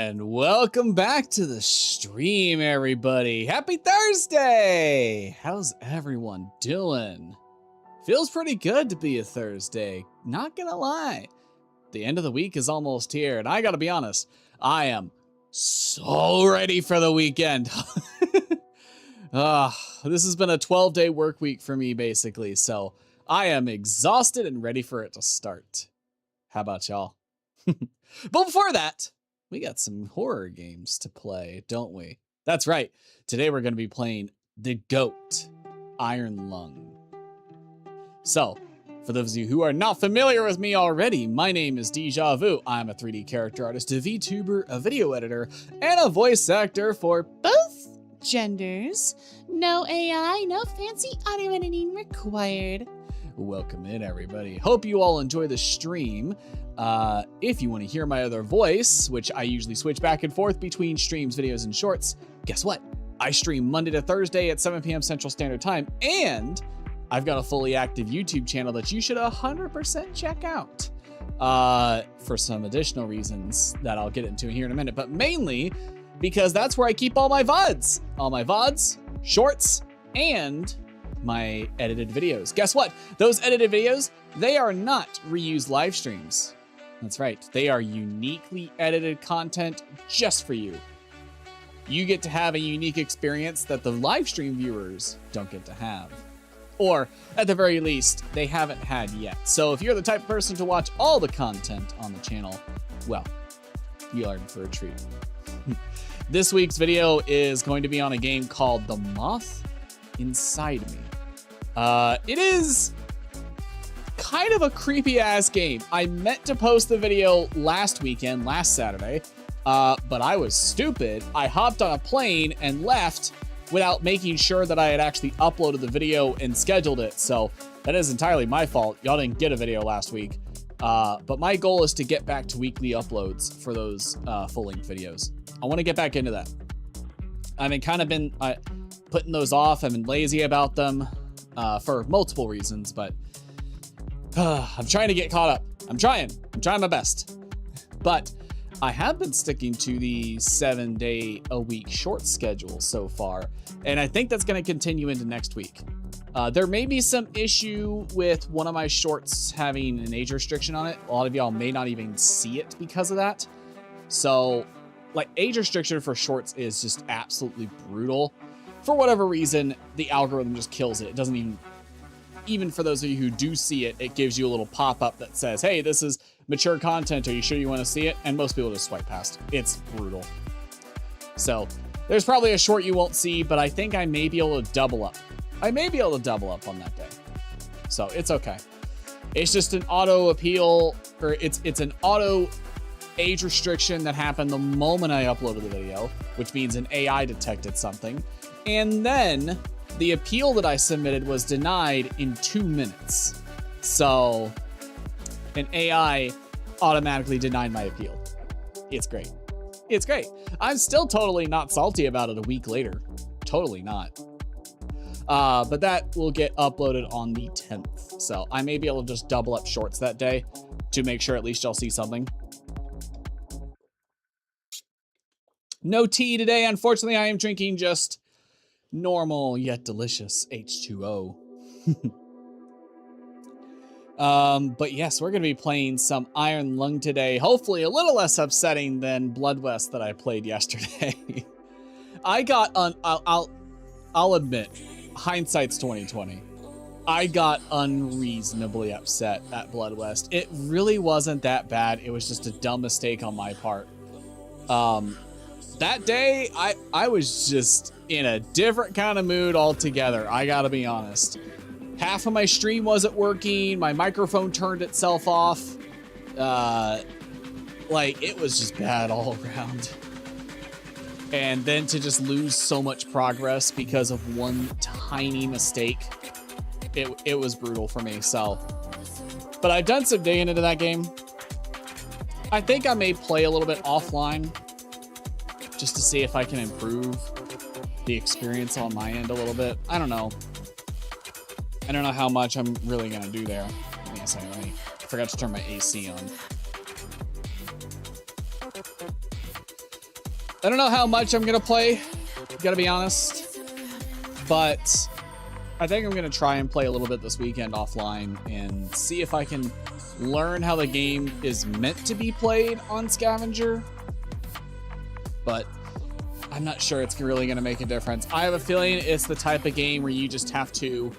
And welcome back to the stream, everybody. Happy Thursday! How's everyone doing? Feels pretty good to be a Thursday, not gonna lie. The end of the week is almost here, and I gotta be honest, I am so ready for the weekend. This has been a 12-day work week for me, basically, so I am exhausted and ready for it to start. How about y'all? But before that, we got some horror games to play, don't we? That's right. Today we're going to be playing The Goat, Iron Lung. So, for those of you who are not familiar with me already, my name is Deeja. I'm a 3D character artist, a VTuber, a video editor, and a voice actor for both genders. No AI, no fancy audio editing required. Welcome in, everybody. Hope you all enjoy the stream. If you want to hear my other voice, which I usually switch back and forth between streams, videos, and shorts, guess what? I stream Monday to Thursday at 7 p.m. Central Standard Time, and I've got a fully active YouTube channel that you should 100% check out for some additional reasons that I'll get into here in a minute, but mainly because that's where I keep all my VODs. All my VODs, shorts, and my edited videos. Guess what? Those edited videos, they are not reused live streams. That's right. They are uniquely edited content just for you. You get to have a unique experience that the live stream viewers don't get to have. Or, at the very least, they haven't had yet. So if you're the type of person to watch all the content on the channel, well, you're in for a treat. This week's video is going to be on a game called The Moth Inside Me. It is kind of a creepy ass game. I meant to post the video last Saturday, but I was stupid. I hopped on a plane and left without making sure that I had actually uploaded the video and scheduled it. So that is entirely my fault. Y'all didn't get a video last week. But my goal is to get back to weekly uploads for those full-length videos. I want to get back into that. I've kind of been putting those off. I've been lazy about them for multiple reasons, but I'm trying to get caught up. I'm trying my best. But I have been sticking to the 7-day-a-week short schedule so far, and I think that's going to continue into next week. There may be some issue with one of my shorts having an age restriction on it. A lot of y'all may not even see it because of that. So, like, age restriction for shorts is just absolutely brutal. For whatever reason, the algorithm just kills it. It doesn't even for those of you who do see it, it gives you a little pop-up that says, hey, this is mature content. Are you sure you want to see it? And most people just swipe past. It's brutal. So there's probably a short you won't see, but I think I may be able to double up. I may be able to double up on that day. So it's okay. It's just an auto appeal, or it's an auto age restriction that happened the moment I uploaded the video, which means an AI detected something. And then the appeal that I submitted was denied in 2 minutes. So an AI automatically denied my appeal. It's great. It's great. I'm still totally not salty about it a week later. Totally not. But that will get uploaded on the 10th. So I may be able to just double up shorts that day to make sure at least y'all see something. No tea today. Unfortunately, I am drinking just normal yet delicious H2O. But yes, we're going to be playing some Iron Lung today. Hopefully a little less upsetting than Blood West that I played yesterday. I got I'll admit, hindsight's 2020. I got unreasonably upset at Blood West. It really wasn't that bad. It was just a dumb mistake on my part. That day, I was just in a different kind of mood altogether. I gotta be honest. Half of my stream wasn't working. My microphone turned itself off. Like, it was just bad all around. And then to just lose so much progress because of one tiny mistake, it was brutal for me, so. But I've done some digging into that game. I think I may play a little bit offline just to see if I can improve the experience on my end a little bit. I don't know. I don't know how much I'm really gonna do there. Give me a second, I forgot to turn my AC on. I don't know how much I'm gonna play, gotta be honest, but I think I'm gonna try and play a little bit this weekend offline and see if I can learn how the game is meant to be played on Scavenger, but I'm not sure it's really gonna make a difference. I have a feeling it's the type of game where you just have to,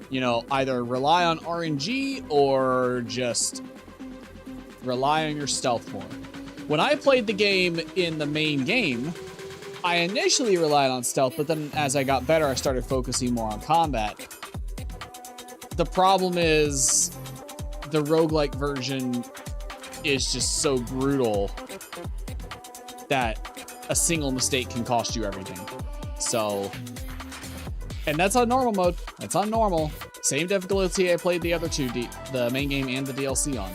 you know, either rely on RNG or just rely on your stealth more. When I played the game in the main game, I initially relied on stealth, but then as I got better, I started focusing more on combat. The problem is the roguelike version is just so brutal that a single mistake can cost you everything. So, and that's on normal mode. That's on normal. Same difficulty I played the other two, the main game and the DLC on.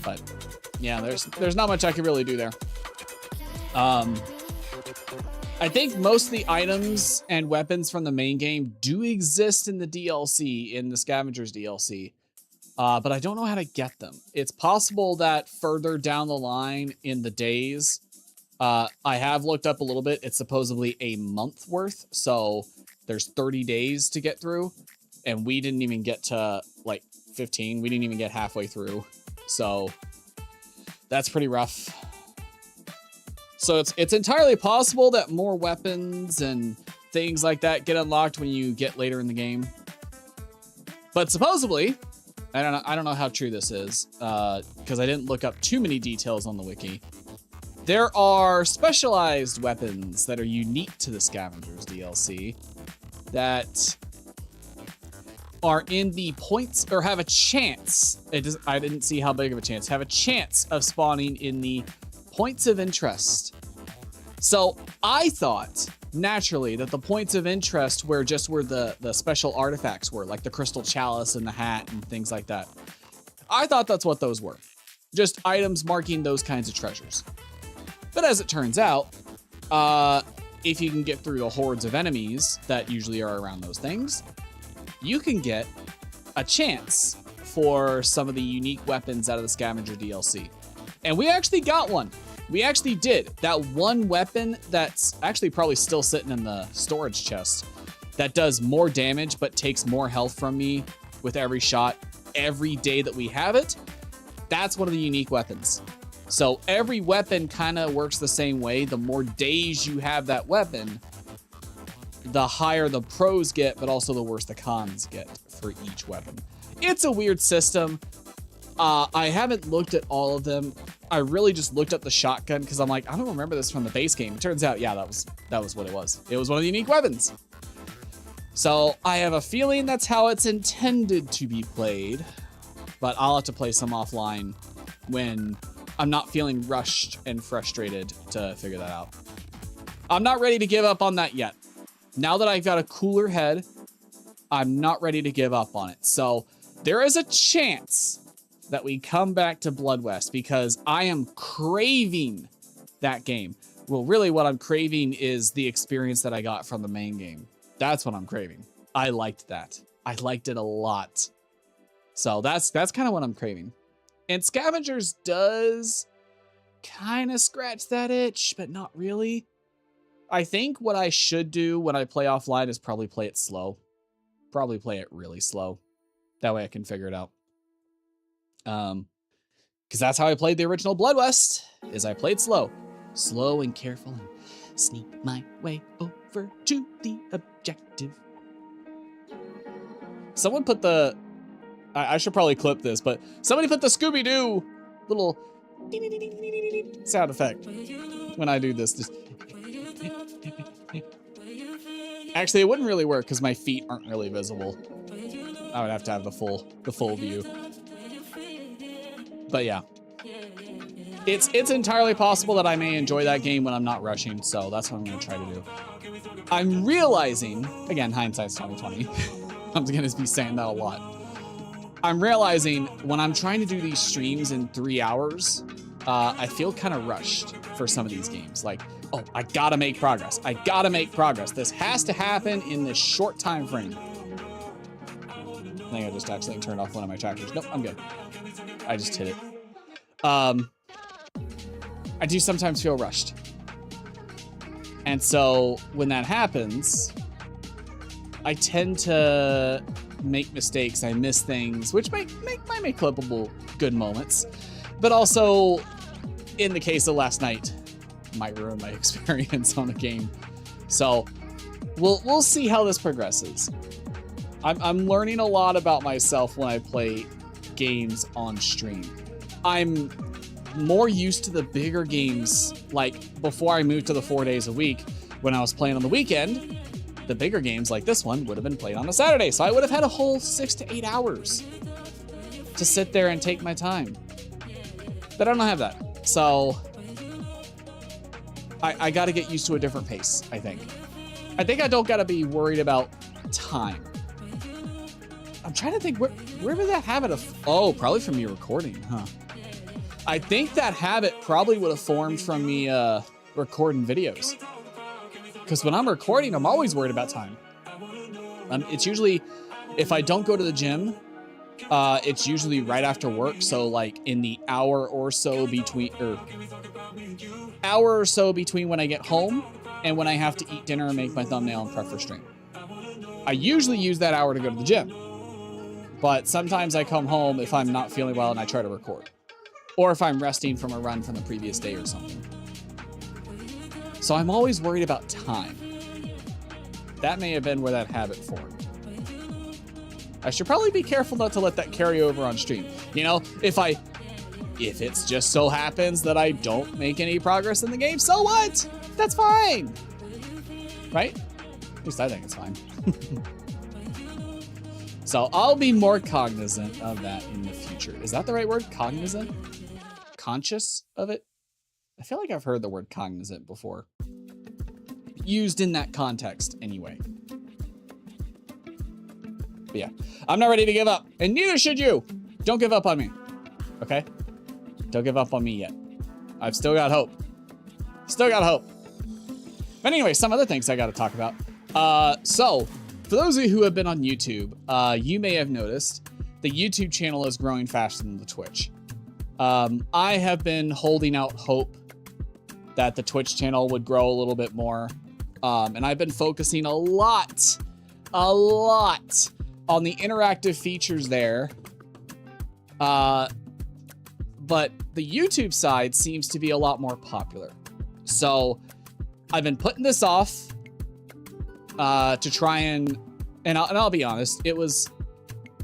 But yeah, there's not much I can really do there. I think most of the items and weapons from the main game do exist in the DLC, in the Scavengers DLC, but I don't know how to get them. It's possible that further down the line in the days, I have looked up a little bit. It's supposedly a month worth, so there's 30 days to get through, and we didn't even get to like 15. We didn't even get halfway through, so that's pretty rough. So it's entirely possible that more weapons and things like that get unlocked when you get later in the game. But supposedly, I don't know how true this is, because I didn't look up too many details on the wiki. There are specialized weapons that are unique to the Scavengers DLC that are in the points, or have a chance, I didn't see how big of a chance, have a chance of spawning in the points of interest. So I thought naturally that the points of interest were just where the special artifacts were, like the crystal chalice and the hat and things like that. I thought that's what those were, just items marking those kinds of treasures. But as it turns out, if you can get through the hordes of enemies that usually are around those things, you can get a chance for some of the unique weapons out of the Scavenger DLC. And we actually got one. We actually did. That one weapon that's actually probably still sitting in the storage chest that does more damage but takes more health from me with every shot every day that we have it, that's one of the unique weapons. So every weapon kind of works the same way. The more days you have that weapon, the higher the pros get, but also the worse the cons get for each weapon. It's a weird system. I haven't looked at all of them. I really just looked up the shotgun because I'm like, I don't remember this from the base game. It turns out, yeah, that was what it was. It was one of the unique weapons. So I have a feeling that's how it's intended to be played, but I'll have to play some offline when I'm not feeling rushed and frustrated to figure that out. I'm not ready to give up on that yet. Now that I've got a cooler head, I'm not ready to give up on it. So there is a chance that we come back to Blood West because I am craving that game. Well, really what I'm craving is the experience that I got from the main game. That's what I'm craving. I liked that. I liked it a lot. So that's kind of what I'm craving. And Scavengers does kind of scratch that itch, but not really. I think what I should do when I play offline is probably play it slow. Probably play it really slow. That way I can figure it out. Because that's how I played the original Blood West, is I played slow. Slow and careful and sneak my way over to the objective. Someone put the... I should probably clip this, but somebody put the Scooby-Doo little sound effect when I do this. Just... Actually, it wouldn't really work because my feet aren't really visible. I would have to have the full view. But yeah, it's entirely possible that I may enjoy that game when I'm not rushing, so that's what I'm gonna try to do. I'm realizing, again, hindsight's 2020. I'm gonna be saying that a lot. I'm realizing when I'm trying to do these streams in 3 hours, I feel kind of rushed for some of these games. Like, oh, I gotta make progress. I gotta make progress. This has to happen in this short time frame. I think I just accidentally turned off one of my tractors. Nope, I'm good. I just hit it. I do sometimes feel rushed. And so when that happens, I tend to make mistakes. I miss things, which might make clippable good moments. But also, in the case of last night, might ruin my experience on a game. So we'll see how this progresses. I'm learning a lot about myself when I play games on stream. I'm more used to the bigger games, like before I moved to the 4 days a week. When I was playing on the weekend, the bigger games like this one would have been played on a Saturday. So I would have had a whole 6 to 8 hours to sit there and take my time. But I don't have that. So I got to get used to a different pace, I think. I think I don't got to be worried about time. I'm trying to think, where did that habit of... Oh, probably from me recording, huh? I think that habit probably would have formed from me recording videos. Because when I'm recording, I'm always worried about time. It's usually, if I don't go to the gym, it's usually right after work. So like in the hour or so between when I get home and when I have to eat dinner and make my thumbnail and prep for stream. I usually use that hour to go to the gym. But sometimes I come home if I'm not feeling well and I try to record. Or if I'm resting from a run from the previous day or something. So I'm always worried about time. That may have been where that habit formed. I should probably be careful not to let that carry over on stream. You know, if it's just so happens that I don't make any progress in the game, so what? That's fine. Right? At least I think it's fine. So I'll be more cognizant of that in the future. Is that the right word? Cognizant? Conscious of it? I feel like I've heard the word cognizant before. Used in that context, anyway. But yeah, I'm not ready to give up, and neither should you. Don't give up on me, okay? Don't give up on me yet. I've still got hope. Still got hope. But anyway, some other things I got to talk about. So, for those of you who have been on YouTube, you may have noticed the YouTube channel is growing faster than the Twitch. I have been holding out hope that the Twitch channel would grow a little bit more. And I've been focusing a lot on the interactive features there. But the YouTube side seems to be a lot more popular. So I've been putting this off to try and I'll be honest, it was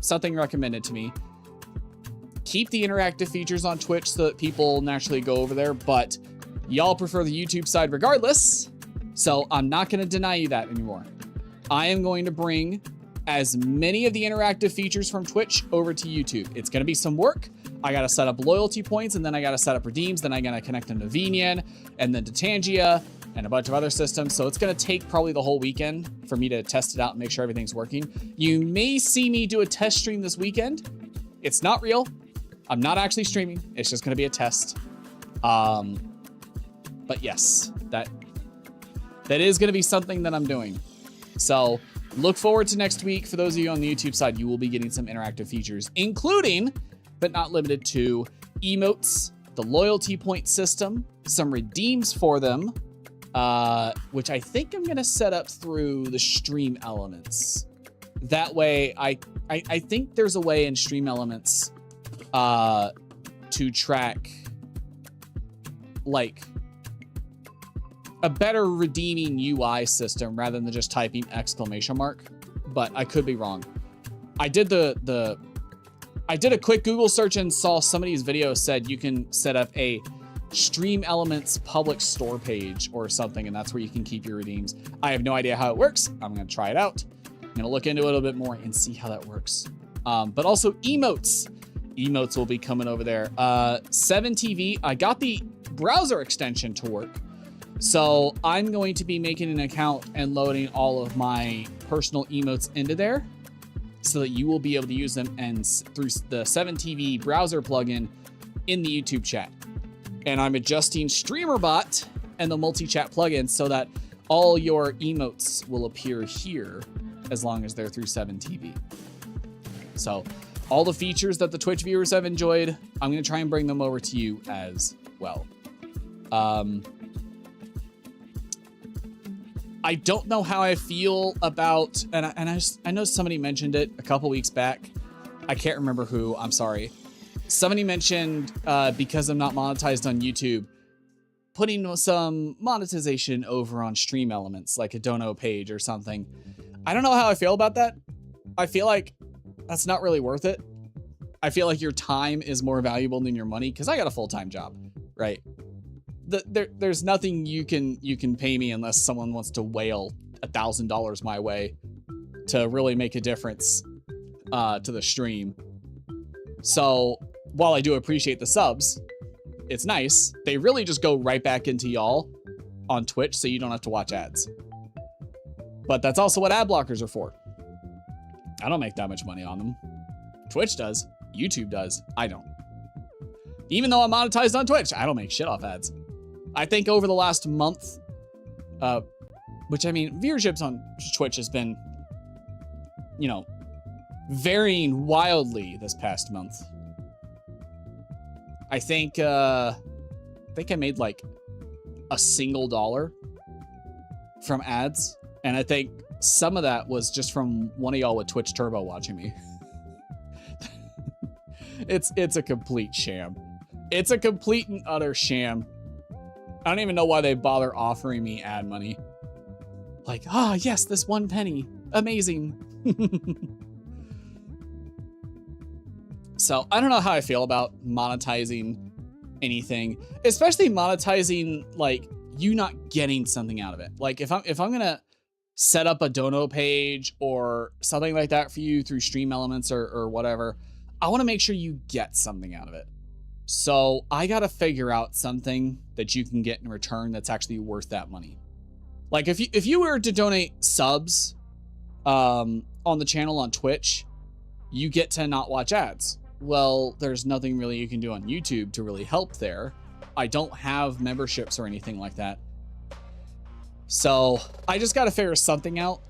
something recommended to me. Keep the interactive features on Twitch so that people naturally go over there, but y'all prefer the YouTube side regardless, so I'm not going to deny you that anymore. I am going to bring as many of the interactive features from Twitch over to YouTube. It's going to be some work. I got to set up loyalty points, and then I got to set up redeems, then I got to connect them to VNyan, and then to Tangia, and a bunch of other systems, so it's going to take probably the whole weekend for me to test it out and make sure everything's working. You may see me do a test stream this weekend. It's not real. I'm not actually streaming. It's just going to be a test. But yes, that is going to be something that I'm doing. So look forward to next week. For those of you on the YouTube side, you will be getting some interactive features, including, but not limited to, emotes, the loyalty point system, some redeems for them, which I think I'm going to set up through the Stream Elements. That way, I think there's a way in Stream Elements to track like a better redeeming UI system rather than just typing ! But I could be wrong. I did a quick Google search and saw somebody's video said you can set up a Stream Elements public store page or something, and that's where you can keep your redeems. I have no idea how it works. I'm going to try it out. I'm going to look into it a little bit more and see how that works. But also emotes. Emotes will be coming over there. 7TV, I got the browser extension to work. So I'm going to be making an account and loading all of my personal emotes into there so that you will be able to use them and through the 7TV browser plugin in the YouTube chat. And I'm adjusting StreamerBot and the multi-chat plugin so that all your emotes will appear here as long as they're through 7TV. So all the features that the Twitch viewers have enjoyed, I'm going to try and bring them over to you as well. I don't know how I feel about, I know somebody mentioned it a couple weeks back. I can't remember who, I'm sorry. Somebody mentioned, because I'm not monetized on YouTube, putting some monetization over on Stream Elements, like a dono page or something. I don't know how I feel about that. I feel like that's not really worth it. I feel like your time is more valuable than your money, because I got a full-time job, right? There's nothing you can pay me unless someone wants to whale $1,000 my way to really make a difference to the stream. So while I do appreciate the subs, it's nice. They really just go right back into y'all on Twitch, so you don't have to watch ads. But that's also what ad blockers are for. I don't make that much money on them. Twitch does. YouTube does. I don't. Even though I'm monetized on Twitch, I don't make shit off ads. I think over the last month, which I mean, viewerships on Twitch has been, you know, varying wildly this past month. I think I made like a single $1 from ads. And I think some of that was just from one of y'all with Twitch Turbo watching me. It's a complete sham. It's a complete and utter sham. I don't even know why they bother offering me ad money. Like, ah, yes, this 1 penny. Amazing. So I don't know how I feel about monetizing anything, especially monetizing like you not getting something out of it. Like if I'm gonna set up a dono page or something like that for you through Stream Elements or whatever, I want to make sure you get something out of it. So I got to figure out something that you can get in return that's actually worth that money. Like if you were to donate subs on the channel on Twitch, you get to not watch ads. Well, there's nothing really you can do on YouTube to really help there. I don't have memberships or anything like that. So I just got to figure something out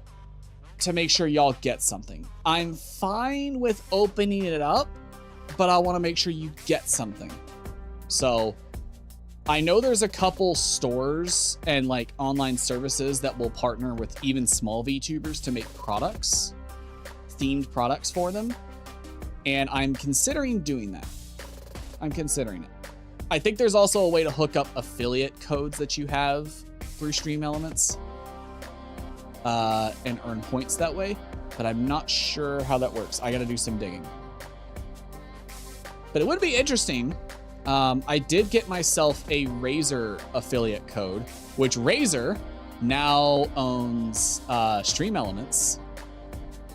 to make sure y'all get something. I'm fine with opening it up, but I want to make sure you get something. So I know there's a couple stores and like online services that will partner with even small VTubers to make products, themed products for them. And I'm considering doing that. I'm considering it. I think there's also a way to hook up affiliate codes that you have through Stream Elements and earn points that way, but I'm not sure how that works. I got to do some digging. But it would be interesting. I did get myself a Razer affiliate code, which Razer now owns Stream Elements.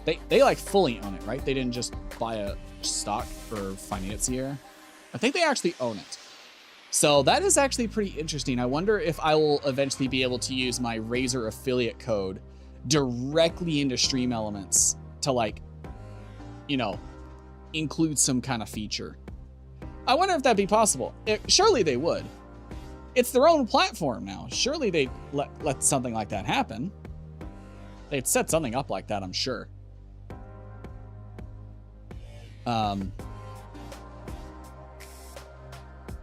They like fully own it, right? They didn't just buy a stock or financier. I think they actually own it. So that is actually pretty interesting. I wonder if I will eventually be able to use my Razer affiliate code directly into Stream Elements to like, you know, include some kind of feature. I wonder if that'd be possible. Surely they would. It's their own platform now. Surely they'd let something like that happen. They'd set something up like that, I'm sure. I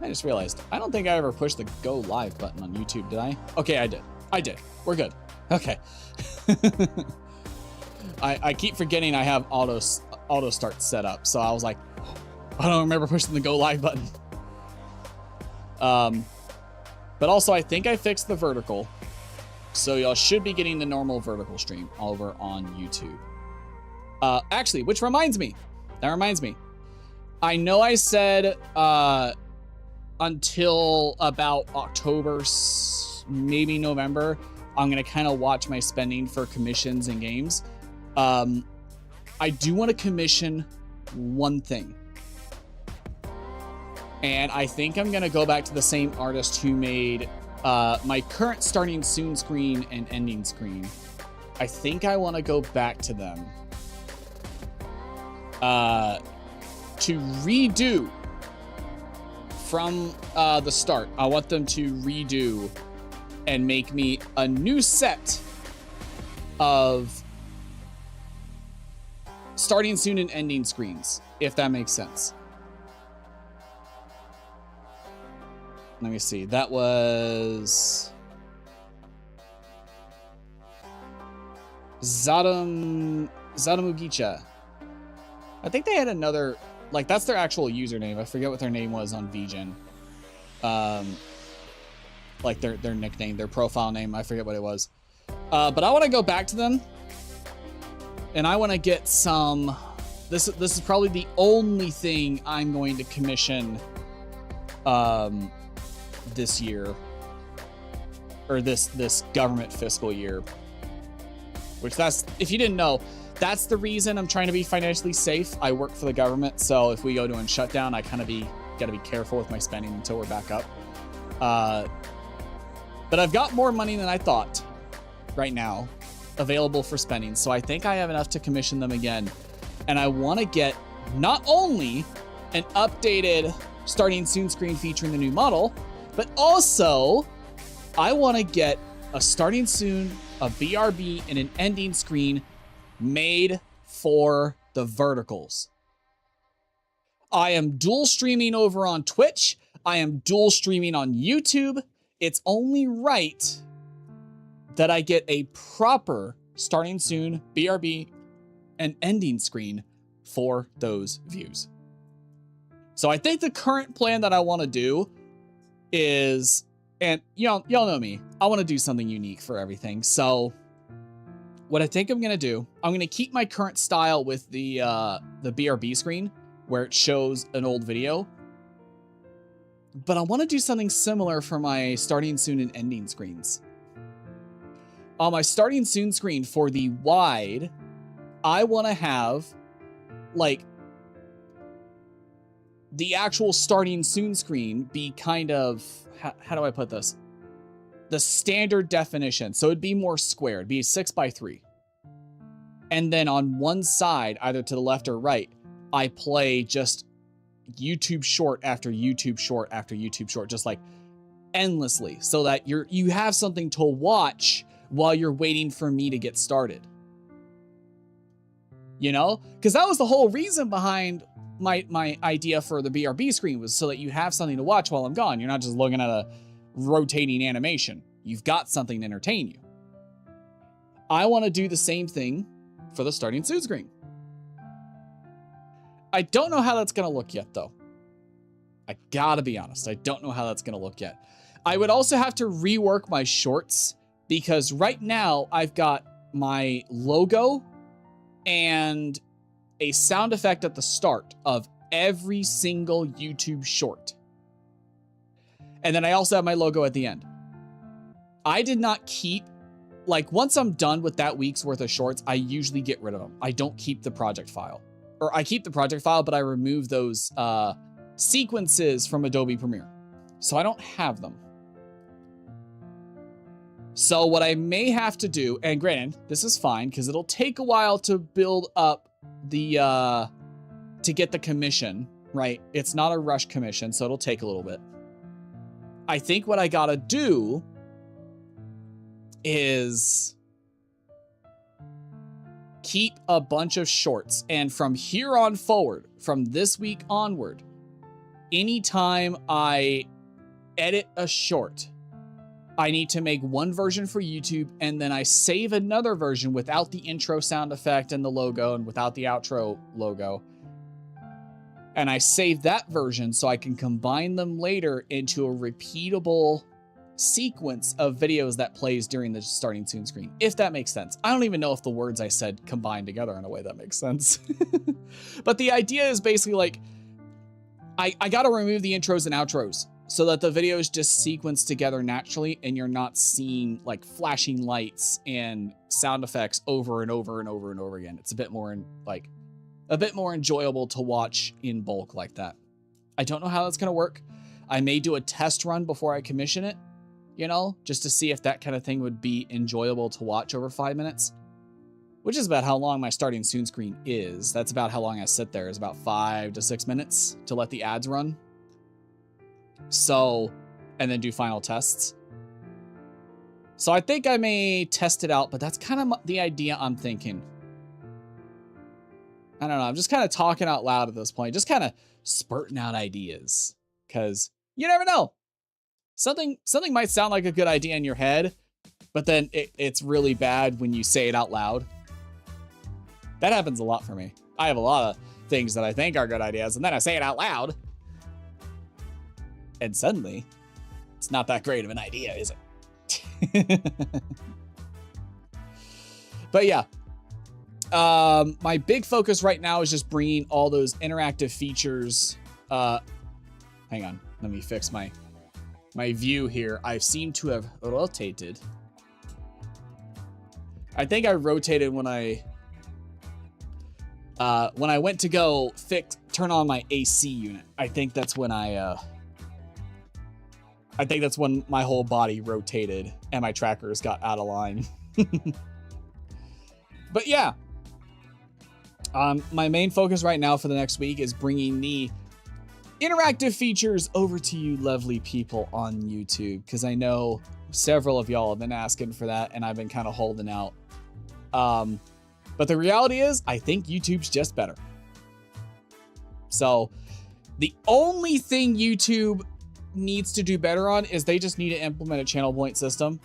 just realized, I don't think I ever pushed the go live button on YouTube, did I? Okay, I did. I did. We're good. Okay. I keep forgetting I have auto start set up, so I was like, I don't remember pushing the go live button. But also I think I fixed the vertical, so y'all should be getting the normal vertical stream over on YouTube. Actually, which reminds me, I know I said until about October, maybe November, I'm gonna kind of watch my spending for commissions and games. I do want to commission one thing. And I think I'm gonna go back to the same artist who made my current starting soon screen and ending screen. I think I want to go back to them to redo from the start. I want them to redo and make me a new set of starting soon and ending screens, if that makes sense. Let me see. That was Zadamugicha. I think they had another, like, that's their actual username. I forget what their name was on VGen. Like their nickname, their profile name. I forget what it was. But I want to go back to them, and I want to get some. This is probably the only thing I'm going to commission this year, or this government fiscal year. Which that's, if you didn't know, that's the reason I'm trying to be financially safe. I work for the government, so if we go to a shutdown, I kind of got to be careful with my spending until we're back up. But I've got more money than I thought right now available for spending, so I think I have enough to commission them again. And I want to get not only an updated starting soon screen featuring the new model, but also I want to get a starting soon, a BRB, and an ending screen made for the verticals. I am dual streaming over on Twitch. I am dual streaming on YouTube. It's only right that I get a proper starting soon, BRB, and ending screen for those views. So I think the current plan that I want to do is, and y'all know me, I want to do something unique for everything. So what I think I'm going to do, I'm going to keep my current style with the BRB screen where it shows an old video. But I want to do something similar for my starting soon and ending screens. On my starting soon screen for the wide, I want to have like the actual starting soon screen be kind of, how do I put this? The standard definition. So it'd be more square. It'd be 6:3. And then on one side, either to the left or right, I play just YouTube short after YouTube short after YouTube short, just like endlessly, so that you have something to watch while you're waiting for me to get started. You know, because that was the whole reason behind my idea for the BRB screen, was so that you have something to watch while I'm gone. You're not just looking at a rotating animation. You've got something to entertain you. I want to do the same thing for the starting soon screen. I don't know how that's going to look yet, though. I gotta be honest. I don't know how that's going to look yet. I would also have to rework my shorts, because right now I've got my logo and a sound effect at the start of every single YouTube short. And then I also have my logo at the end. I did not keep, like, once I'm done with that week's worth of shorts, I usually get rid of them. I don't keep the project file. Or I keep the project file, but I remove those sequences from Adobe Premiere. So I don't have them. So what I may have to do, and granted, this is fine, because it'll take a while to build up the, to get the commission, right? It's not a rush commission, so it'll take a little bit. I think what I gotta do is keep a bunch of shorts, and from here on forward, from this week onward, anytime I edit a short, I need to make one version for YouTube, and then I save another version without the intro sound effect and the logo, and without the outro logo. And I save that version so I can combine them later into a repeatable sequence of videos that plays during the starting soon screen, if that makes sense. I don't even know if the words I said combine together in a way that makes sense. But the idea is basically like, I gotta remove the intros and outros so that the videos just sequence together naturally, and you're not seeing like flashing lights and sound effects over and over and over and over again. It's a bit more enjoyable to watch in bulk like that. I don't know how that's gonna work. I may do a test run before I commission it, you know, just to see if that kind of thing would be enjoyable to watch over 5 minutes, which is about how long my starting soon screen is. That's about how long I sit there, is about 5 to 6 minutes to let the ads run. So, and then do final tests. So I think I may test it out, but that's kind of the idea I'm thinking. I don't know. I'm just kind of talking out loud at this point, just kind of spurting out ideas, because you never know. something might sound like a good idea in your head, but then it's really bad when you say it out loud. That happens a lot for me. I have a lot of things that I think are good ideas, and then I say it out loud, and suddenly it's not that great of an idea, is it? But yeah, my big focus right now is just bringing all those interactive features. Hang on, let me fix my view here. I seem to have rotated. I think I rotated when I went to go turn on my AC unit. I think that's when I think that's when my whole body rotated and my trackers got out of line. But yeah, my main focus right now for the next week is bringing the interactive features over to you lovely people on YouTube, because I know several of y'all have been asking for that, and I've been kind of holding out. But the reality is, I think YouTube's just better. So the only thing YouTube needs to do better on is they just need to implement a channel point system,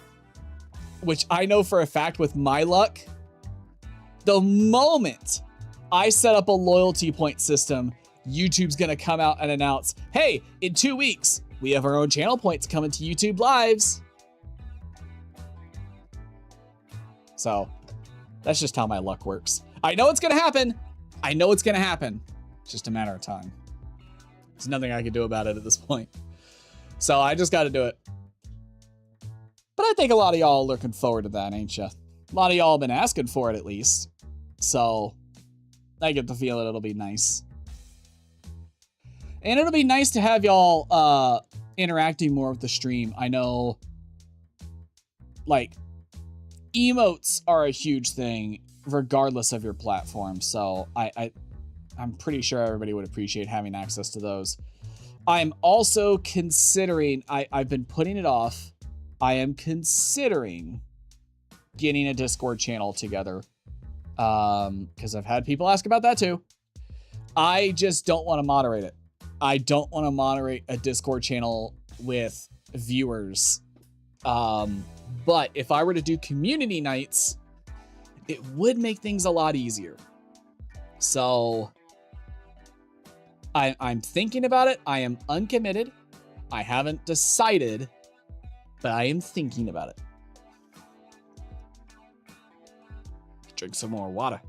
which I know for a fact with my luck, the moment I set up a loyalty point system, YouTube's going to come out and announce, hey, in 2 weeks, we have our own channel points coming to YouTube Lives. So that's just how my luck works. I know it's going to happen. I know it's going to happen. It's just a matter of time. There's nothing I can do about it at this point. So I just got to do it. But I think a lot of y'all are looking forward to that, ain't ya? A lot of y'all have been asking for it at least. So I get the feeling it'll be nice. And it'll be nice to have y'all interacting more with the stream. I know, like, emotes are a huge thing regardless of your platform. So I'm pretty sure everybody would appreciate having access to those. I'm also considering, I've been putting it off. I am considering getting a Discord channel together. Because I've had people ask about that too. I just don't want to moderate it. I don't want to moderate a Discord channel with viewers. But if I were to do community nights, it would make things a lot easier. So I'm thinking about it. I am uncommitted. I haven't decided, but I am thinking about it. Drink some more water.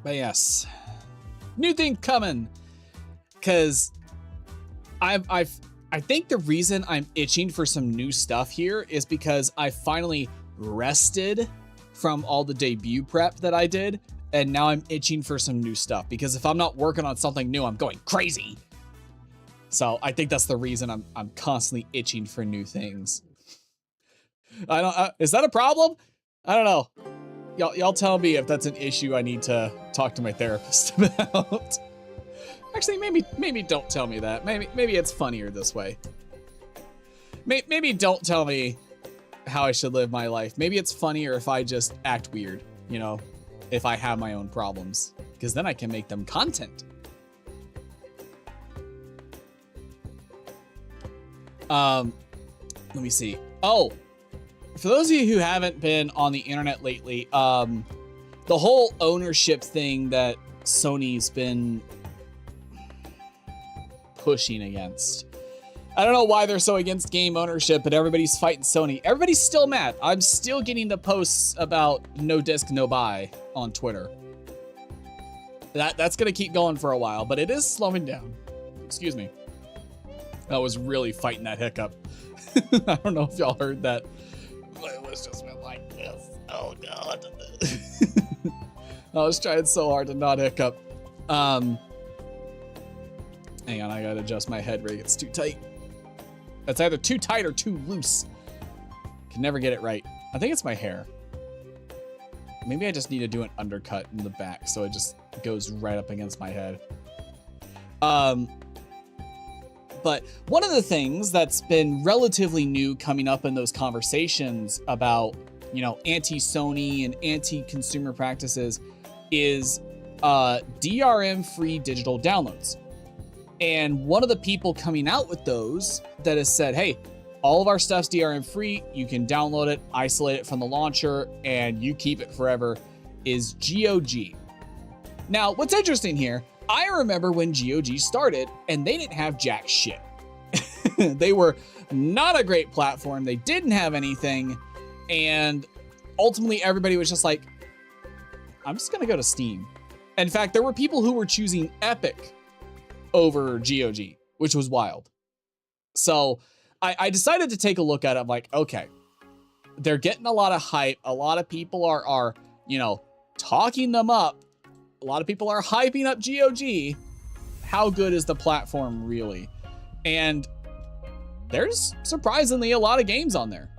But yes, new thing coming. Cause I think the reason I'm itching for some new stuff here is because I finally rested from all the debut prep that I did, and now I'm itching for some new stuff. Because if I'm not working on something new, I'm going crazy. So I think that's the reason I'm constantly itching for new things. I don't. Is that a problem? I don't know. Y'all tell me if that's an issue I need to talk to my therapist about. Actually, maybe don't tell me that. Maybe it's funnier this way. Maybe don't tell me how I should live my life. Maybe it's funnier if I just act weird, you know, if I have my own problems, because then I can make them content. Let me see. Oh, for those of you who haven't been on the internet lately, the whole ownership thing that Sony's been pushing against. I don't know why they're so against game ownership, but everybody's fighting Sony. Everybody's still mad. I'm still getting the posts about no disc, no buy on Twitter. That's gonna keep going for a while, but it is slowing down. Excuse me. I was really fighting that hiccup. I don't know if y'all heard that. It was just like this. Oh God. I was trying so hard to not hiccup. Hang on, I gotta adjust my head rig. It's too tight. It's either too tight or too loose. Can never get it right. I think it's my hair. Maybe I just need to do an undercut in the back so it just goes right up against my head. But one of the things that's been relatively new coming up in those conversations about, you know, anti-Sony and anti-consumer practices is DRM free digital downloads. And one of the people coming out with those that has said, hey, all of our stuff's DRM free, you can download it, isolate it from the launcher, and you keep it forever, is GOG. Now, what's interesting here, I remember when GOG started and they didn't have jack shit. They were not a great platform. They didn't have anything. And ultimately everybody was just like, I'm just gonna go to Steam. In fact, there were people who were choosing Epic over GOG, which was wild. So I decided to take a look at it. I'm like, okay, they're getting a lot of hype. A lot of people are, you know, talking them up. A lot of people are hyping up GOG. How good is the platform really? And there's surprisingly a lot of games on there.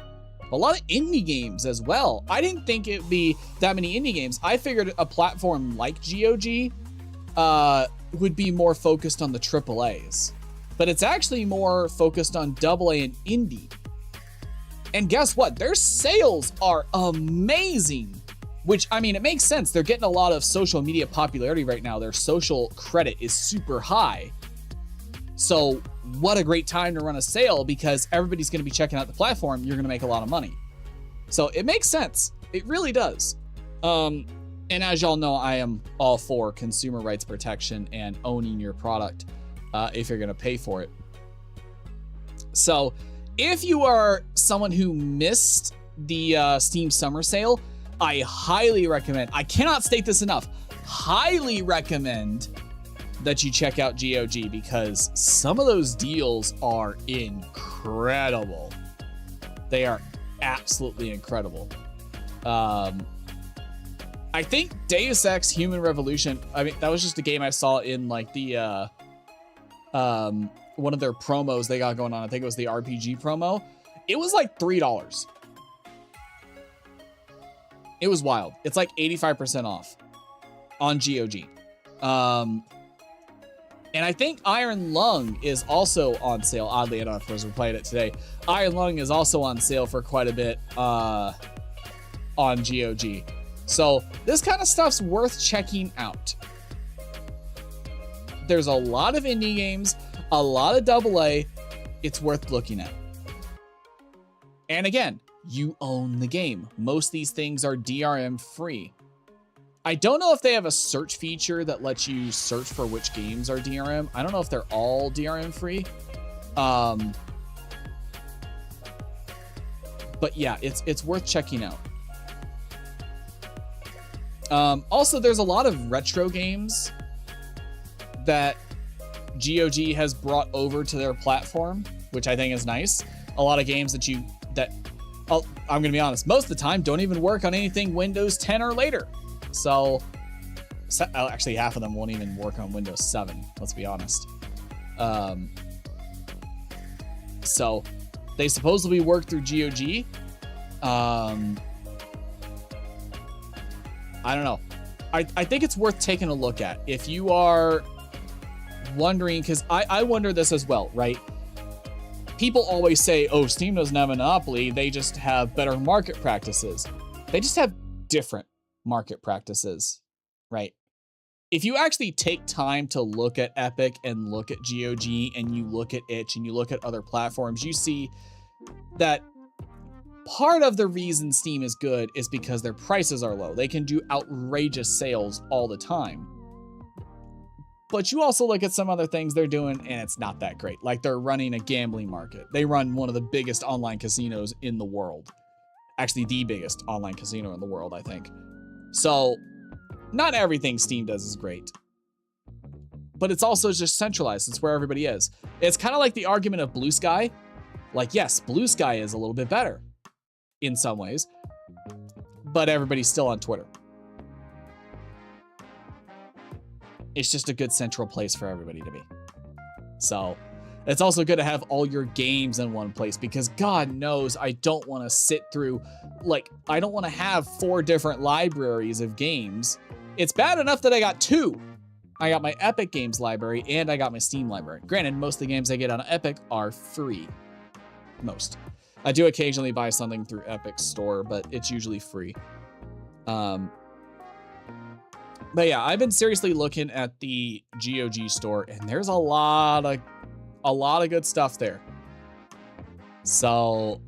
A lot of indie games as well. I didn't think it'd be that many indie games. I figured a platform like GOG would be more focused on the AAAs. But it's actually more focused on AA and indie. And guess what? Their sales are amazing. Which, I mean, it makes sense. They're getting a lot of social media popularity right now. Their social credit is super high. So what a great time to run a sale, because everybody's going to be checking out the platform. You're going to make a lot of money. So it makes sense. It really does. And as y'all know, I am all for consumer rights protection and owning your product if you're going to pay for it. So if you are someone who missed the Steam Summer Sale, I highly recommend, I cannot state this enough, highly recommend that you check out GOG, because some of those deals are incredible. They are absolutely incredible. I think Deus Ex Human Revolution, I mean, that was just a game I saw in like the one of their promos they got going on. I think it was the RPG promo. It was like $3. It was wild. It's like 85% off on GOG. And I think Iron Lung is also on sale, oddly enough, as we're playing it today. Iron Lung is also on sale for quite a bit on GOG. So this kind of stuff's worth checking out. There's a lot of indie games, a lot of AA. It's worth looking at. And again, you own the game. Most of these things are DRM free. I don't know if they have a search feature that lets you search for which games are DRM. I don't know if they're all DRM free. But yeah, it's worth checking out. Also, there's a lot of retro games that GOG has brought over to their platform, which I think is nice. A lot of games that I'm gonna be honest, most of the time don't even work on anything Windows 10 or later. So actually half of them won't even work on Windows 7, let's be honest. So they supposedly work through GOG. I don't know. I think it's worth taking a look at. If you are wondering, because I wonder this as well, right? People always say, oh, Steam doesn't have a monopoly. They just have better market practices. They just have different market practices, right? If you actually take time to look at Epic and look at GOG and you look at itch and you look at other platforms, you see that part of the reason Steam is good is because their prices are low. They can do outrageous sales all the time. But you also look at some other things they're doing and it's not that great. Like they're running a gambling market. They run one of the biggest online casinos in the world. Actually, the biggest online casino in the world, I think. So not everything Steam does is great. But it's also just centralized. It's where everybody is. It's kind of like the argument of Blue Sky. Like, yes, Blue Sky is a little bit better in some ways, but everybody's still on Twitter. It's just a good central place for everybody to be. So it's also good to have all your games in one place, because God knows I don't want to sit through, like, I don't want to have 4 different libraries of games. It's bad enough that I got 2. I got my Epic Games library and I got my Steam library. Granted, most of the games I get on Epic are free. Most. I do occasionally buy something through Epic Store, but it's usually free. But yeah, I've been seriously looking at the GOG store, and there's a lot of good stuff there. So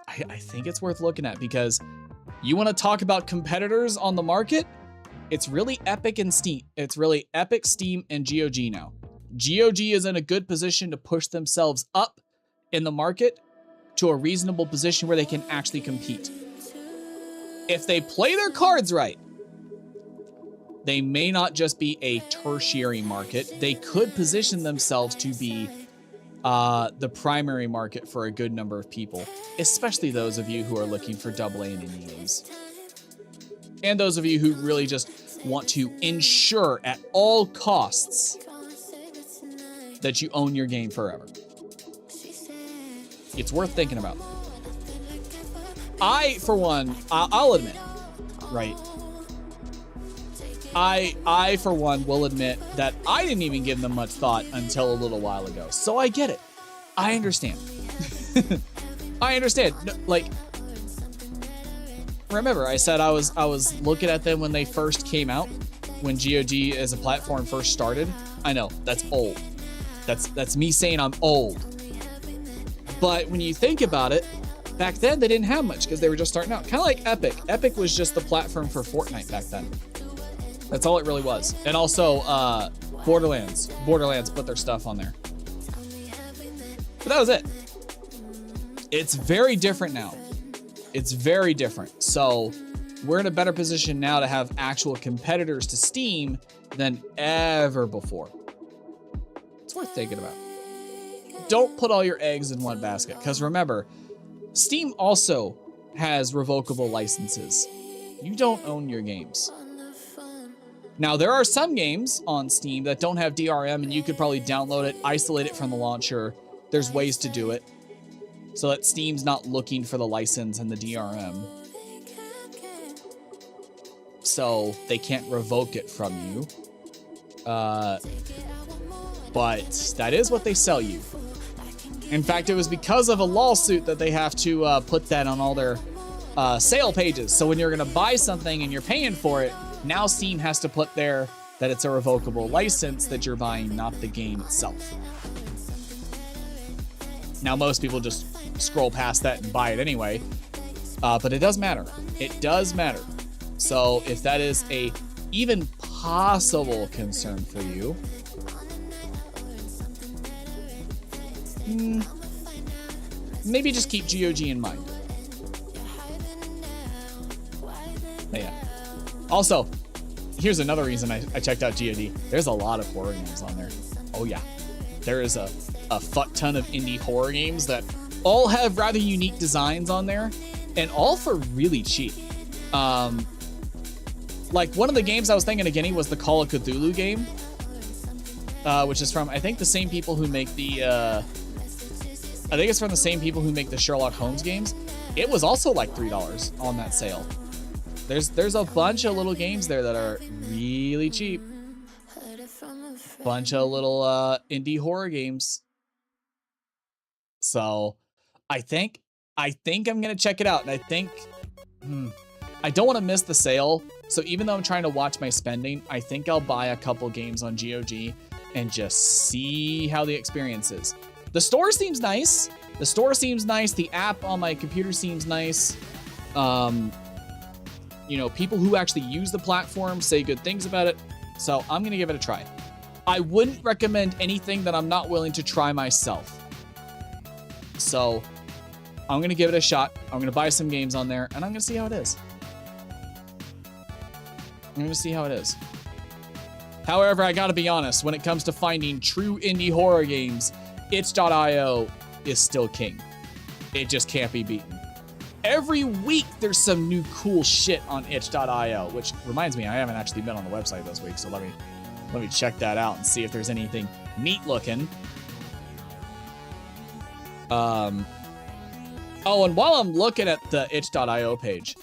I think it's worth looking at, because you want to talk about competitors on the market. It's really Epic and Steam. It's really Epic, Steam, and GOG now. GOG is in a good position to push themselves up in the market to a reasonable position where they can actually compete. If they play their cards right, they may not just be a tertiary market. They could position themselves to be the primary market for a good number of people, especially those of you who are looking for AA and indie games. And those of you who really just want to ensure at all costs that you own your game forever. It's worth thinking about. I, for one, I'll admit, right? I, for one, will admit that I didn't even give them much thought until a little while ago. So I get it. I understand. I understand. No, like, remember, I said I was looking at them when they first came out, when GOG as a platform first started. I know, that's old. That's me saying I'm old. But when you think about it, back then they didn't have much because they were just starting out. Kind of like Epic. Epic was just the platform for Fortnite back then. That's all it really was. And also Borderlands. Borderlands put their stuff on there. But that was it. It's very different now. It's very different. So we're in a better position now to have actual competitors to Steam than ever before. It's worth thinking about. Don't put all your eggs in one basket, because remember, Steam also has revocable licenses. You don't own your games. Now, there are some games on Steam that don't have DRM, and you could probably download it, isolate it from the launcher. There's ways to do it so that Steam's not looking for the license and the DRM. So they can't revoke it from you. But that is what they sell you. In fact, it was because of a lawsuit that they have to put that on all their sale pages. So when you're going to buy something and you're paying for it, now Steam has to put there that it's a revocable license that you're buying, not the game itself. Now, most people just scroll past that and buy it anyway, but it does matter. It does matter. So if that is a even possible concern for you, maybe just keep GOG in mind. But yeah. Also, here's another reason I checked out GOD. There's a lot of horror games on there. Oh yeah. There is a fuck ton of indie horror games that all have rather unique designs on there, and all for really cheap. Like one of the games I was thinking of getting was the Call of Cthulhu game, which is from, I think, the same people who make the, I think it's from the same people who make the Sherlock Holmes games. It was also like $3 on that sale. There's a bunch of little games there that are really cheap. Bunch of little indie horror games. So I think I'm gonna check it out, and I think I don't want to miss the sale. So even though I'm trying to watch my spending, I think I'll buy a couple games on GOG and just see how the experience is. The store seems nice. The store seems nice. The app on my computer seems nice. You know, people who actually use the platform say good things about it. So I'm going to give it a try. I wouldn't recommend anything that I'm not willing to try myself. So I'm going to give it a shot. I'm going to buy some games on there, and I'm going to see how it is. I'm going to see how it is. However, I got to be honest, when it comes to finding true indie horror games, itch.io is still king. It just can't be beaten. Every week, there's some new cool shit on itch.io, which reminds me, I haven't actually been on the website this week, so let me check that out and see if there's anything neat looking. Oh, and while I'm looking at the itch.io page,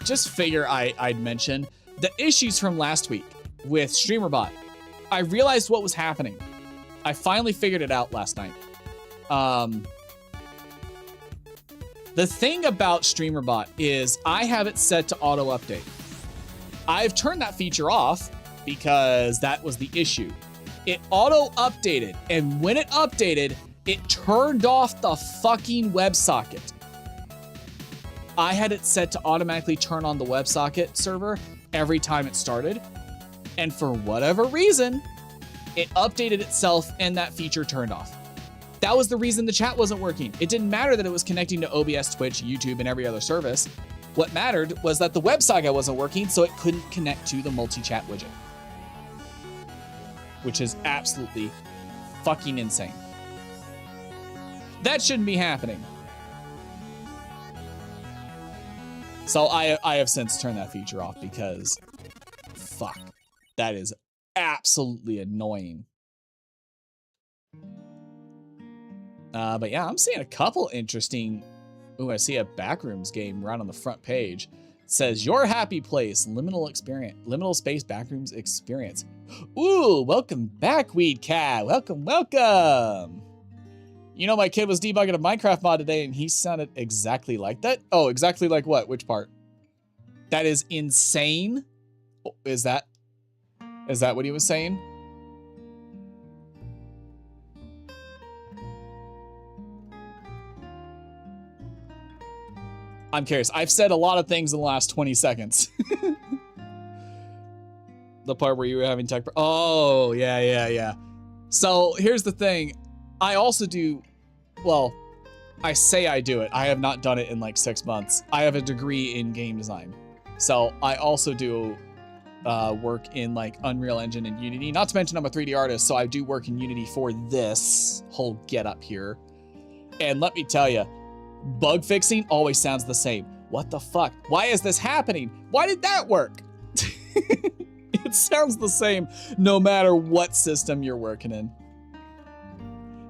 just figure I'd mention the issues from last week with StreamerBot. I realized what was happening. I finally figured it out last night. The thing about StreamerBot is I have it set to auto update. I've turned that feature off because that was the issue. It auto-updated, and when it updated, it turned off the fucking WebSocket. I had it set to automatically turn on the WebSocket server every time it started, and for whatever reason, it updated itself and that feature turned off. That was the reason the chat wasn't working. It didn't matter that it was connecting to OBS, Twitch, YouTube, and every other service. What mattered was that the WebSocket wasn't working, so it couldn't connect to the multi-chat widget. Which is absolutely fucking insane. That shouldn't be happening. So I have since turned that feature off because, fuck, that is absolutely annoying. But yeah, I'm seeing a couple interesting. Ooh, I see a Backrooms game right on the front page. It says your happy place, liminal space Backrooms experience. Ooh, welcome back, Weed Cat. Welcome, welcome. You know, my kid was debugging a Minecraft mod today and he sounded exactly like that. Oh, exactly like what? Which part? That is insane. Is that what he was saying? I'm curious. I've said a lot of things in the last 20 seconds. The part where you were having tech. Oh, yeah. So here's the thing. I also do, well, I say I do it. I have not done it in like 6 months. I have a degree in game design. So I also do work in like Unreal Engine and Unity. Not to mention I'm a 3D artist, so I do work in Unity for this whole get up here. And let me tell you, bug fixing always sounds the same. What the fuck? Why is this happening? Why did that work? It sounds the same no matter what system you're working in.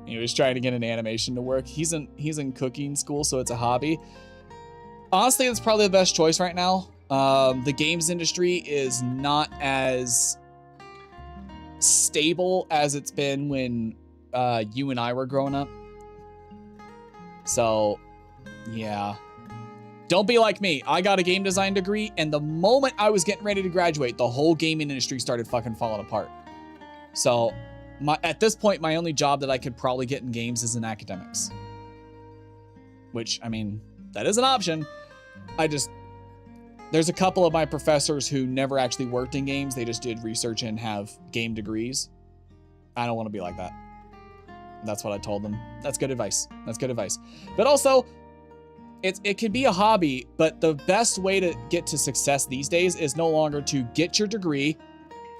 He was trying to get an animation to work. He's in cooking school, so it's a hobby. Honestly, it's probably the best choice right now. The games industry is not as stable as it's been when you and I were growing up. So, yeah. Don't be like me. I got a game design degree, and the moment I was getting ready to graduate, the whole gaming industry started fucking falling apart. So, at this point, my only job that I could probably get in games is in academics. Which, I mean, that is an option. There's a couple of my professors who never actually worked in games. They just did research and have game degrees. I don't want to be like that. That's what I told them. That's good advice. That's good advice. But also, it can be a hobby, but the best way to get to success these days is no longer to get your degree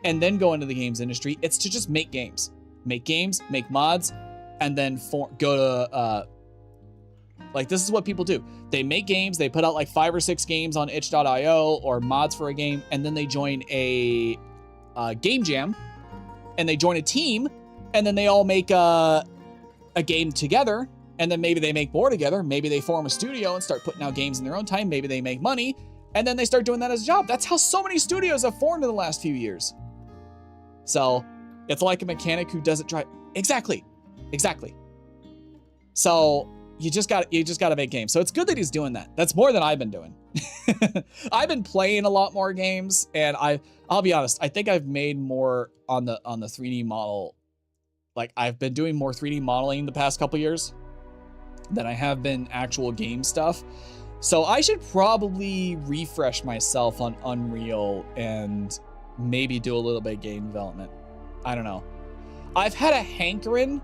and then go into the games industry. It's to just make games. Make games, make mods, and then go to, like, this is what people do. They make games, they put out like 5 or 6 games on itch.io or mods for a game, and then they join a game jam, and they join a team, and then they all make a game together, and then maybe they make more together. Maybe they form a studio and start putting out games in their own time. Maybe they make money, and then they start doing that as a job. That's how so many studios have formed in the last few years. So it's like a mechanic who doesn't drive. Exactly. So you just got to make games. So it's good that he's doing that. That's more than I've been doing. I've been playing a lot more games, and I'll be honest, I think I've made more on the 3D model. Like, I've been doing more 3D modeling the past couple years than I have been actual game stuff. So I should probably refresh myself on Unreal and maybe do a little bit of game development. I don't know. I've had a hankering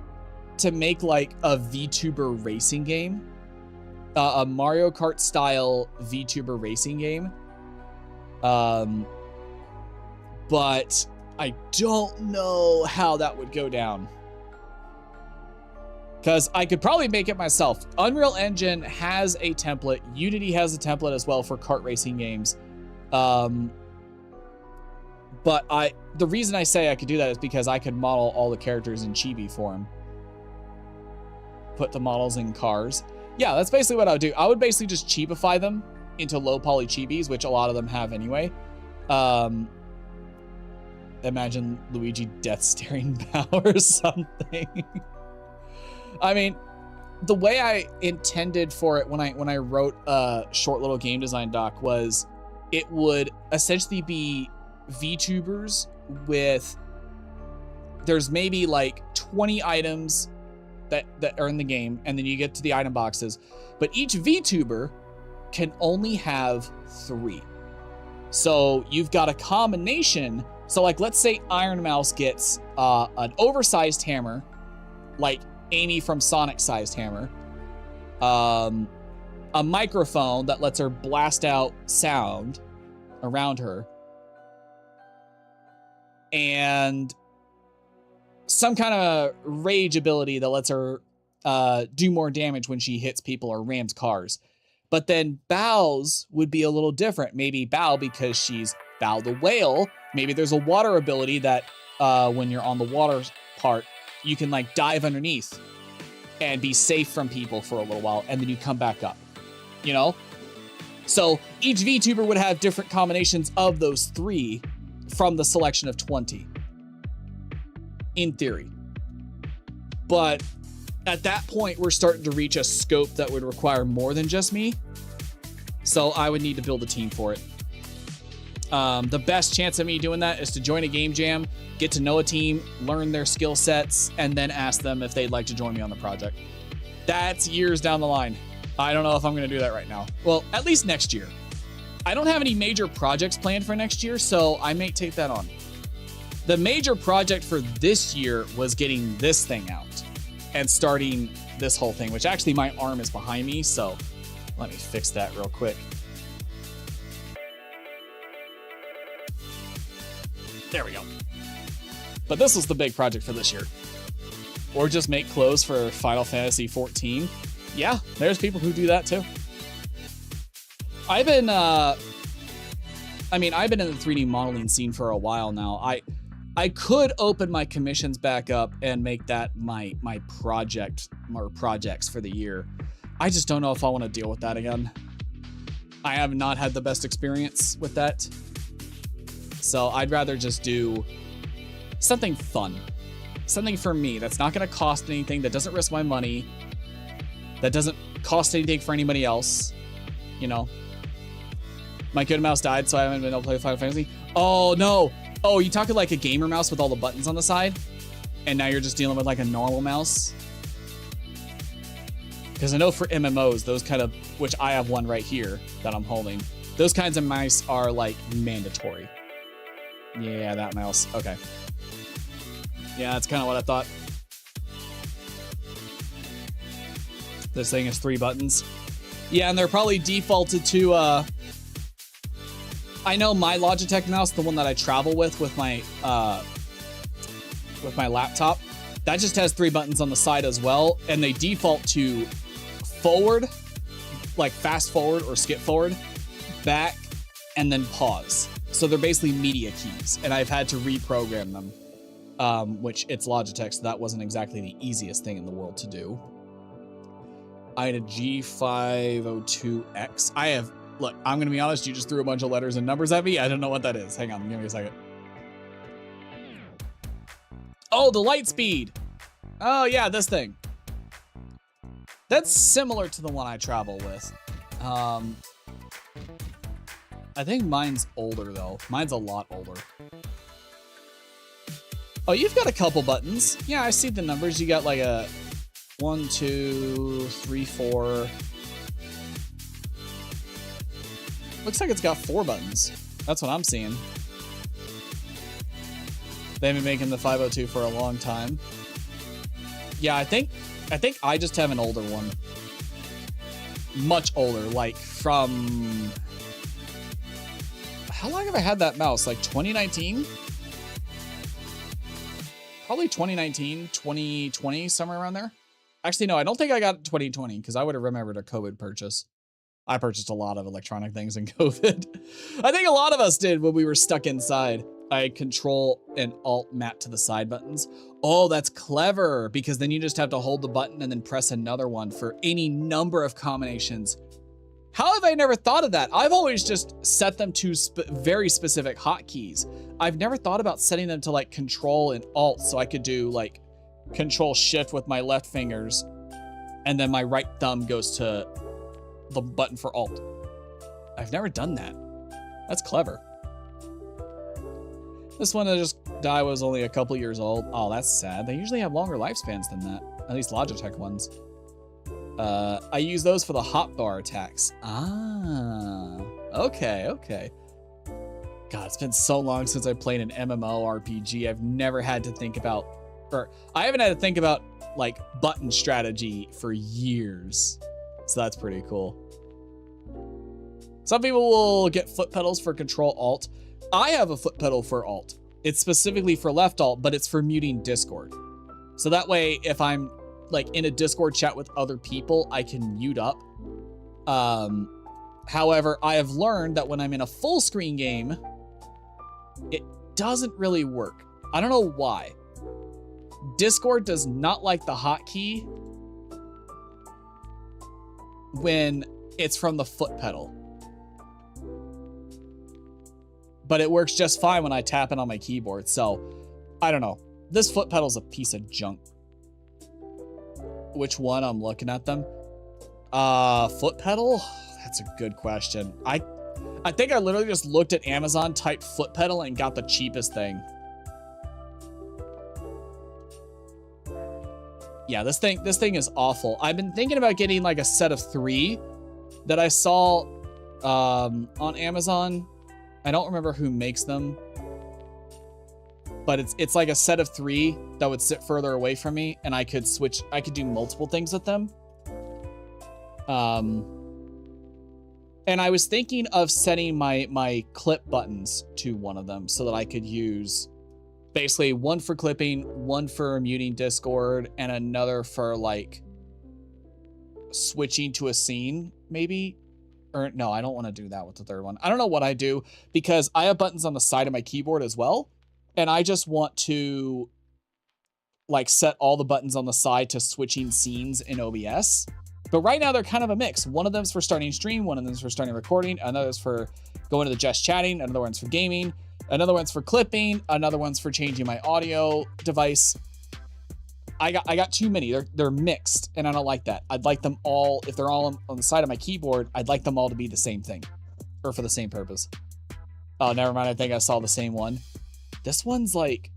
to make like a VTuber racing game, a Mario Kart style VTuber racing game. But I don't know how that would go down. Because I could probably make it myself. Unreal Engine has a template. Unity has a template as well for kart racing games. But the reason I say I could do that is because I could model all the characters in Chibi form. Put the models in cars. Yeah, that's basically what I would do. I would basically just chibify them into low poly chibis, which a lot of them have anyway. Imagine Luigi death staring power or something. I mean, the way I intended for it when I wrote a short little game design doc was it would essentially be VTubers with, there's maybe like 20 items that are in the game, and then you get to the item boxes, but each VTuber can only have 3. So you've got a combination. So like, let's say Iron Mouse gets an oversized hammer, like Amy from Sonic sized hammer, a microphone that lets her blast out sound around her, and some kind of rage ability that lets her do more damage when she hits people or rams cars. But then Bow's would be a little different. Maybe Bow, because she's Bow the Whale, maybe there's a water ability that when you're on the water part, you can like dive underneath and be safe from people for a little while, and then you come back up, you know? So each VTuber would have different combinations of those 3 from the selection of 20, in theory. But at that point, we're starting to reach a scope that would require more than just me. So I would need to build a team for it. The best chance of me doing that is to join a game jam, get to know a team, learn their skill sets, and then ask them if they'd like to join me on the project. That's years down the line. I don't know if I'm going to do that right now. Well, at least next year. I don't have any major projects planned for next year, so I may take that on. The major project for this year was getting this thing out and starting this whole thing, which actually my arm is behind me, so let me fix that real quick. There we go. But this was the big project for this year. Or just make clothes for Final Fantasy XIV. Yeah, there's people who do that too. I've been in the 3D modeling scene for a while now. I could open my commissions back up and make that my project or projects for the year. I just don't know if I want to deal with that again. I have not had the best experience with that. So I'd rather just do something fun. Something for me that's not going to cost anything, that doesn't risk my money, that doesn't cost anything for anybody else, you know? My good mouse died, so I haven't been able to play Final Fantasy. Oh, no. Oh, you talking like a gamer mouse with all the buttons on the side? And now you're just dealing with like a normal mouse? Because I know for MMOs, those kind of, which I have one right here that I'm holding, those kinds of mice are like mandatory. Yeah, that mouse. Okay. Yeah, that's kind of what I thought. This thing is 3 buttons. Yeah, and they're probably defaulted to, I know my Logitech mouse, the one that I travel with my laptop, that just has 3 buttons on the side as well, and they default to forward, like fast forward or skip forward, back, and then pause. So they're basically media keys, and I've had to reprogram them, which it's Logitech, so that wasn't exactly the easiest thing in the world to do. I had a G502X. Look, I'm going to be honest, you just threw a bunch of letters and numbers at me. I don't know what that is. Hang on, give me a second. Oh, the light speed. Oh, yeah, this thing. That's similar to the one I travel with. I think mine's older, though. Mine's a lot older. Oh, you've got a couple buttons. Yeah, I see the numbers. You got like a 1, 2, 3, 4. Looks like it's got 4 buttons. That's what I'm seeing. They've been making the 502 for a long time. Yeah, I think I just have an older one. Much older, like from... How long have I had that mouse? Like 2019? Probably 2019, 2020, somewhere around there. Actually, no, I don't think I got 2020 because I would have remembered a COVID purchase. I purchased a lot of electronic things in COVID. I think a lot of us did when we were stuck inside. I Control and Alt map to the side buttons. Oh, that's clever, because then you just have to hold the button and then press another one for any number of combinations. How have I never thought of that? I've always just set them to very specific hotkeys. I've never thought about setting them to like Control and Alt, so I could do like Control Shift with my left fingers, and then my right thumb goes to the button for Alt. I've never done that. That's clever. This one that just died was only a couple years old. Oh, that's sad. They usually have longer lifespans than that. At least Logitech ones. I use those for the hotbar attacks. Ah, okay, okay. God, it's been so long since I played an MMORPG. I've never had to think about, or I haven't had to think about like button strategy for years. So that's pretty cool. Some people will get foot pedals for Control Alt. I have a foot pedal for Alt. It's specifically for left Alt, but it's for muting Discord. So that way, if I'm like in a Discord chat with other people, I can mute up. However, I have learned that when I'm in a full screen game, it doesn't really work. I don't know why. Discord does not like the hotkey when it's from the foot pedal. But it works just fine when I tap it on my keyboard. So, I don't know. This foot pedal's a piece of junk. Which one? I'm looking at them. Foot pedal? That's a good question. I think I literally just looked at Amazon, typed foot pedal, and got the cheapest thing. Yeah, this thing is awful. I've been thinking about getting like a set of 3 that I saw on Amazon. I don't remember who makes them, but it's like a set of 3 that would sit further away from me, and I could switch. I could do multiple things with them. And I was thinking of setting my clip buttons to one of them so that I could use basically one for clipping, one for muting Discord, and another for like switching to a scene, maybe. Or no, I don't want to do that with the third one. I don't know what I do because I have buttons on the side of my keyboard as well. And I just want to like set all the buttons on the side to switching scenes in OBS. But right now they're kind of a mix. One of them's for starting stream, one of them's for starting recording, another's for going to the just chatting, another one's for gaming, another one's for clipping, another one's for changing my audio device. I got too many. They're mixed, and I don't like that. I'd like them all, if they're all on the side of my keyboard, I'd like them all to be the same thing, or for the same purpose. Oh, never mind. I think I saw the same one. This one's like,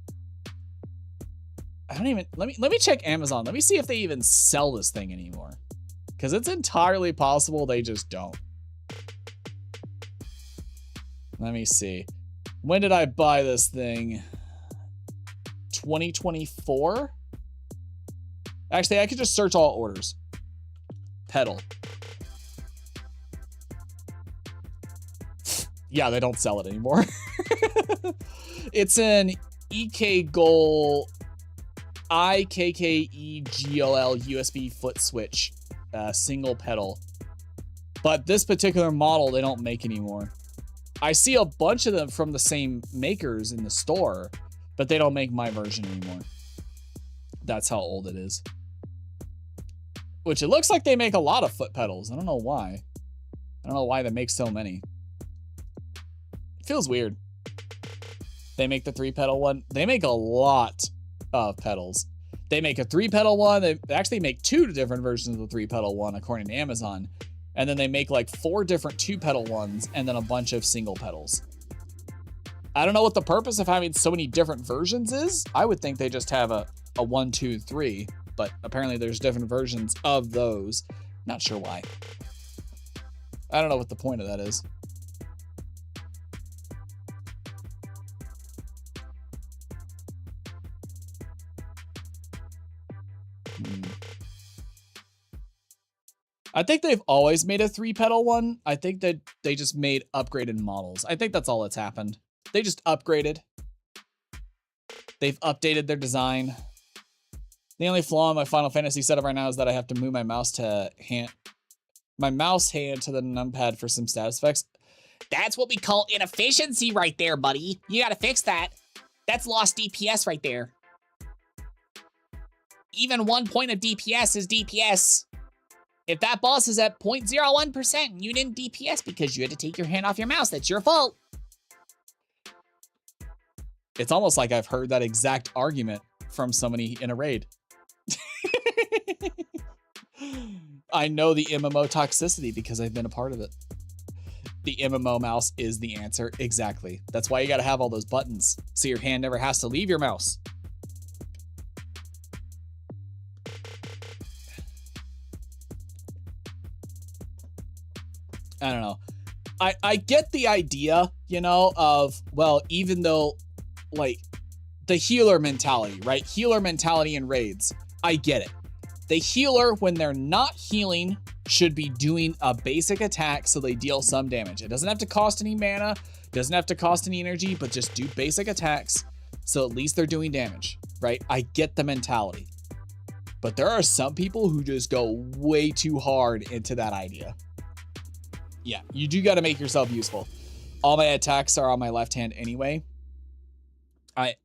I don't even, let me check Amazon. Let me see if they even sell this thing anymore, because it's entirely possible they just don't. Let me see. When did I buy this thing? 2024? Actually, I could just search all orders. Pedal. Yeah, they don't sell it anymore. It's an EK Goal IKKEGOL USB foot switch, single pedal. But this particular model, they don't make anymore. I see a bunch of them from the same makers in the store, but they don't make my version anymore. That's how old it is. Which it looks like they make a lot of foot pedals. I don't know why. I don't know why they make so many. It feels weird. They make the 3-pedal one. They make a lot of pedals. They make a 3-pedal one. They actually make 2 different versions of the 3-pedal one, according to Amazon. And then they make like 4 different 2-pedal ones and then a bunch of single pedals. I don't know what the purpose of having so many different versions is. I would think they just have a 1, 2, 3. But apparently there's different versions of those. Not sure why. I don't know what the point of that is. I think they've always made a 3-pedal one. I think that they just made upgraded models. I think that's all that's happened. They just upgraded. They've updated their design. The only flaw in my Final Fantasy setup right now is that I have to move my mouse hand to the numpad for some status effects. That's what we call inefficiency right there, buddy. You gotta fix that. That's lost DPS right there. Even 1 point of DPS is DPS. If that boss is at 0.01%, you didn't DPS because you had to take your hand off your mouse. That's your fault. It's almost like I've heard that exact argument from somebody in a raid. I know the MMO toxicity because I've been a part of it. the MMO mouse is the answer. Exactly. That's why you got to have all those buttons, so your hand never has to leave your mouse. I don't know. I get the idea, you know, of, well, even though, like, the healer mentality, right? Healer mentality in raids. I get it. The healer, when they're not healing, should be doing a basic attack so they deal some damage. It doesn't have to cost any mana, doesn't have to cost any energy, but just do basic attacks so at least they're doing damage, right? I get the mentality. But there are some people who just go way too hard into that idea. Yeah, you do got to make yourself useful. All my attacks are on my left hand anyway. I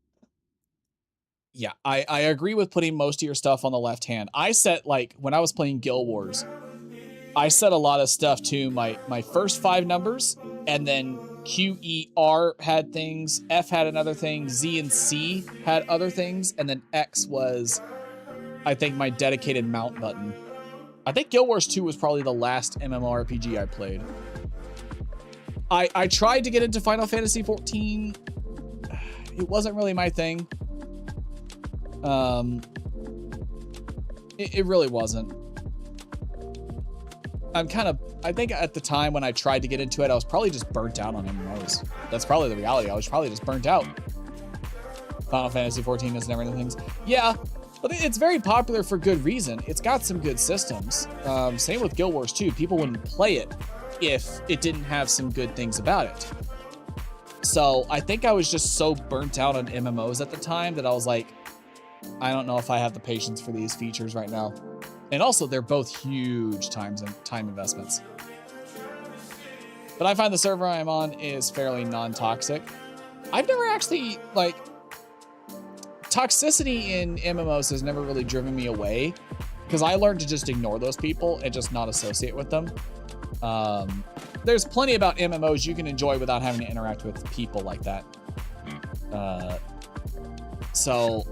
agree with putting most of your stuff on the left hand. I set, like, when I was playing Guild Wars, I set a lot of stuff to my first 5 numbers, and then Q, E, R had things, F had another thing, Z and C had other things, and then X was, I think, my dedicated mount button. I think Guild Wars 2 was probably the last MMORPG I played. I tried to get into Final Fantasy 14. It wasn't really my thing. It really wasn't. I think at the time when I tried to get into it, I was probably just burnt out on MMOs. That's probably the reality. I was probably just burnt out. Final Fantasy 14 is never things. Yeah, but it's very popular for good reason. It's got some good systems. Same with Guild Wars 2. People wouldn't play it if it didn't have some good things about it. So I think I was just so burnt out on MMOs at the time that I was like, I don't know if I have the patience for these features right now. And also, they're both huge time investments. But I find the server I'm on is fairly non-toxic. I've never actually, like, toxicity in MMOs has never really driven me away, because I learned to just ignore those people and just not associate with them. There's plenty about MMOs you can enjoy without having to interact with people like that. So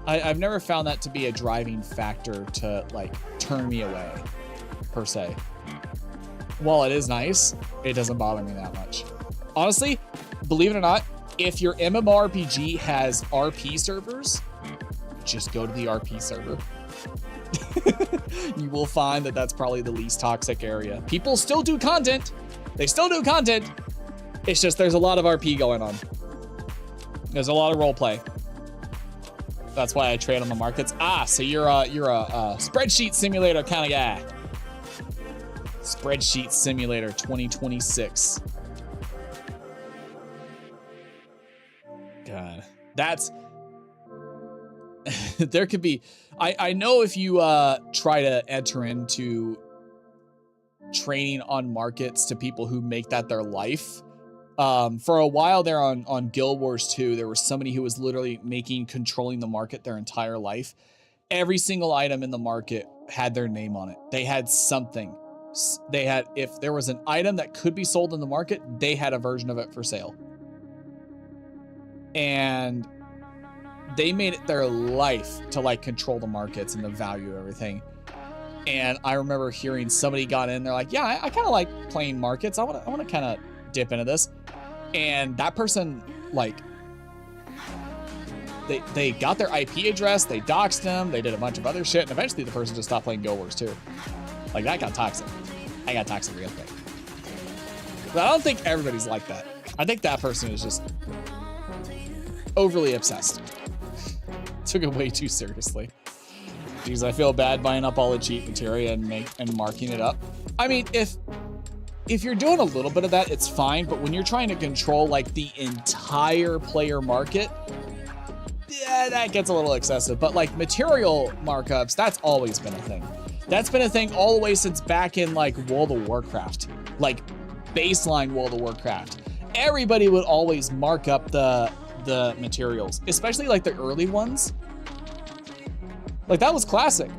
I've never found that to be a driving factor to, like, turn me away, per se. While it is nice, it doesn't bother me that much. Honestly, believe it or not, if your MMORPG has RP servers, just go to the RP server. You will find that that's probably the least toxic area. People still do content. They still do content. It's just there's a lot of RP going on. There's a lot of roleplay. That's why I trade on the markets. Ah, so you're a spreadsheet simulator kind of guy. Spreadsheet Simulator 2026. God, that's there could be. I know if you try to enter into training on markets to people who make that their life. For a while there on Guild Wars 2, there was somebody who was literally controlling the market their entire life. Every single item in the market had their name on it. They had something. They had, if there was an item that could be sold in the market, they had a version of it for sale. And they made it their life to, like, control the markets and the value of everything. And I remember hearing somebody got in, they're like, yeah, I kind of like playing markets. I want to kind of dip into this. And that person, like, they got their IP address, they doxed them, they did a bunch of other shit, and eventually the person just stopped playing Guild Wars 2. Like, that got toxic. I got toxic real quick. But I don't think everybody's like that. I think that person is just overly obsessed. Took it way too seriously. Jeez, I feel bad buying up all the cheat material and marking it up. I mean, if you're doing a little bit of that, it's fine. But when you're trying to control, like, the entire player market, yeah, that gets a little excessive. But, like, material markups, that's always been a thing. That's been a thing all the way since back in, like, World of Warcraft. Like, baseline World of Warcraft. Everybody would always mark up the materials, especially, like, the early ones. Like, that was classic.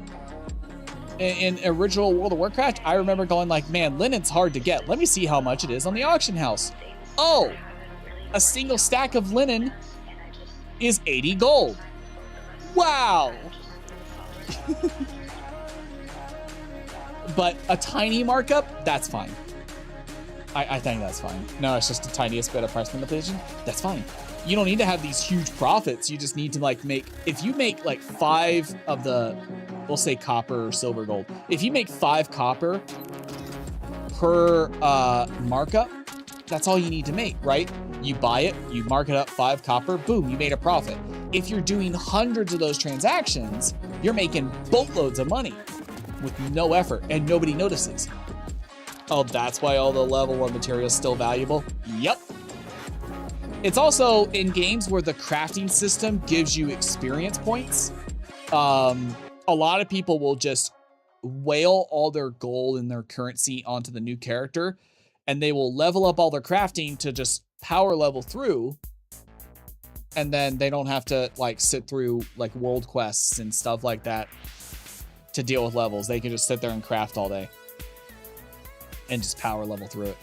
In original World of Warcraft, I remember going like, man, linen's hard to get. Let me see how much it is on the auction house. Oh, a single stack of linen is 80 gold. Wow. But a tiny markup, that's fine. I think that's fine. No, it's just the tiniest bit of price manipulation. That's fine. You don't need to have these huge profits. You just need to like make, if you make like 5 of the, we'll say copper, silver, gold. If you make 5 copper per markup, that's all you need to make, right? You buy it, you mark it up 5 copper, boom, you made a profit. If you're doing hundreds of those transactions, you're making boatloads of money with no effort and nobody notices. Oh, that's why all the level 1 material is still valuable? Yep. It's also in games where the crafting system gives you experience points. A lot of people will just whale all their gold and their currency onto the new character, and they will level up all their crafting to just power level through, and then they don't have to like sit through like world quests and stuff like that to deal with levels. They can just sit there and craft all day and just power level through it.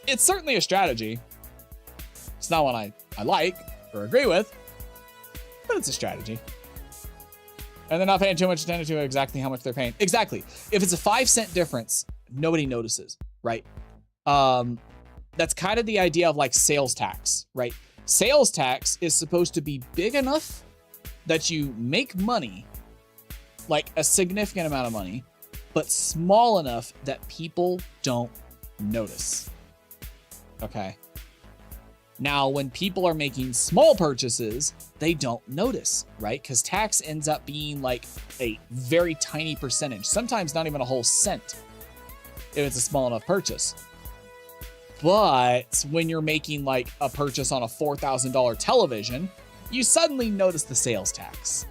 It's certainly a strategy. It's not one I like or agree with, but it's a strategy. And they're not paying too much attention to exactly how much they're paying. Exactly. If it's a 5-cent difference, nobody notices, right? That's kind of the idea of like sales tax, right? Sales tax is supposed to be big enough that you make money, like a significant amount of money, but small enough that people don't notice. Okay. Now, when people are making small purchases, they don't notice, right? Because tax ends up being like a very tiny percentage, sometimes not even a whole cent if it's a small enough purchase. But when you're making like a purchase on a $4,000 television, you suddenly notice the sales tax.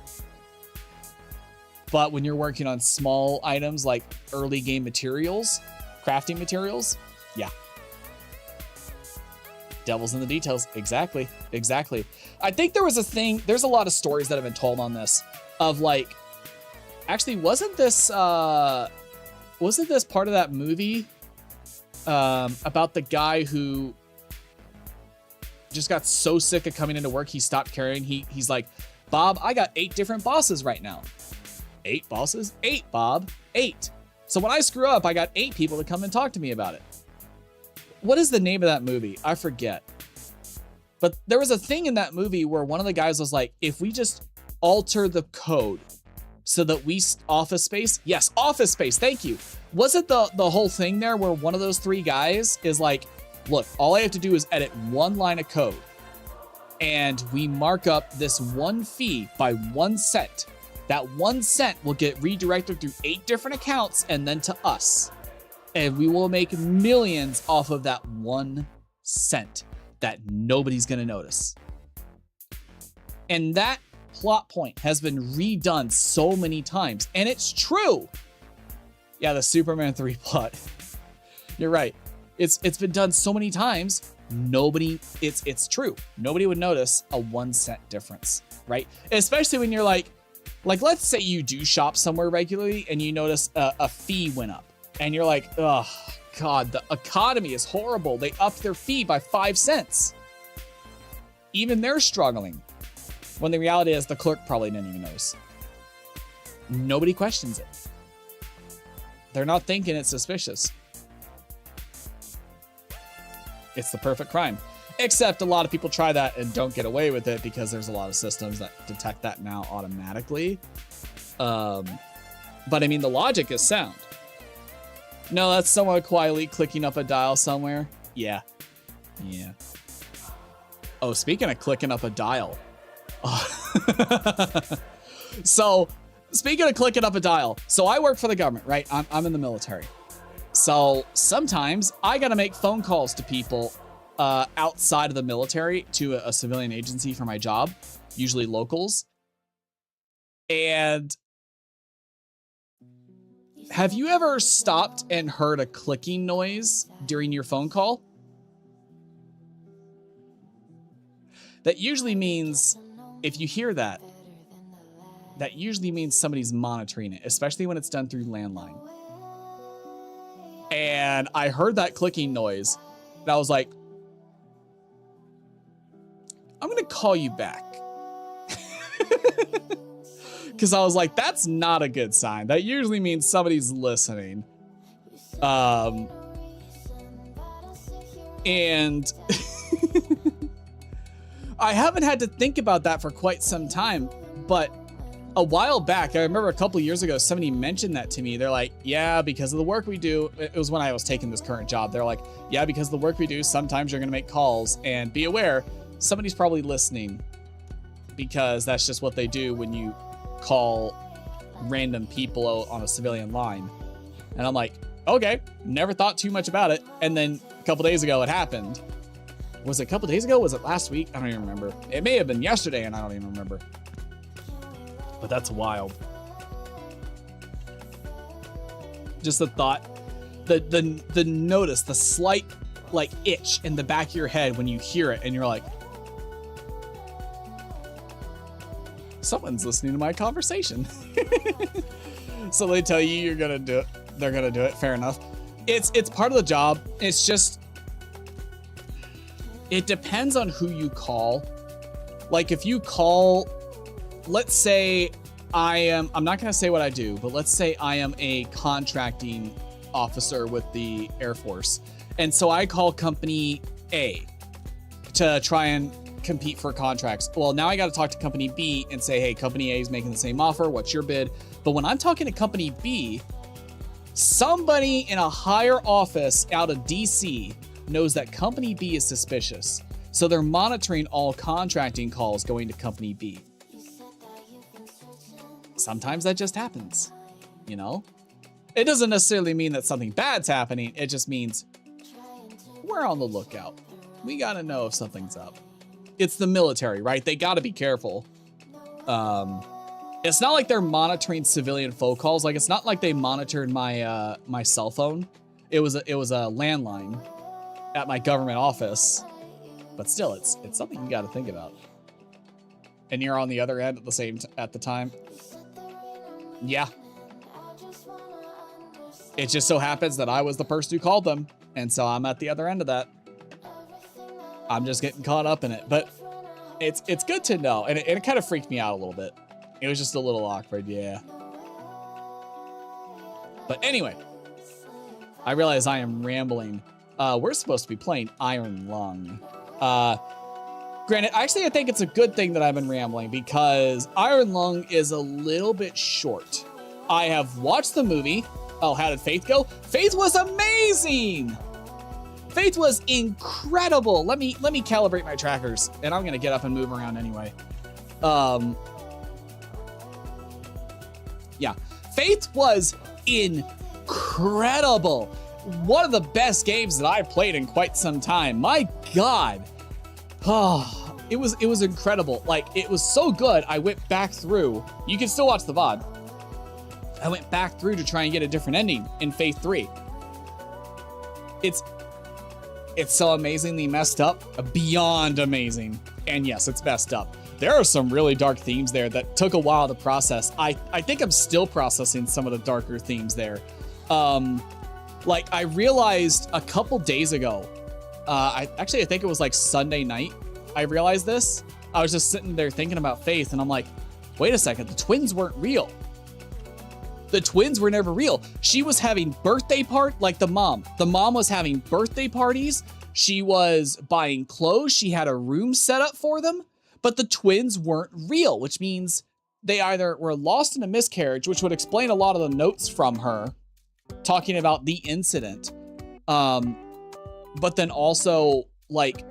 But when you're working on small items like early game materials, crafting materials, yeah. Devil's in the details. Exactly. Exactly. I think there was a thing, there's a lot of stories that have been told on this of like, actually, wasn't this part of that movie about the guy who just got so sick of coming into work, he stopped caring. He's like, Bob, I got 8 different bosses right now. 8 bosses? 8, Bob. 8. So when I screw up, I got 8 people to come and talk to me about it. What is the name of that movie? I forget. But there was a thing in that movie where one of the guys was like, if we just alter the code so that we Office Space? Yes, Office Space. Thank you. Was it the whole thing there where one of those 3 guys is like, look, all I have to do is edit 1 line of code and we mark up this 1 fee by 1 cent. That 1 cent will get redirected through 8 different accounts and then to us. And we will make millions off of that 1 cent that nobody's gonna notice. And that plot point has been redone so many times, and it's true. Yeah, the Superman 3 plot. You're right. It's been done so many times, it's true. Nobody would notice a 1 cent difference, right? Especially when you're like let's say you do shop somewhere regularly and you notice a fee went up. And you're like, oh, God, the economy is horrible. They upped their fee by 5 cents. Even they're struggling. When the reality is the clerk probably didn't even notice. Nobody questions it. They're not thinking it's suspicious. It's the perfect crime. Except a lot of people try that and don't get away with it because there's a lot of systems that detect that now automatically. But I mean, the logic is sound. No, that's someone quietly clicking up a dial somewhere. Yeah. Yeah. Oh, speaking of clicking up a dial. So, speaking of clicking up a dial. So I work for the government, right? I'm in the military. So sometimes I got to make phone calls to people outside of the military to a civilian agency for my job, usually locals. And have you ever stopped and heard a clicking noise during your phone call? That usually means, if you hear that, that usually means somebody's monitoring it, especially when it's done through landline. And I heard that clicking noise, and I was like, I'm gonna call you back. Because I was like, that's not a good sign. That usually means somebody's listening. And I haven't had to think about that for quite some time, but a while back, I remember a couple years ago, somebody mentioned that to me. They're like, yeah, because of the work we do, it was when I was taking this current job. They're like, yeah, because of the work we do, sometimes you're gonna make calls, and be aware, somebody's probably listening, because that's just what they do when you call random people on a civilian line. And I'm like, okay, never thought too much about it. And then a couple days ago, it happened. Was it a couple days ago? Was it last week? I don't even remember. It may have been yesterday, and I don't even remember. But that's wild. Just the thought, the notice, the slight like itch in the back of your head when you hear it, and you're like, someone's listening to my conversation. So they tell you you're gonna do it. They're gonna do it. Fair enough. It's part of the job. It's just, it depends on who you call. Like if you call, let's say I'm not gonna say what I do, but let's say I am a contracting officer with the Air Force. And so I call company A to try and compete for contracts. Well, now I got to talk to company B and say, hey, company A is making the same offer. What's your bid? But when I'm talking to company B, somebody in a higher office out of DC knows that company B is suspicious. So they're monitoring all contracting calls going to company B. Sometimes that just happens, you know? It doesn't necessarily mean that something bad's happening. It just means we're on the lookout. We got to know if something's up. It's the military, right? They got to be careful. It's not like they're monitoring civilian phone calls. Like, it's not like they monitored my my cell phone. It was a landline at my government office. But still, it's something you got to think about. And you're on the other end at the time. Yeah. It just so happens that I was the person who called them, and so I'm at the other end of that. I'm just getting caught up in it, but it's good to know, and it kind of freaked me out a little bit. It was just a little awkward, yeah. But anyway, I realize I am rambling. We're supposed to be playing Iron Lung. Granted, actually, I think it's a good thing that I've been rambling, because Iron Lung is a little bit short. I have watched the movie. Oh, how did Faith go? Faith was amazing! Faith was incredible. Let me calibrate my trackers, and I'm gonna get up and move around anyway. Yeah, Faith was incredible. One of the best games that I've played in quite some time. My God. Oh, it was incredible. Like, it was so good, I went back through. You can still watch the VOD. I went back through to try and get a different ending in Faith 3. It's so amazingly messed up, beyond amazing. And yes, it's messed up. There are some really dark themes there that took a while to process. I think I'm still processing some of the darker themes there. Like, I realized a couple days ago, I think it was like Sunday night, I realized this. I was just sitting there thinking about Faith, and I'm like, wait a second, the twins weren't real. The twins were never real. She was having birthday like the mom. The mom was having birthday parties. She was buying clothes. She had a room set up for them, but the twins weren't real, which means they either were lost in a miscarriage, which would explain a lot of the notes from her talking about the incident. But then also, like,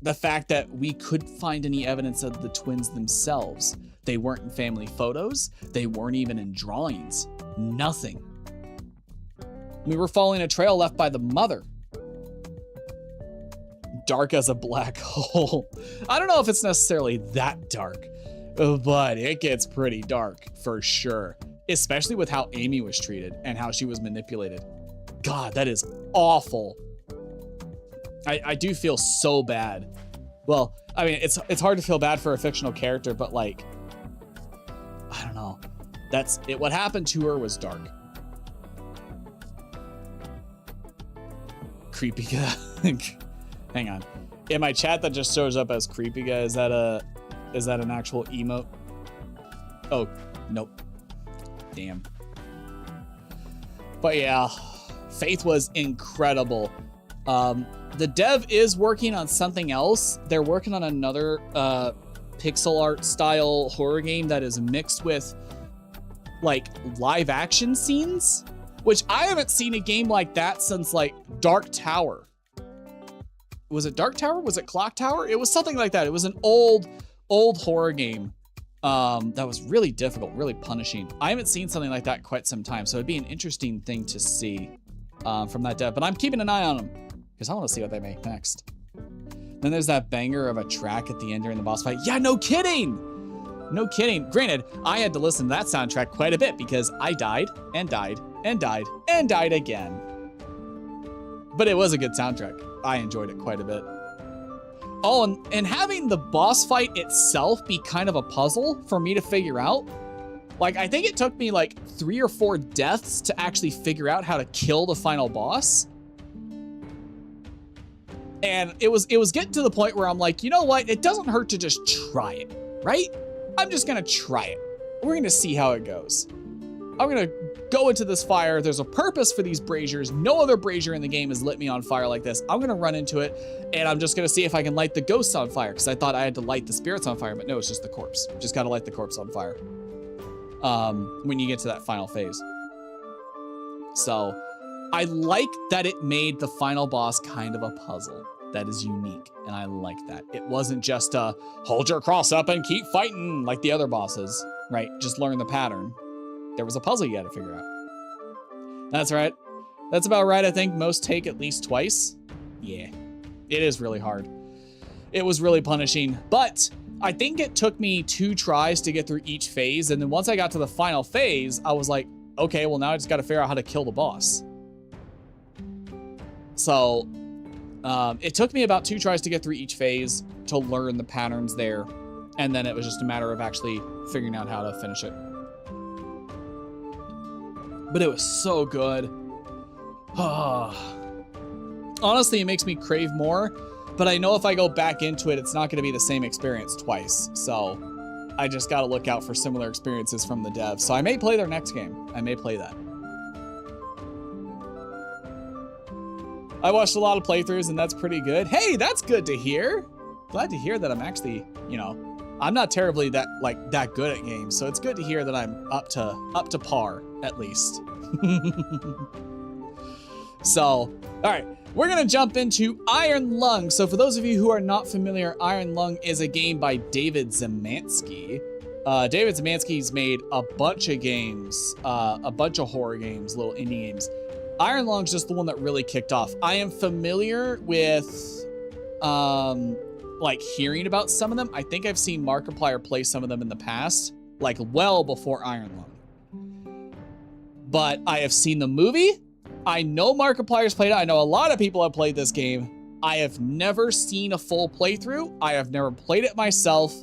the fact that we couldn't find any evidence of the twins themselves. They weren't in family photos. They weren't even in drawings. Nothing. We were following a trail left by the mother. Dark as a black hole. I don't know if it's necessarily that dark, but it gets pretty dark for sure. Especially with how Amy was treated and how she was manipulated. God, that is awful. I do feel so bad. Well, I mean, it's hard to feel bad for a fictional character, but like, I don't know. That's it. What happened to her was dark. Creepy guy. Hang on. In my chat that just shows up as creepy guy, is that an actual emote? Oh, nope. Damn. But yeah, Faith was incredible. The dev is working on something else. They're working on another pixel art style horror game that is mixed with like live action scenes, which I haven't seen a game like that since like Dark Tower. Was it Dark Tower? Was it Clock Tower? It was something like that. It was an old horror game that was really difficult, really punishing. I haven't seen something like that in quite some time, so it'd be an interesting thing to see from that dev, but I'm keeping an eye on them because I want to see what they make next. Then there's that banger of a track at the end during the boss fight. Yeah, no kidding. No kidding. Granted, I had to listen to that soundtrack quite a bit because I died and died and died and died again. But it was a good soundtrack. I enjoyed it quite a bit. Oh, and having the boss fight itself be kind of a puzzle for me to figure out. Like, I think it took me like 3 or 4 deaths to actually figure out how to kill the final boss. And it was getting to the point where I'm like, you know what? It doesn't hurt to just try it, right? I'm just gonna try it. We're gonna see how it goes. I'm gonna go into this fire. There's a purpose for these braziers. No other brazier in the game has lit me on fire like this. I'm gonna run into it, and I'm just gonna see if I can light the ghosts on fire, because I thought I had to light the spirits on fire, but no, it's just the corpse. Just gotta light the corpse on fire when you get to that final phase. So I like that it made the final boss kind of a puzzle that is unique, and I like that. It wasn't just a hold your cross up and keep fighting like the other bosses, right? Just learn the pattern. There was a puzzle you had to figure out. That's right. That's about right. I think most take at least twice. Yeah, it is really hard. It was really punishing, but I think it took me 2 tries to get through each phase. And then once I got to the final phase, I was like, okay, well now I just got to figure out how to kill the boss. So it took me about 2 tries to get through each phase to learn the patterns there. And then it was just a matter of actually figuring out how to finish it. But it was so good. Honestly, it makes me crave more, but I know if I go back into it, it's not going to be the same experience twice. So I just got to look out for similar experiences from the devs. So I may play their next game. I may play that. I watched a lot of playthroughs, and that's pretty good. Hey, that's good to hear. Glad to hear that I'm actually, you know, I'm not terribly that good at games. So it's good to hear that I'm up to par at least. So, all right, we're gonna jump into Iron Lung. So for those of you who are not familiar, Iron Lung is a game by David Zemansky. David Zemansky's made a bunch of games, a bunch of horror games, little indie games. Iron Lung's just the one that really kicked off. I am familiar with, like hearing about some of them. I think I've seen Markiplier play some of them in the past, like well before Iron Lung. But I have seen the movie. I know Markiplier's played it. I know a lot of people have played this game. I have never seen a full playthrough. I have never played it myself.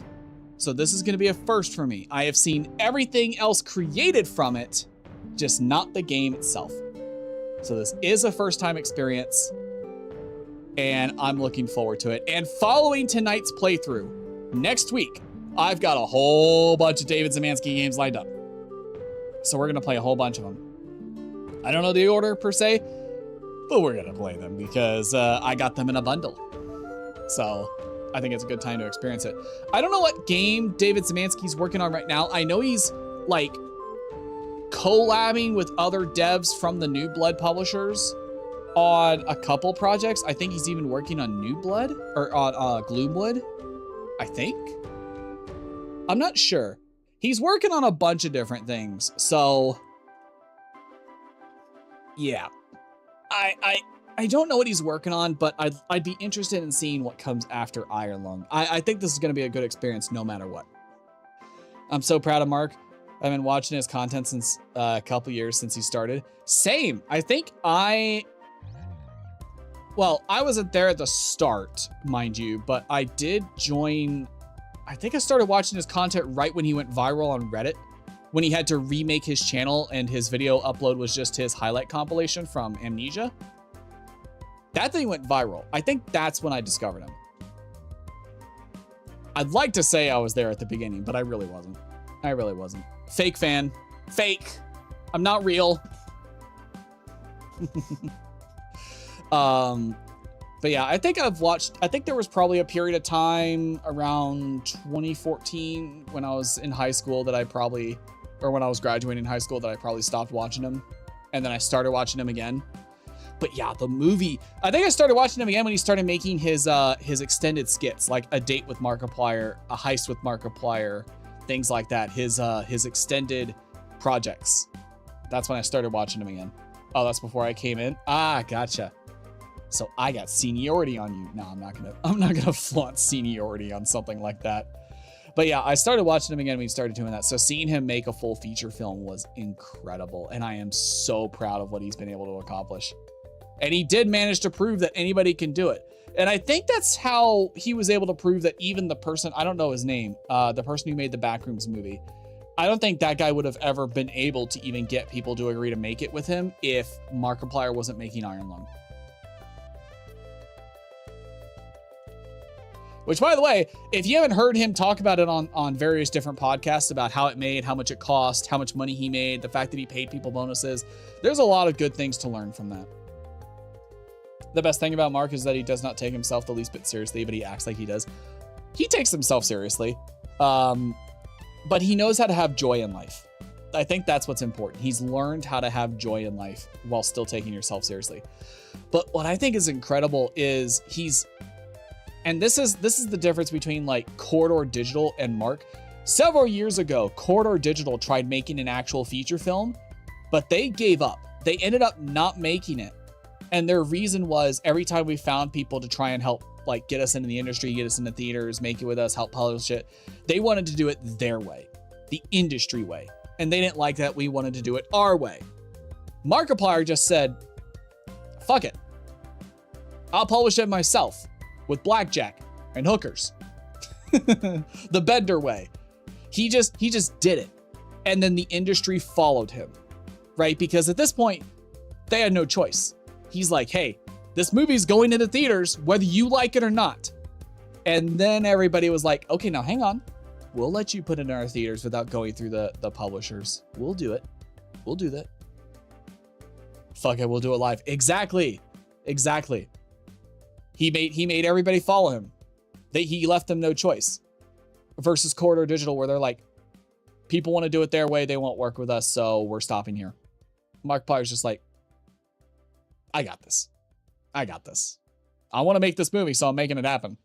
So this is going to be a first for me. I have seen everything else created from it, just not the game itself. So this is a first time experience, and I'm looking forward to it. And following tonight's playthrough, next week, I've got a whole bunch of David Zemansky games lined up. So we're going to play a whole bunch of them. I don't know the order per se, but we're going to play them because I got them in a bundle. So I think it's a good time to experience it. I don't know what game David Zemansky's working on right now. I know he's like collabing with other devs from the New Blood publishers on a couple projects. I think he's even working on New Blood or on Gloomwood, I think. I'm not sure. He's working on a bunch of different things. So yeah, I don't know what he's working on, but I'd be interested in seeing what comes after Iron Lung. I think this is going to be a good experience no matter what. I'm so proud of Mark. I've been watching his content since a couple years since he started. Same. I think I wasn't there at the start, mind you, but I did join. I think I started watching his content right when he went viral on Reddit, when he had to remake his channel and his video upload was just his highlight compilation from Amnesia. That thing went viral. I think that's when I discovered him. I'd like to say I was there at the beginning, but I really wasn't. I really wasn't. Fake fan. Fake. I'm not real. But yeah, I think there was probably a period of time around 2014 when I was in high school when I was graduating high school that I probably stopped watching him. And then I started watching him again. But yeah, the movie, I think I started watching him again when he started making his extended skits, like A Date with Markiplier, A Heist with Markiplier, things like that. His extended projects. That's when I started watching him again. Oh, that's before I came in? Ah, gotcha. So I got seniority on you. No, I'm not gonna flaunt seniority on something like that. But yeah, I started watching him again when he started doing that. So seeing him make a full feature film was incredible. And I am so proud of what he's been able to accomplish. And he did manage to prove that anybody can do it. And I think that's how he was able to prove that even the person, I don't know his name, the person who made the Backrooms movie, I don't think that guy would have ever been able to even get people to agree to make it with him if Markiplier wasn't making Iron Lung. Which, by the way, if you haven't heard him talk about it on various different podcasts about how it made, how much it cost, how much money he made, the fact that he paid people bonuses, there's a lot of good things to learn from that. The best thing about Mark is that he does not take himself the least bit seriously, but he acts like he does. He takes himself seriously, but he knows how to have joy in life. I think that's what's important. He's learned how to have joy in life while still taking yourself seriously. But what I think is incredible is and this is the difference between like Corridor Digital and Mark. Several years ago, Corridor Digital tried making an actual feature film, but they gave up. They ended up not making it. And their reason was every time we found people to try and help, like get us into the industry, get us into theaters, make it with us, help publish it, they wanted to do it their way, the industry way. And they didn't like that we wanted to do it our way. Markiplier just said, fuck it. I'll publish it myself. With blackjack and hookers. The Bender way. He just did it. And then the industry followed him, right? Because at this point, they had no choice. He's like, hey, this movie's going into theaters, whether you like it or not. And then everybody was like, okay, now hang on. We'll let you put it in our theaters without going through the publishers. We'll do it. We'll do that. Fuck it, we'll do it live. Exactly. He made everybody follow him. He left them no choice. Versus Corridor Digital, where they're like, people want to do it their way, they won't work with us, so we're stopping here. Markiplier's just like, I got this. I want to make this movie, so I'm making it happen.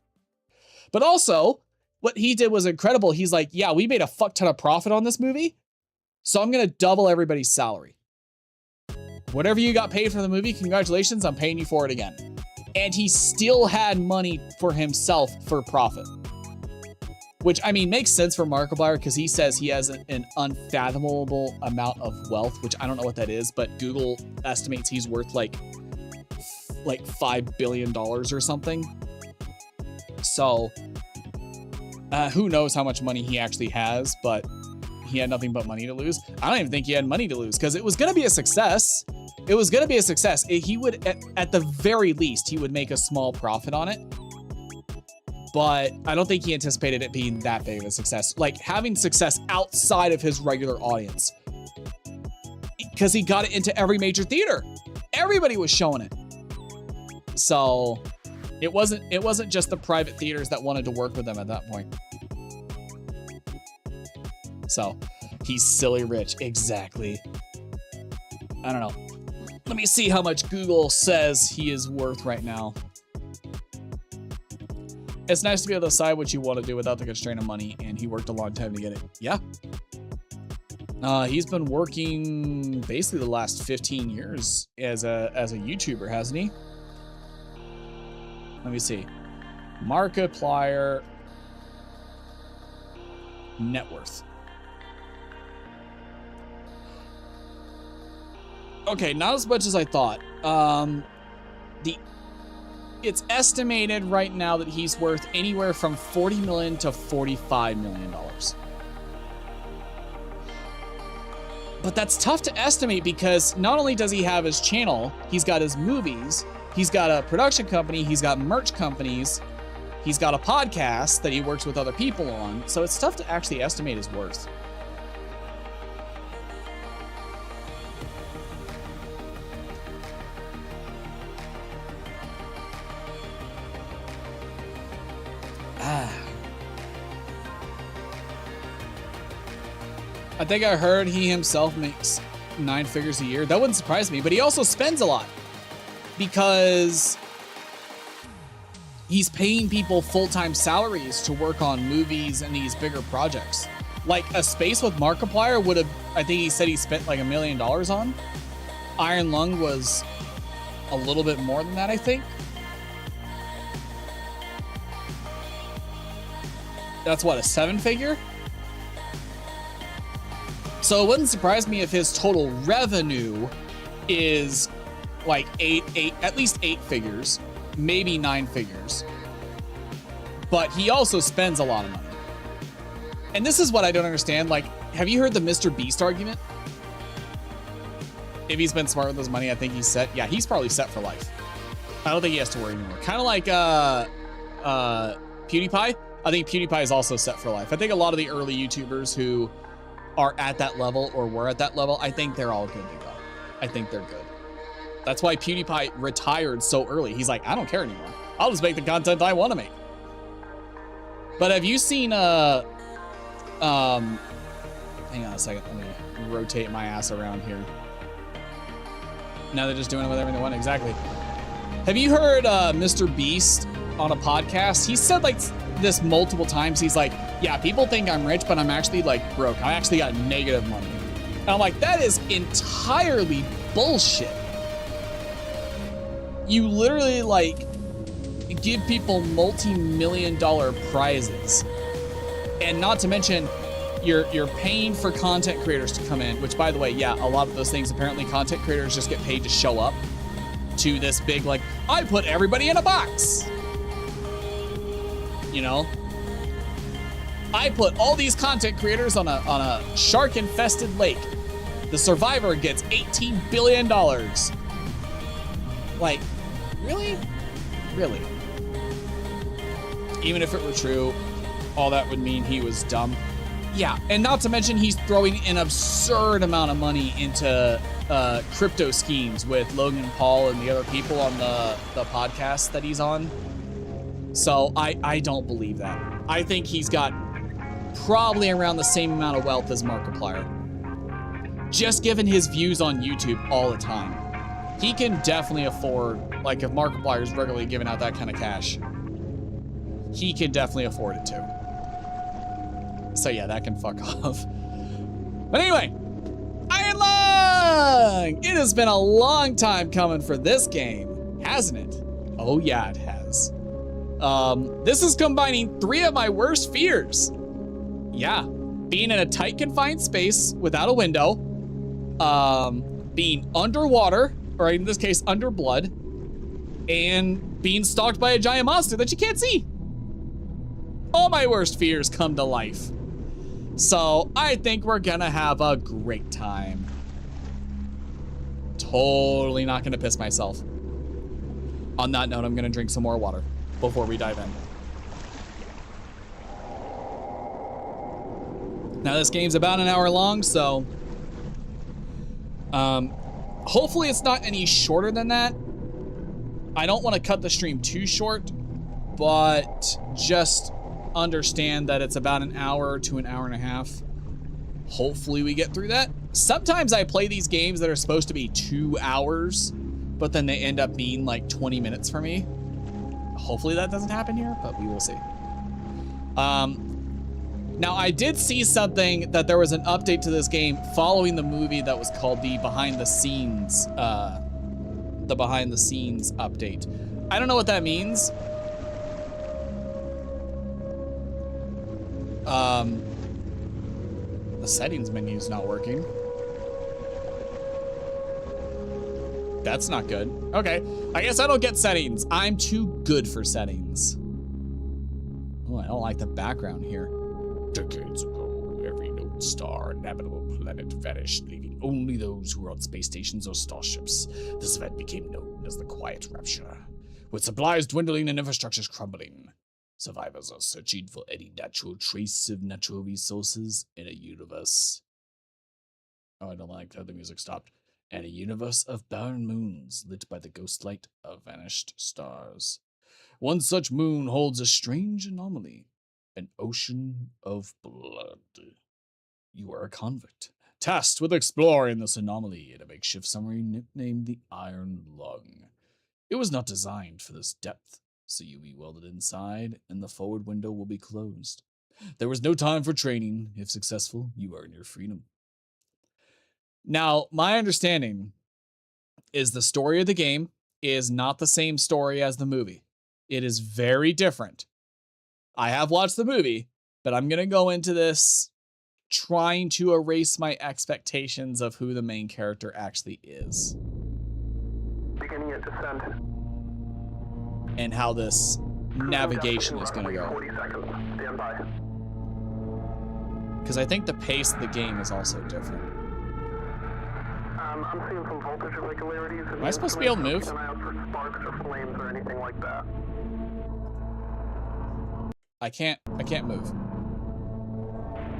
But also, what he did was incredible. He's like, yeah, we made a fuck ton of profit on this movie, so I'm going to double everybody's salary. Whatever you got paid for the movie, congratulations, I'm paying you for it again. And he still had money for himself for profit. Which, I mean, makes sense for Markiplier because he says he has an unfathomable amount of wealth, which I don't know what that is, but Google estimates he's worth like $5 billion or something. So, who knows how much money he actually has, but he had nothing but money to lose. I don't even think he had money to lose because it was going to be a success. He would, at the very least, he would make a small profit on it. But I don't think he anticipated it being that big of a success. Like having success outside of his regular audience. Because he got it into every major theater. Everybody was showing it. So it wasn't just the private theaters that wanted to work with him at that point. So he's silly rich. Exactly. I don't know. Let me see how much Google says he is worth right now. It's nice to be able to decide what you want to do without the constraint of money, and he worked a long time to get it. Yeah. He's been working basically the last 15 years as a YouTuber, hasn't he? Let me see. Markiplier net worth. Okay, not as much as I thought. It's estimated right now that he's worth anywhere from $40 million to $45 million. But that's tough to estimate because not only does he have his channel, he's got his movies, he's got a production company, he's got merch companies, he's got a podcast that he works with other people on. So it's tough to actually estimate his worth. I think I heard he himself makes 9 figures a year. That wouldn't surprise me, but he also spends a lot because he's paying people full-time salaries to work on movies and these bigger projects. Like A Space with Markiplier would have, I think he said he spent like $1 million on. Iron Lung was a little bit more than that, I think. That's what, a 7-figure? So it wouldn't surprise me if his total revenue is like at least 8 figures, maybe 9 figures. But he also spends a lot of money. And this is what I don't understand. Like, have you heard the Mr. Beast argument? If he's been smart with his money, I think he's set. Yeah, he's probably set for life. I don't think he has to worry anymore. Kind of like PewDiePie. I think PewDiePie is also set for life. I think a lot of the early YouTubers who are at that level or were at that level, I think they're all good to go. I think they're good. That's why PewDiePie retired so early. He's like, I don't care anymore. I'll just make the content I want to make. But have you seen hang on a second, let me rotate my ass around here. Now they're just doing it with everything they want. Exactly. Have you heard Mr. Beast on a podcast? He said like this multiple times. He's like, yeah, people think I'm rich, but I'm actually like broke. I actually got negative money. And I'm like, that is entirely bullshit. You literally like give people multi-million-dollar prizes. And not to mention, you're paying for content creators to come in, which by the way, yeah, a lot of those things, apparently content creators just get paid to show up to this big, like, I put everybody in a box. You know? I put all these content creators on a shark-infested lake. The survivor gets $18 billion. Like, really? Really? Even if it were true, all that would mean he was dumb. Yeah, and not to mention he's throwing an absurd amount of money into crypto schemes with Logan Paul and the other people on the podcast that he's on. So I don't believe that. I think he's got probably around the same amount of wealth as Markiplier. Just given his views on YouTube all the time. He can definitely afford, like if Markiplier's regularly giving out that kind of cash, he can definitely afford it too. So yeah, that can fuck off. But anyway, Iron Lung! It has been a long time coming for this game, hasn't it? Oh yeah, it has. This is combining 3 of my worst fears. Yeah, being in a tight confined space without a window, being underwater, or in this case, under blood, and being stalked by a giant monster that you can't see. All my worst fears come to life. So I think we're gonna have a great time. Totally not gonna piss myself. On that note, I'm gonna drink some more water before we dive in. Now this game's about an hour long, so hopefully it's not any shorter than that. I don't want to cut the stream too short, but just understand that it's about an hour to an hour and a half. Hopefully we get through that. Sometimes I play these games that are supposed to be 2 hours, but then they end up being like 20 minutes for me. Hopefully that doesn't happen here, but we will see. Now I did see something that there was an update to this game following the movie that was called the behind the scenes update. I don't know what that means. The settings menu is not working. That's not good. Okay, I guess I don't get settings. I'm too good for settings. Oh, I don't like the background here. Decades ago, every known star and habitable planet vanished, leaving only those who were on space stations or starships. This event became known as the Quiet Rapture. With supplies dwindling and infrastructures crumbling, survivors are searching for any natural trace of natural resources in a universe. Oh, I don't like how the music stopped. And a universe of barren moons lit by the ghost light of vanished stars. One such moon holds a strange anomaly, an ocean of blood. You are a convict, tasked with exploring this anomaly in a makeshift submarine nicknamed the Iron Lung. It was not designed for this depth, so you'll be welded inside, and the forward window will be closed. There was no time for training. If successful, you earn your freedom. Now, my understanding is the story of the game is not the same story as the movie. It is very different. I have watched the movie, but I'm going to go into this trying to erase my expectations of who the main character actually is. Beginning at descent. And how this navigation is going to go. 40 seconds. Stand by. Because I think the pace of the game is also different. I'm seeing some voltage irregularities. Am I supposed to be able to move? Keep an eye out for sparks or flames or anything like that. I can't move.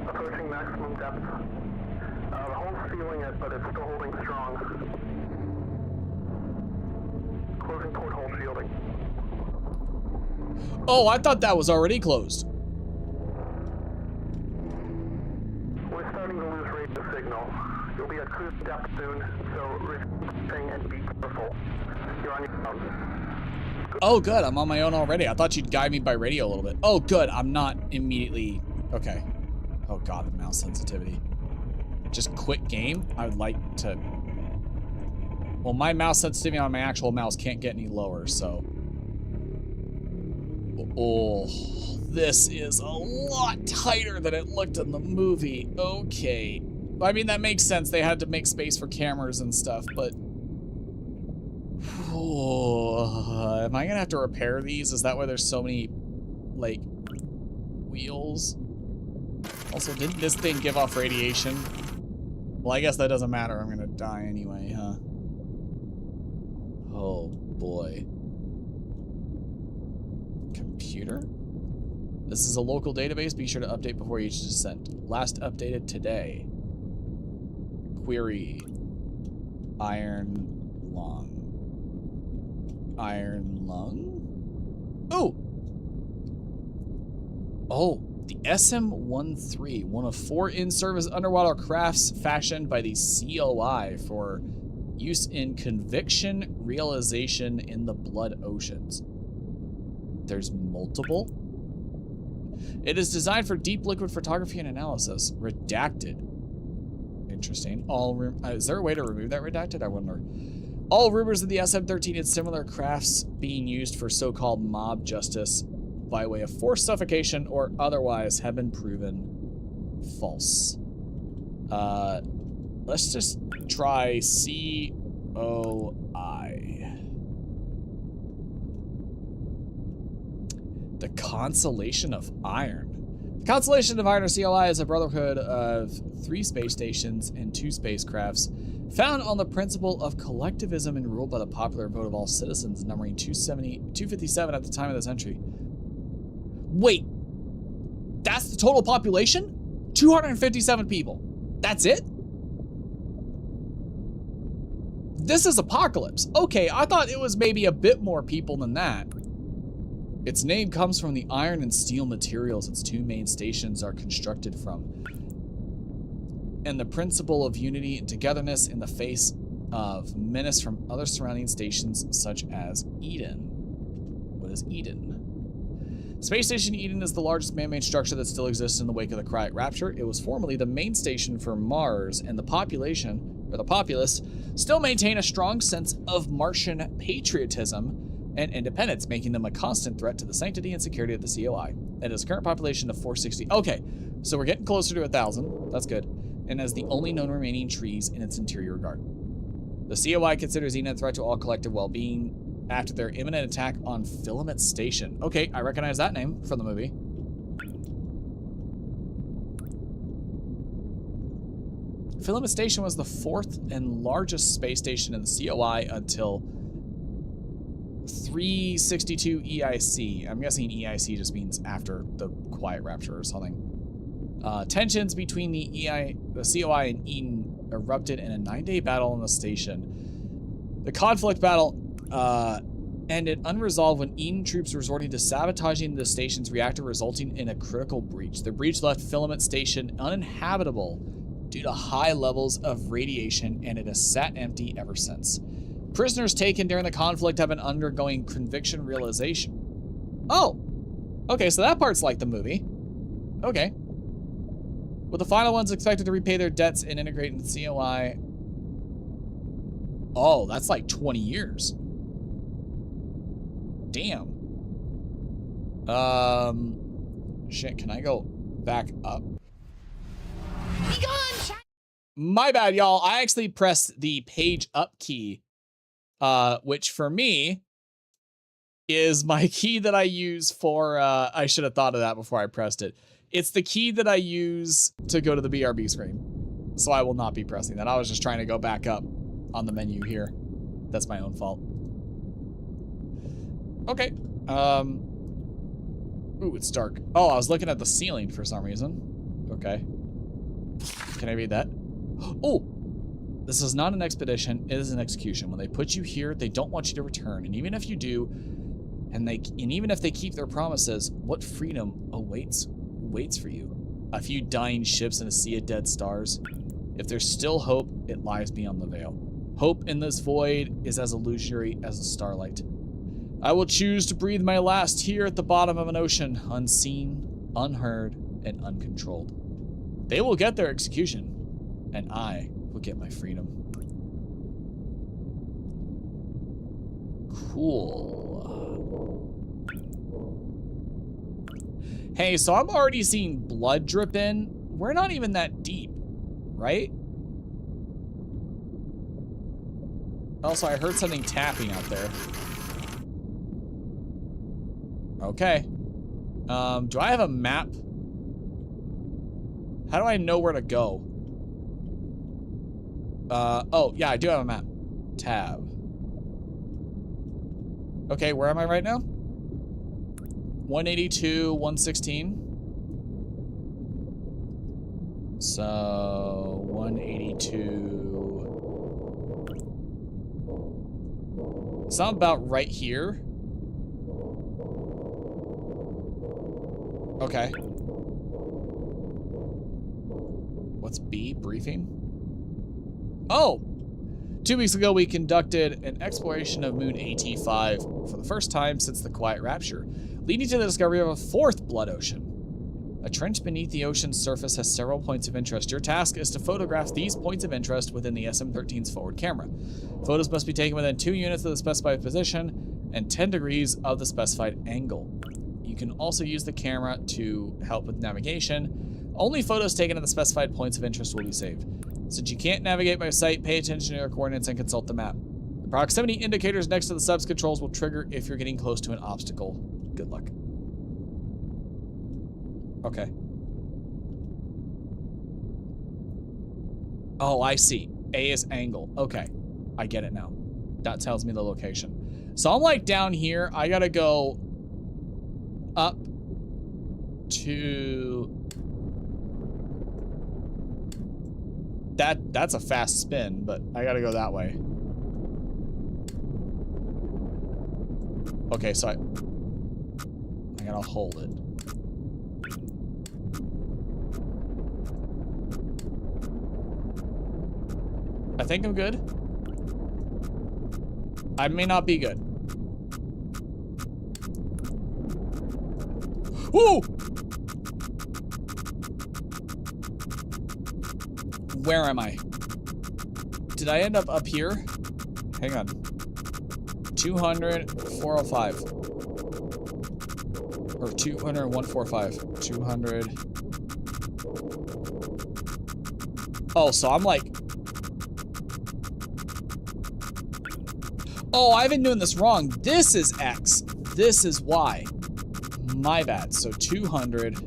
Approaching maximum depth. The hull's feeling it, but it's still holding strong. Closing port hull shielding. Oh, I thought that was already closed. We're starting to lose radio signal. You'll be at cruise depth soon, so receive and be careful. You're on your own. Oh, good. I'm on my own already. I thought you'd guide me by radio a little bit. Oh, good. I'm not immediately... Okay. Oh, God, the mouse sensitivity. Just quit game? I would like to... Well, my mouse sensitivity on my actual mouse can't get any lower, so... Oh, this is a lot tighter than it looked in the movie. Okay. I mean, that makes sense. They had to make space for cameras and stuff, but... Oh, am I gonna have to repair these? Is that why there's so many, like, wheels? Also, didn't this thing give off radiation? Well, I guess that doesn't matter. I'm gonna die anyway, huh? Oh, boy. Computer? This is a local database. Be sure to update before each descent. Last updated today. Query. Iron Lung. Iron Lung? Oh! Oh, the SM-13, one of 4 in-service underwater crafts fashioned by the COI for use in conviction realization in the blood oceans. There's multiple? It is designed for deep liquid photography and analysis. Redacted. Interesting. Is there a way to remove that redacted? I wonder. All rumors of the SM-13 and similar crafts being used for so-called mob justice by way of forced suffocation or otherwise have been proven false. Let's just try COI. The Constellation of Iron. The Constellation of Iron, or COI, is a brotherhood of 3 space stations and 2 spacecrafts found on the principle of collectivism and ruled by the popular vote of all citizens, numbering 257 at the time of this entry. Wait, that's the total population? 257 people. That's it? This is Apocalypse. Okay, I thought it was maybe a bit more people than that. Its name comes from the iron and steel materials its 2 main stations are constructed from, and the principle of unity and togetherness in the face of menace from other surrounding stations such as Eden. What is Eden? Space Station Eden is the largest man-made structure that still exists in the wake of the Cryot Rapture. It was formerly the main station for Mars, and the populace, still maintain a strong sense of Martian patriotism and independence, making them a constant threat to the sanctity and security of the COI. It has a current population of 460. Okay, so we're getting closer to 1,000. That's good. And has the only known remaining trees in its interior garden. The COI considers Eden a threat to all collective well-being after their imminent attack on Filament Station. Okay, I recognize that name from the movie. Filament Station was the 4th and largest space station in the COI until 362 EIC. I'm guessing EIC just means after the Quiet Rapture or something. Tensions between the COI and Eden erupted in a 9-day battle on the station. The conflict battle ended unresolved when Eden troops resorted to sabotaging the station's reactor, resulting in a critical breach. The breach left Filament Station uninhabitable due to high levels of radiation, and it has sat empty ever since. Prisoners taken during the conflict have been undergoing conviction realization. Oh, okay, so that part's like the movie. Okay. With the final ones expected to repay their debts and integrate into the COI. Oh, that's like 20 years. Damn. Shit, can I go back up? Be gone, My bad, y'all. I actually pressed the page up key, which for me is my key that I use for, I should have thought of that before I pressed it. It's the key that I use to go to the BRB screen. So I will not be pressing that. I was just trying to go back up on the menu here. That's my own fault. Okay. Ooh, it's dark. Oh, I was looking at the ceiling for some reason. Okay. Can I read that? Oh! This is not an expedition, it is an execution. When they put you here, they don't want you to return. And even if you do, and even if they keep their promises, what freedom waits for you? A few dying ships and a sea of dead stars. If there's still hope, it lies beyond the veil. Hope in this void is as illusory as the starlight. I will choose to breathe my last here at the bottom of an ocean, unseen, unheard, and uncontrolled. They will get their execution, and I will get my freedom. Cool. Hey, so I'm already seeing blood drip in. We're not even that deep, right? Also, I heard something tapping out there. Okay. Do I have a map? How do I know where to go? Oh, yeah, I do have a map. Tab. Okay, where am I right now? 182, 116. So, 182. So I'm about right here. Okay. What's B? Briefing? Oh! 2 weeks ago, we conducted an exploration of Moon AT5 for the first time since the Quiet Rapture, leading to the discovery of a fourth blood ocean. A trench beneath the ocean's surface has several points of interest. Your task is to photograph these points of interest within the SM-13's forward camera. Photos must be taken within 2 units of the specified position and 10 degrees of the specified angle. You can also use the camera to help with navigation. Only photos taken at the specified points of interest will be saved. Since you can't navigate by sight, pay attention to your coordinates and consult the map. The proximity indicators next to the subs controls will trigger if you're getting close to an obstacle. Good luck. Okay. Oh, I see. A is angle. Okay. I get it now. That tells me the location. So I'm like down here. I gotta go up to... That's a fast spin, but I gotta go that way. Okay, so I gotta hold it. I think I'm good. I may not be good. Woo! Where am I? Did I end up here? Hang on. 200, 405. Or 200, 145. 200. Oh, so I'm like... Oh, I've been doing this wrong. This is X. This is Y. My bad. So 200...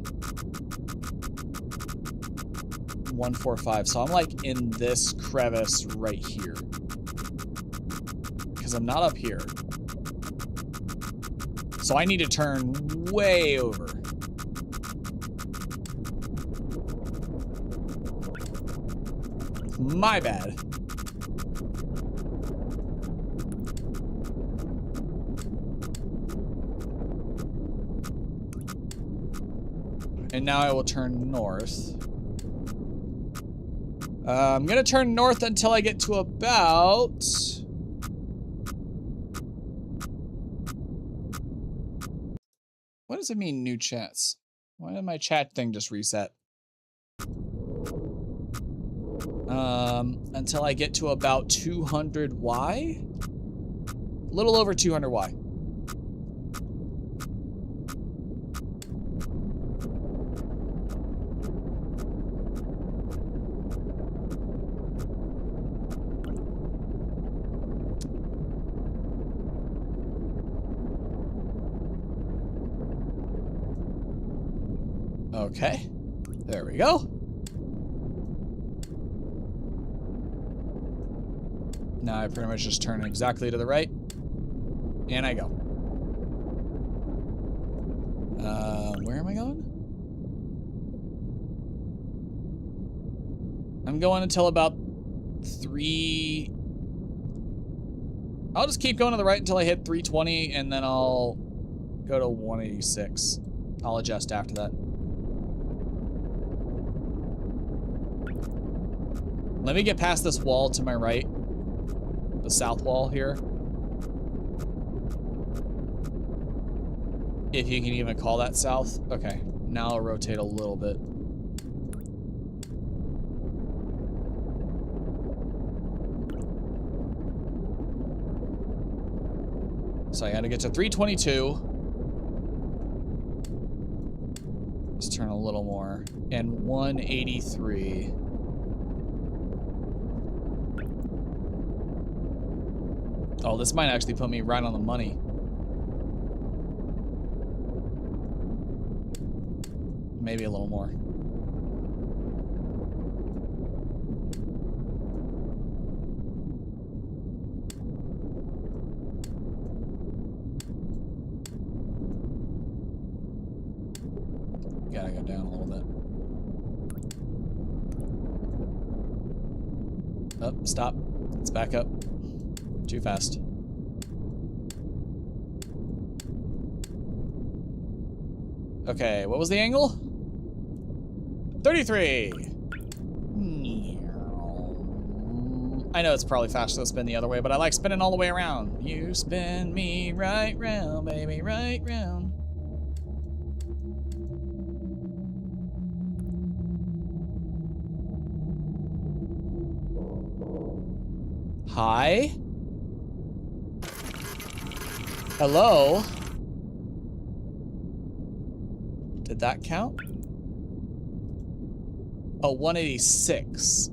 145. So I'm like in this crevice right here. Because I'm not up here. So I need to turn way over. My bad. And now I will turn north. I'm gonna turn north until I get to about... What does it mean, new chats? Why did my chat thing just reset? Until I get to about 200Y? A little over 200Y. Okay, there we go. Now I pretty much just turn exactly to the right, and I go. Where am I going? I'm going until about 3... I'll just keep going to the right until I hit 320, and then I'll go to 186. I'll adjust after that. Let me get past this wall to my right. The south wall here. If you can even call that south. Okay, now I'll rotate a little bit. So I gotta get to 322. Let's turn a little more. And 183. Oh, this might actually put me right on the money. Maybe a little more. Gotta go down a little bit. Oh, stop. Let's back up. Too fast. Okay, what was the angle? 33! I know it's probably faster to spin the other way, but I like spinning all the way around. You spin me right round, baby, right round. Hi? Hello? Did that count? Oh, 186.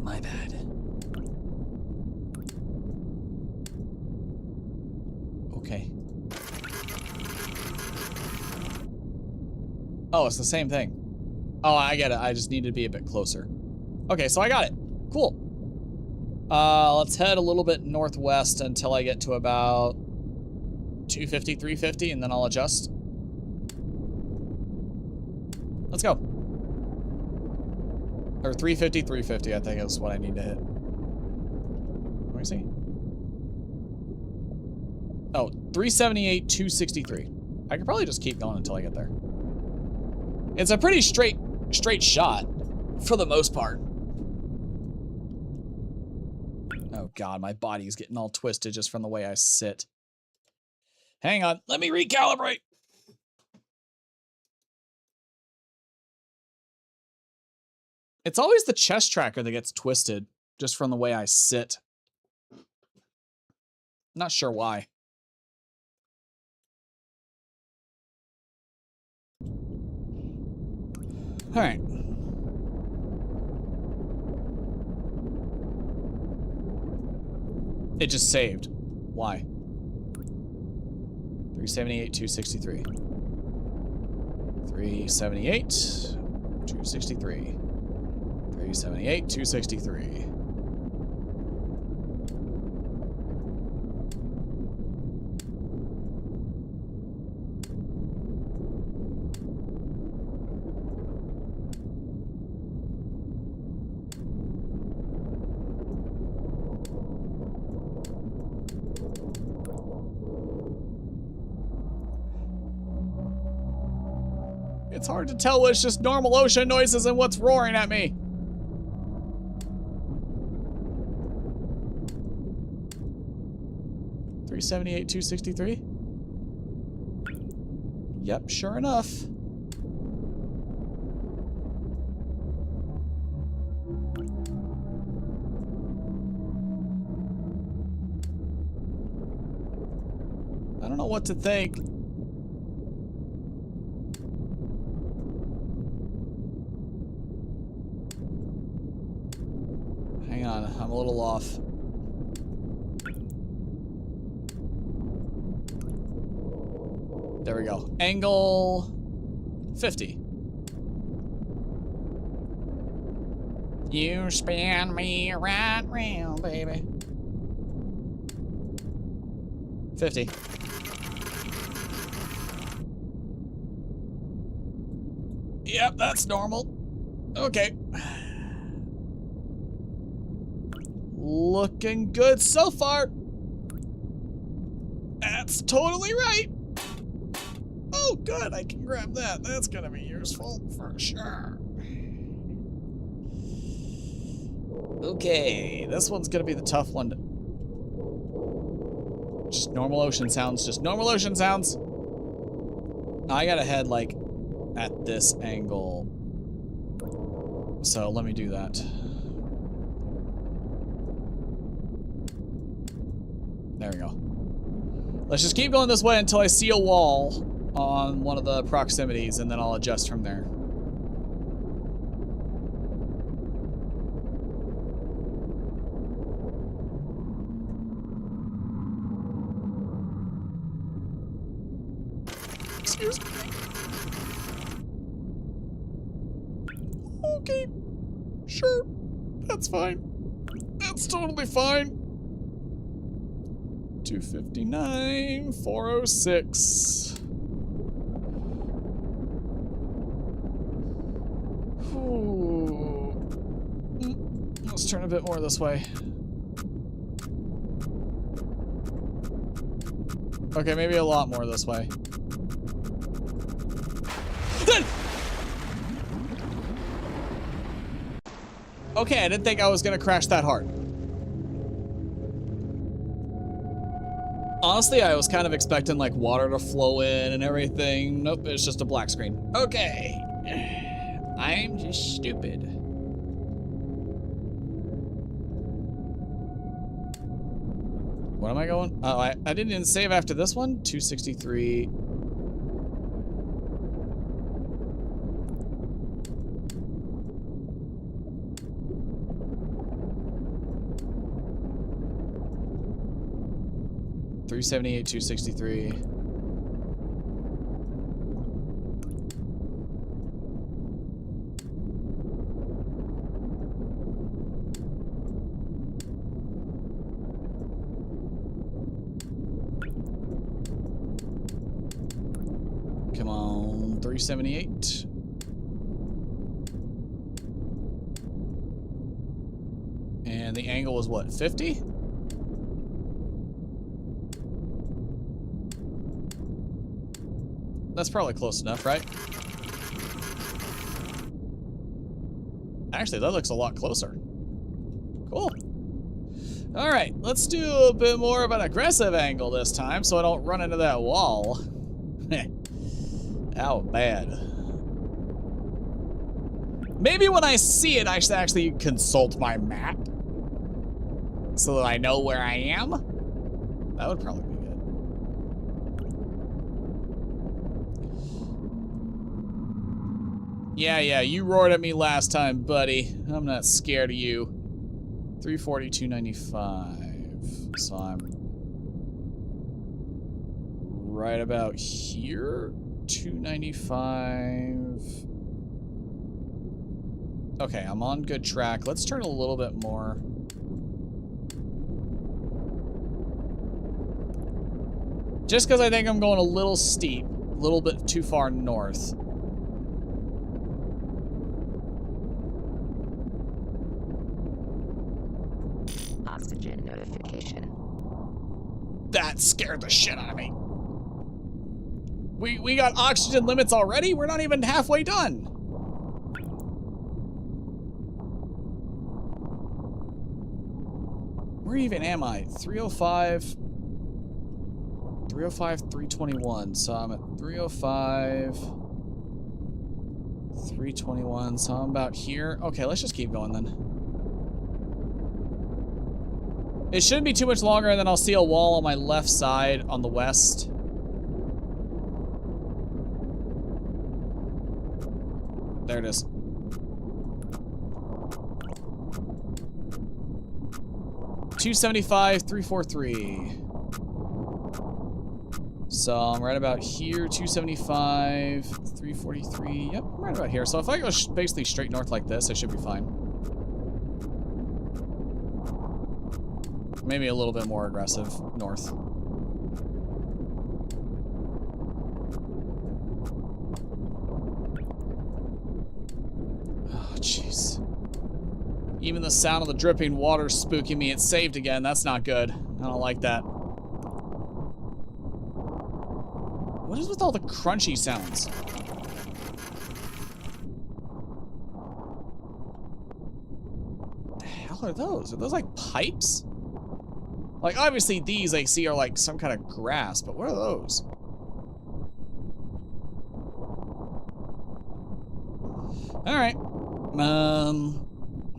My bad. Okay. Oh, it's the same thing. Oh, I get it. I just need to be a bit closer. Okay, so I got it. Cool. Let's head a little bit northwest until I get to about 250, 350, and then I'll adjust. Let's go. Or 350, 350, I think is what I need to hit. Let me see. Oh, 378, 263. I could probably just keep going until I get there. It's a pretty straight shot, for the most part. Oh god, my body's getting all twisted just from the way I sit. Hang on, let me recalibrate. It's always the chest tracker that gets twisted just from the way I sit. Not sure why. All right. It just saved. Why? 378, 263. 378, 263. 378, 263. It's hard to tell what's just normal ocean noises and what's roaring at me. $378, $263. Yep, sure enough. I don't know what to think. Hang on, I'm a little off. There we go. Angle 50. You spin me right round, baby. 50. Yep, that's normal. Okay. Looking good so far. That's totally right. Oh, good. I can grab that. That's gonna be useful for sure. Okay, this one's gonna be the tough one. Just normal ocean sounds. Just normal ocean sounds. I gotta head like at this angle. So let me do that. There we go. Let's just keep going this way until I see a wall on one of the proximities, and then I'll adjust from there. Excuse me. Okay. Sure. That's fine. That's totally fine. 259, 406. Ooh. Let's turn a bit more this way. Okay, maybe a lot more this way. Okay, I didn't think I was gonna crash that hard. Honestly, I was kind of expecting like water to flow in and everything. Nope, it's just a black screen. Okay. I'm just stupid. What am I going? Oh, I didn't even save after this one. 263. $378, $263. Come on, 378. And the angle was what, 50? That's probably close enough, right? Actually, that looks a lot closer. Cool. All right, let's do a bit more of an aggressive angle this time so I don't run into that wall. How bad. Maybe when I see it, I should actually consult my map so that I know where I am. That would probably be good. Yeah, you roared at me last time, buddy. I'm not scared of you. 340, 295. So I'm right about here. 295. Okay, I'm on good track. Let's turn a little bit more. Just because I think I'm going a little steep, a little bit too far north. Oxygen notification. That scared the shit out of me. We got oxygen limits already? We're not even halfway done. Where even am I? 305. 305, 321. So I'm at 305. 321. So I'm about here. Okay, let's just keep going then. It shouldn't be too much longer, and then I'll see a wall on my left side on the west. There it is. $275, 343. So I'm right about here, 275, 343. Yep, I'm right about here. So if I go basically straight north like this, I should be fine. Maybe a little bit more aggressive north. Oh, jeez. Even the sound of the dripping water spooking me. It saved again. That's not good. I don't like that. What is with all the crunchy sounds? What the hell are those? Are those like pipes? Like, obviously these I see are like some kind of grass, but what are those? All right.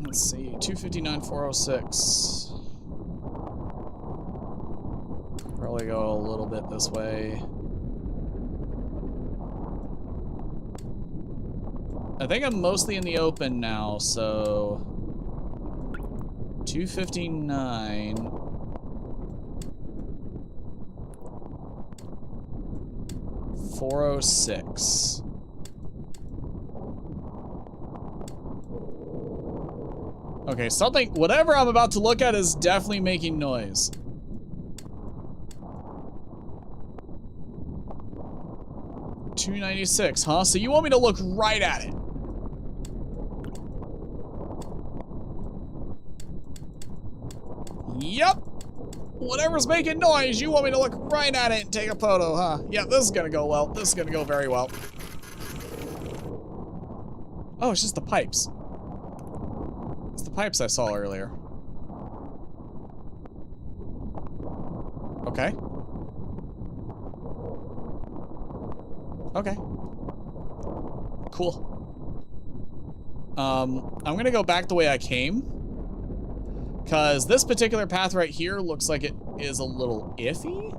Let's see. 259, 406. Probably go a little bit this way. I think I'm mostly in the open now, so 259. 406. Okay, something, whatever I'm about to look at is definitely making noise. $296, huh? So you want me to look right at it? Yep. Whatever's making noise, you want me to look right at it and take a photo, huh? Yeah, this is gonna go well. This is gonna go very well. Oh, it's just the pipes. It's the pipes I saw earlier. Okay. Okay. Cool. I'm gonna go back the way I came. Because this particular path right here looks like it is a little iffy.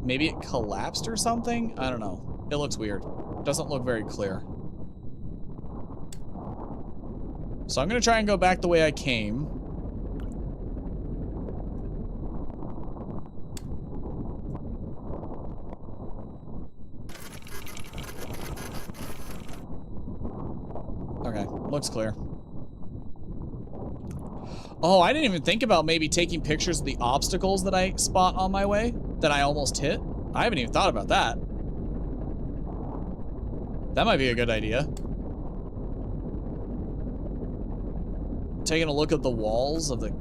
Maybe it collapsed or something? I don't know. It looks weird. Doesn't look very clear. So I'm gonna try and go back the way I came. Okay, looks clear. Oh, I didn't even think about maybe taking pictures of the obstacles that I spot on my way, that I almost hit. I haven't even thought about that. That might be a good idea. Taking a look at the walls of the...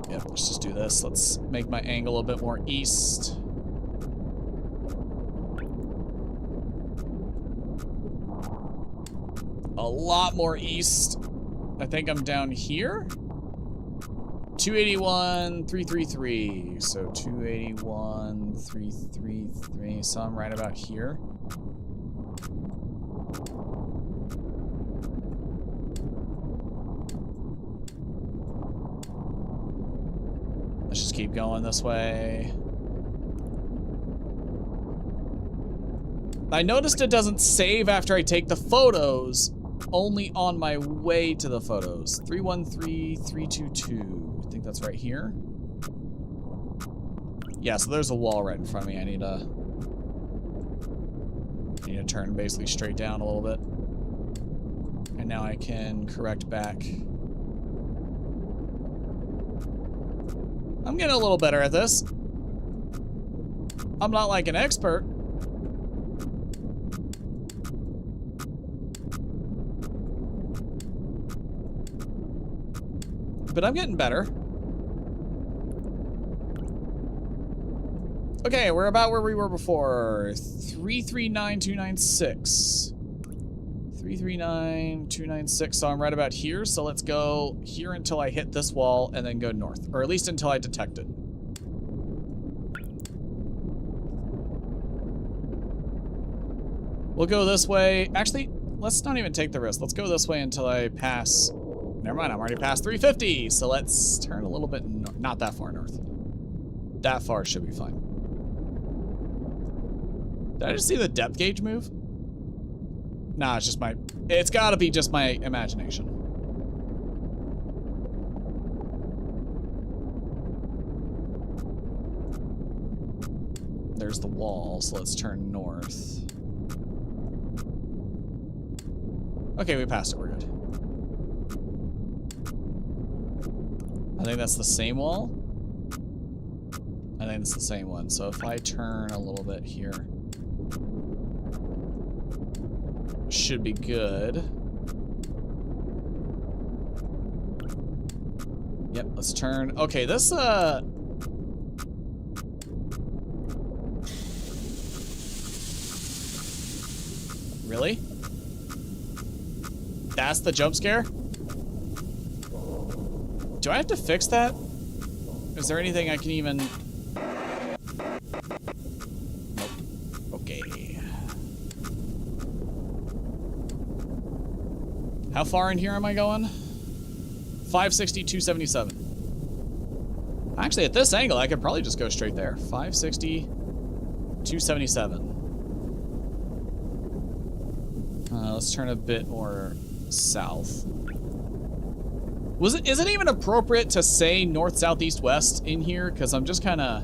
Yep, let's just do this. Let's make my angle a bit more east. A lot more east. I think I'm down here. 281, 333. So 281, 333. So I'm right about here. Let's just keep going this way. I noticed it doesn't save after I take the photos, only on my way to the photos. 313, 322. I think that's right here. Yeah, so there's a wall right in front of me. I need to turn basically straight down a little bit. And now I can correct back. I'm getting a little better at this. I'm not like an expert. but I'm getting better. Okay, we're about where we were before. 339,296. 339,296, so I'm right about here. So let's go here until I hit this wall and then go north. Or at least until I detect it. We'll go this way. Actually, let's not even take the risk. Let's go this way until I pass. Never mind, I'm already past 350. So let's turn a little bit, not that far north. That far should be fine. Did I just see the depth gauge move? Nah, it's just it's gotta be just my imagination. There's the wall, so let's turn north. Okay, we passed it, we're good. I think that's the same wall. I think it's the same one, so if I turn a little bit here, should be good. Yep, let's turn. Okay, this, really? That's the jump scare? Do I have to fix that? Is there anything I can even... Nope. Okay. How far in here am I going? 560, 277. Actually, at this angle, I could probably just go straight there. 560, 277. Let's turn a bit more south. Is it even appropriate to say north, south, east, west in here? Because I'm just kind of...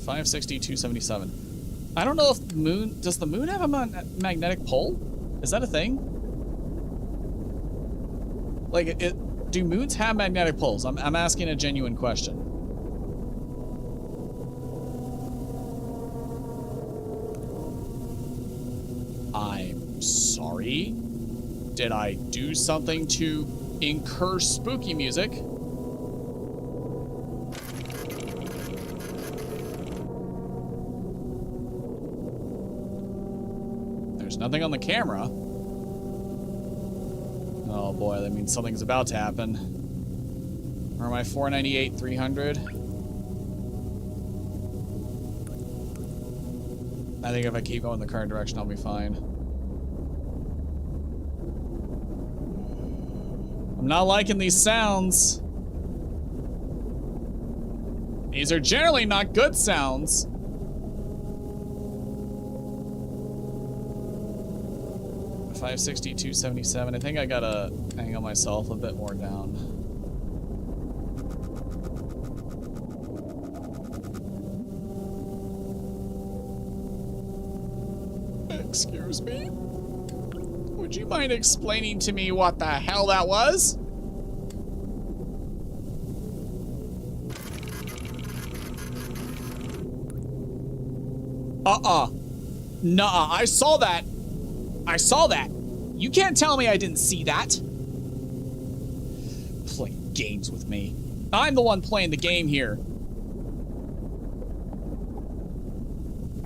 $560, 277. I don't know if the moon... Does the moon have a magnetic pole? Is that a thing? Like, do moons have magnetic poles? I'm asking a genuine question. I'm sorry. Did I do something to incur spooky music? There's nothing on the camera. Oh boy, that means something's about to happen. Where am I? 498, 300. I think if I keep going the current direction, I'll be fine. I'm not liking these sounds. These are generally not good sounds. $560, 277. I think I gotta angle myself a bit more down. Excuse me? Would you mind explaining to me what the hell that was? Nuh-uh, I saw that. I saw that. You can't tell me I didn't see that. Playing games with me. I'm the one playing the game here.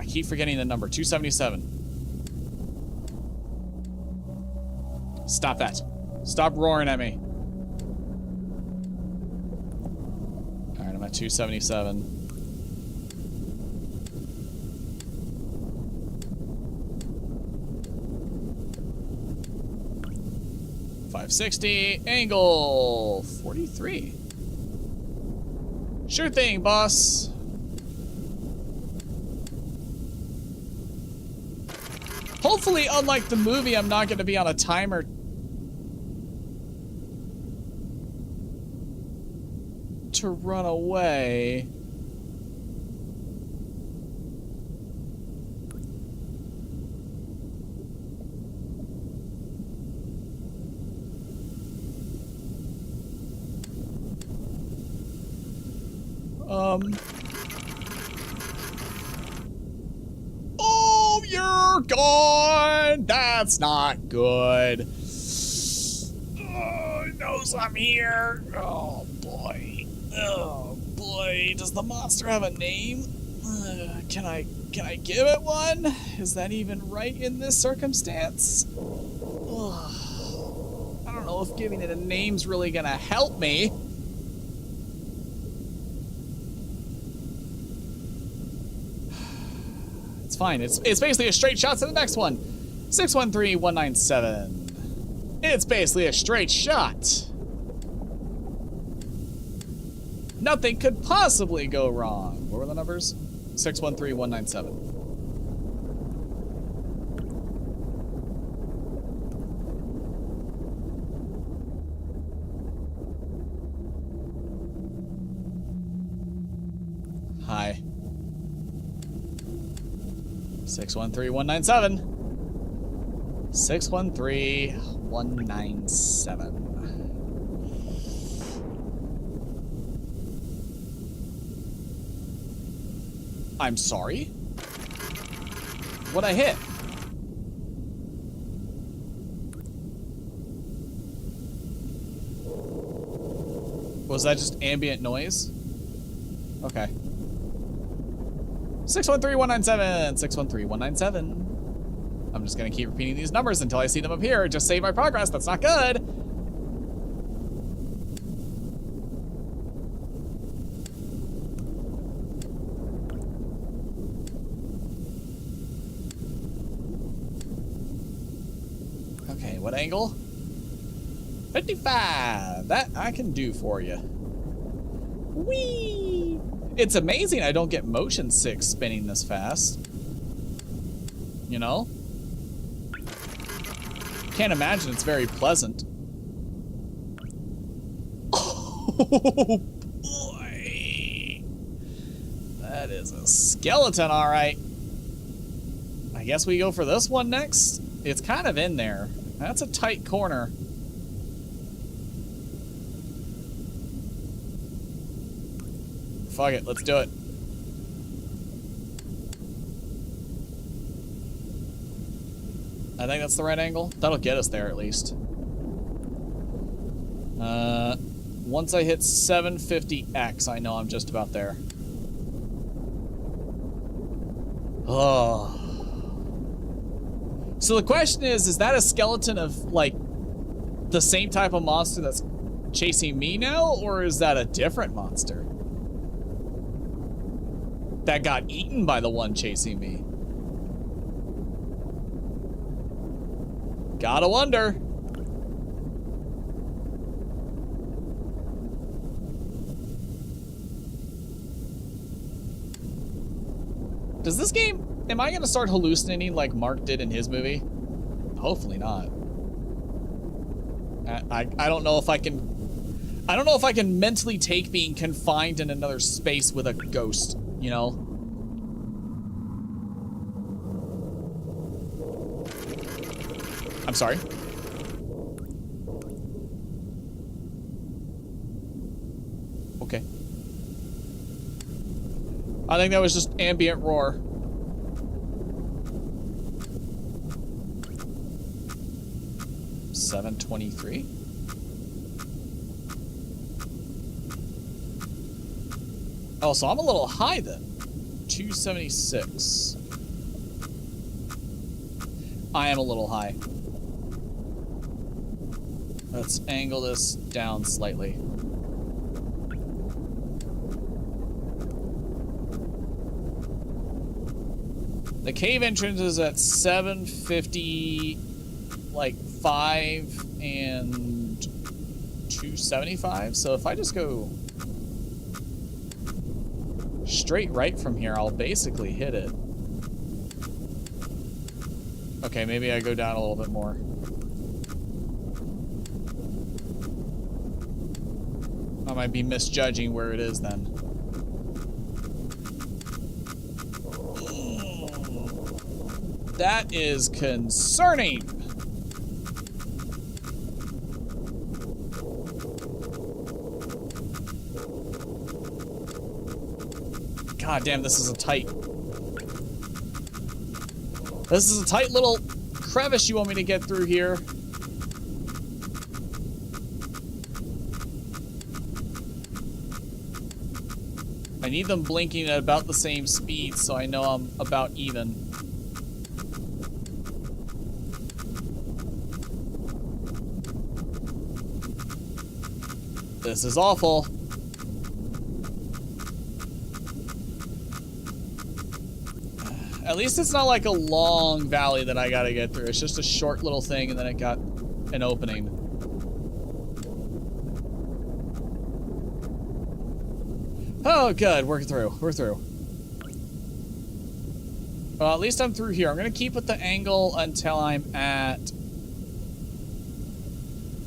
I keep forgetting the number. 277. Stop that. Stop roaring at me. Alright, I'm at 277. $560, angle 43. Sure thing, boss. Hopefully, unlike the movie, I'm not going to be on a timer to run away. Oh, you're gone! That's not good. Oh, it knows I'm here. Oh, boy. Oh, boy. Does the monster have a name? Can I give it one? Is that even right in this circumstance? Ugh. I don't know if giving it a name's really gonna help me. It's fine. It's basically a straight shot to the next one. 613197. It's basically a straight shot. Nothing could possibly go wrong. What were the numbers? 613197. Hi. 613197. 613197. I'm sorry? What'd I hit? Was that just ambient noise? Okay. 613197, 613197. I'm just gonna keep repeating these numbers until I see them appear. Just save my progress. That's not good. Okay, what angle? 55. That I can do for you. Whee! It's amazing I don't get motion sick spinning this fast. You know? Can't imagine it's very pleasant. Oh boy! That is a skeleton, alright. I guess we go for this one next. It's kind of in there. That's a tight corner. Fuck it, let's do it. I think that's the right angle. That'll get us there at least. Once I hit 750X, I know I'm just about there. Oh. So the question is that a skeleton of, like, the same type of monster that's chasing me now, or is that a different monster that got eaten by the one chasing me? Gotta wonder. Does this game, am I gonna start hallucinating like Mark did in his movie? Hopefully not. I don't know if I can, I don't know if I can mentally take being confined in another space with a ghost, you know? I'm sorry. Okay. I think that was just ambient roar. $723. Oh, so I'm a little high then. 276. I am a little high. Let's angle this down slightly. The cave entrance is at 750, like 5 and 275. So if I just go straight right from here, I'll basically hit it. Okay, maybe I go down a little bit more. I might be misjudging where it is then. That is concerning. God damn, this is a tight little crevice you want me to get through here? I need them blinking at about the same speed so I know I'm about even. This is awful. At least it's not like a long valley that I gotta get through. It's just a short little thing and then it got an opening. Oh, good. We're through. We're through. Well, at least I'm through here. I'm gonna keep with the angle until I'm at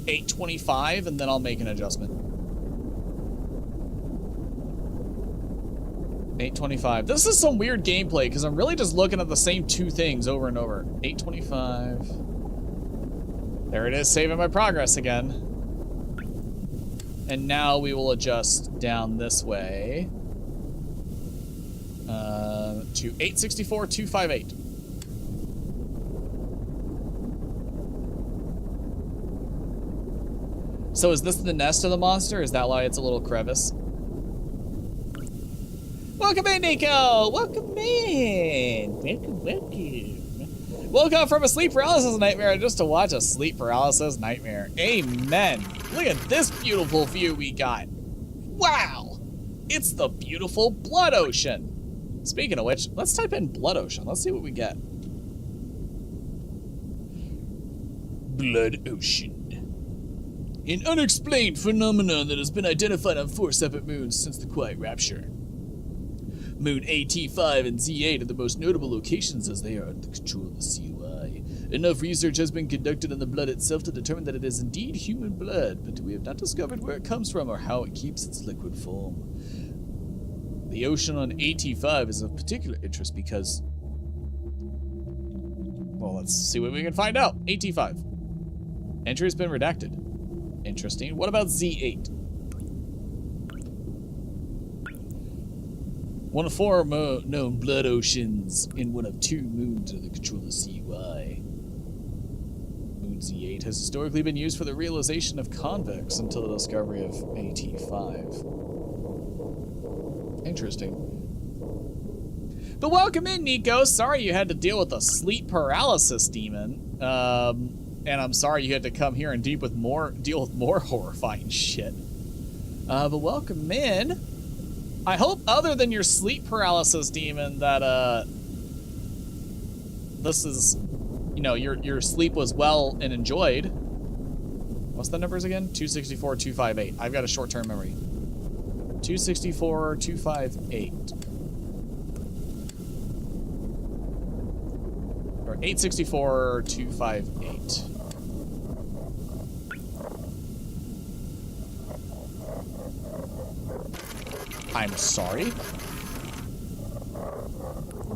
825 and then I'll make an adjustment. 825. This is some weird gameplay because I'm really just looking at the same two things over and over. 825. There it is, saving my progress again. And now we will adjust down this way to 864, 258. So is this the nest of the monster? Is that why it's a little crevice? Welcome in, Nico! Welcome in! Welcome. Woke up from a sleep paralysis nightmare just to watch a sleep paralysis nightmare. Amen. Look at this beautiful view we got. Wow! It's the beautiful Blood Ocean. Speaking of which, let's type in Blood Ocean. Let's see what we get. Blood Ocean. An unexplained phenomenon that has been identified on 4 separate moons since the Quiet Rapture. Moon AT5 and Z8 are the most notable locations as they are under the control of the CUI. Enough research has been conducted on the blood itself to determine that it is indeed human blood, but we have not discovered where it comes from or how it keeps its liquid form. The ocean on AT5 is of particular interest because... well, let's see what we can find out. AT5. Entry has been redacted. Interesting. What about Z8? One of 4 known blood oceans in one of 2 moons under the control of the CUI. Moon Z8 has historically been used for the realization of convex until the discovery of AT5. Interesting. But welcome in, Nico. Sorry you had to deal with a sleep paralysis demon. And I'm sorry you had to come here and deal with more horrifying shit. But welcome in. I hope other than your sleep paralysis demon that this is, you know, your sleep was well and enjoyed. What's the numbers again? 264, 258. I've got a short-term memory. 264, 258. Or 864, 258. I'm sorry?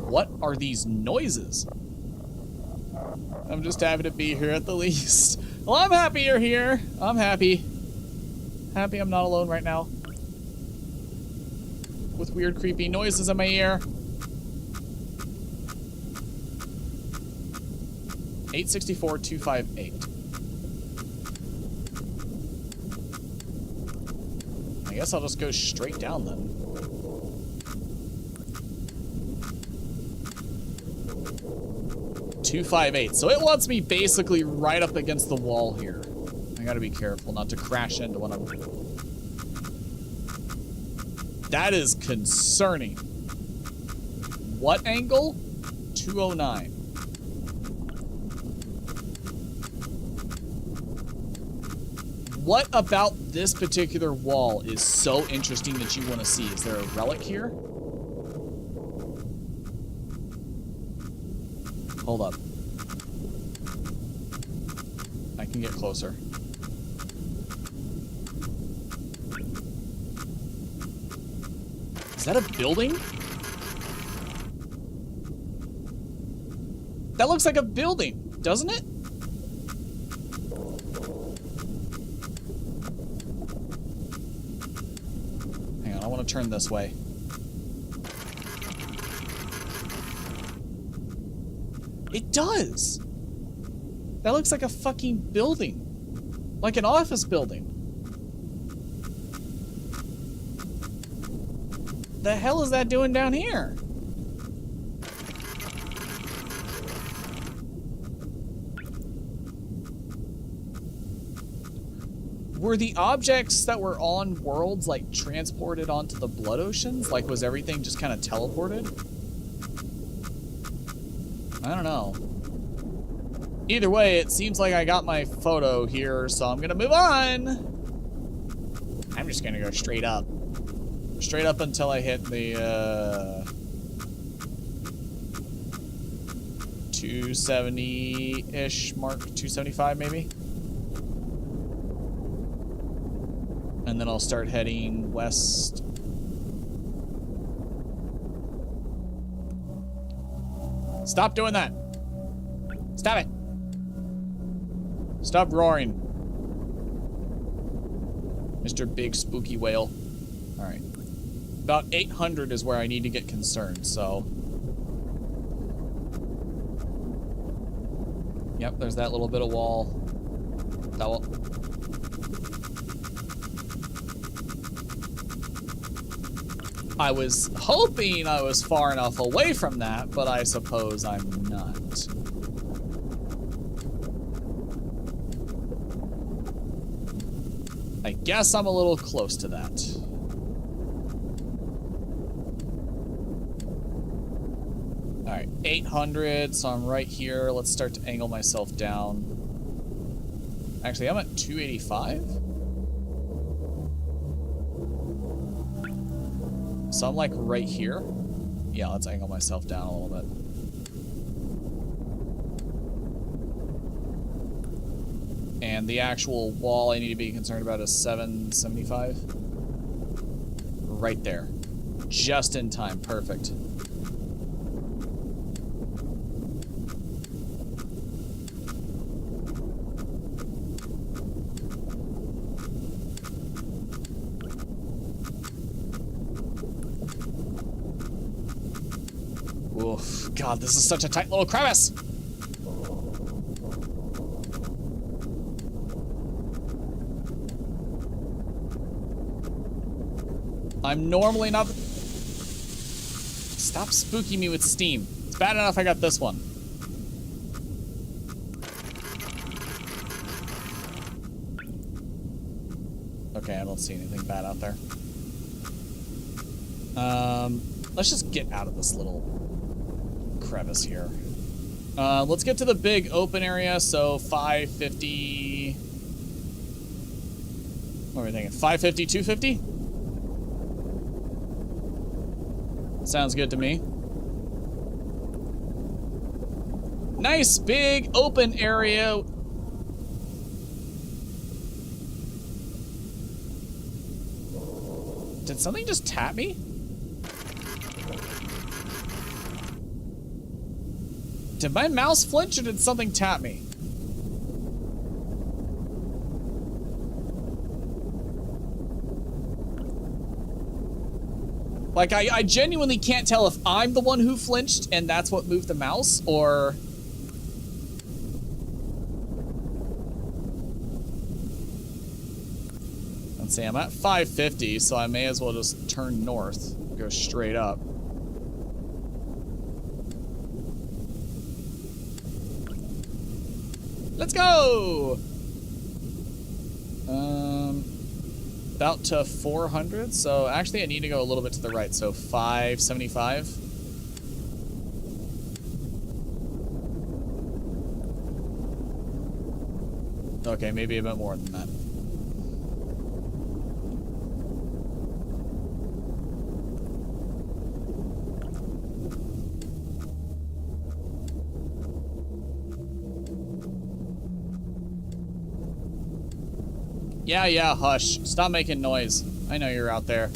What are these noises? I'm just happy to be here at the least. Well, I'm happy you're here. I'm happy. Happy I'm not alone right now. With weird, creepy noises in my ear. 864, 258. I guess I'll just go straight down then. $258. So it wants me basically right up against the wall here. I gotta be careful not to crash into one of them. That is concerning. What angle? 209. What about this particular wall is so interesting that you want to see? Is there a relic here? Hold up. I can get closer. Is that a building? That looks like a building, doesn't it? Hang on, I want to turn this way. It does. That looks like a fucking building. Like an office building. The hell is that doing down here? Were the objects that were on worlds like transported onto the blood oceans? Like was everything just kind of teleported? I don't know. Either way, it seems like I got my photo here, so I'm gonna move on. I'm just gonna go straight up. Straight up until I hit the 270-ish mark, 275 maybe. And then I'll start heading west. Stop doing that. Stop it. Stop roaring. Mr. Big Spooky Whale. Alright. About 800 is where I need to get concerned, so. Yep, there's that little bit of wall. That will. I was hoping I was far enough away from that, but I suppose I'm not. I guess I'm a little close to that. Alright, 800, so I'm right here. Let's start to angle myself down. Actually, I'm at 285? So I'm like right here. Yeah, let's angle myself down a little bit. And the actual wall I need to be concerned about is 775. Right there. Just in time. Perfect. Oof. God, this is such a tight little crevice. I'm normally not. Stop spooking me with steam. It's bad enough I got this one. Okay, I don't see anything bad out there. Let's just get out of this little crevice here. Let's get to the big open area. So 550. What are we thinking? 550, 250? Sounds good to me. Nice big open area. Did something just tap me? Did my mouse flinch or did something tap me? Like, I genuinely can't tell if I'm the one who flinched and that's what moved the mouse, or... Let's see, I'm at 550, so I may as well just turn north, go straight up. Let's go! About to 400, so actually I need to go a little bit to the right, so 575. Okay, maybe a bit more than that. Yeah, hush. Stop making noise. I know you're out there.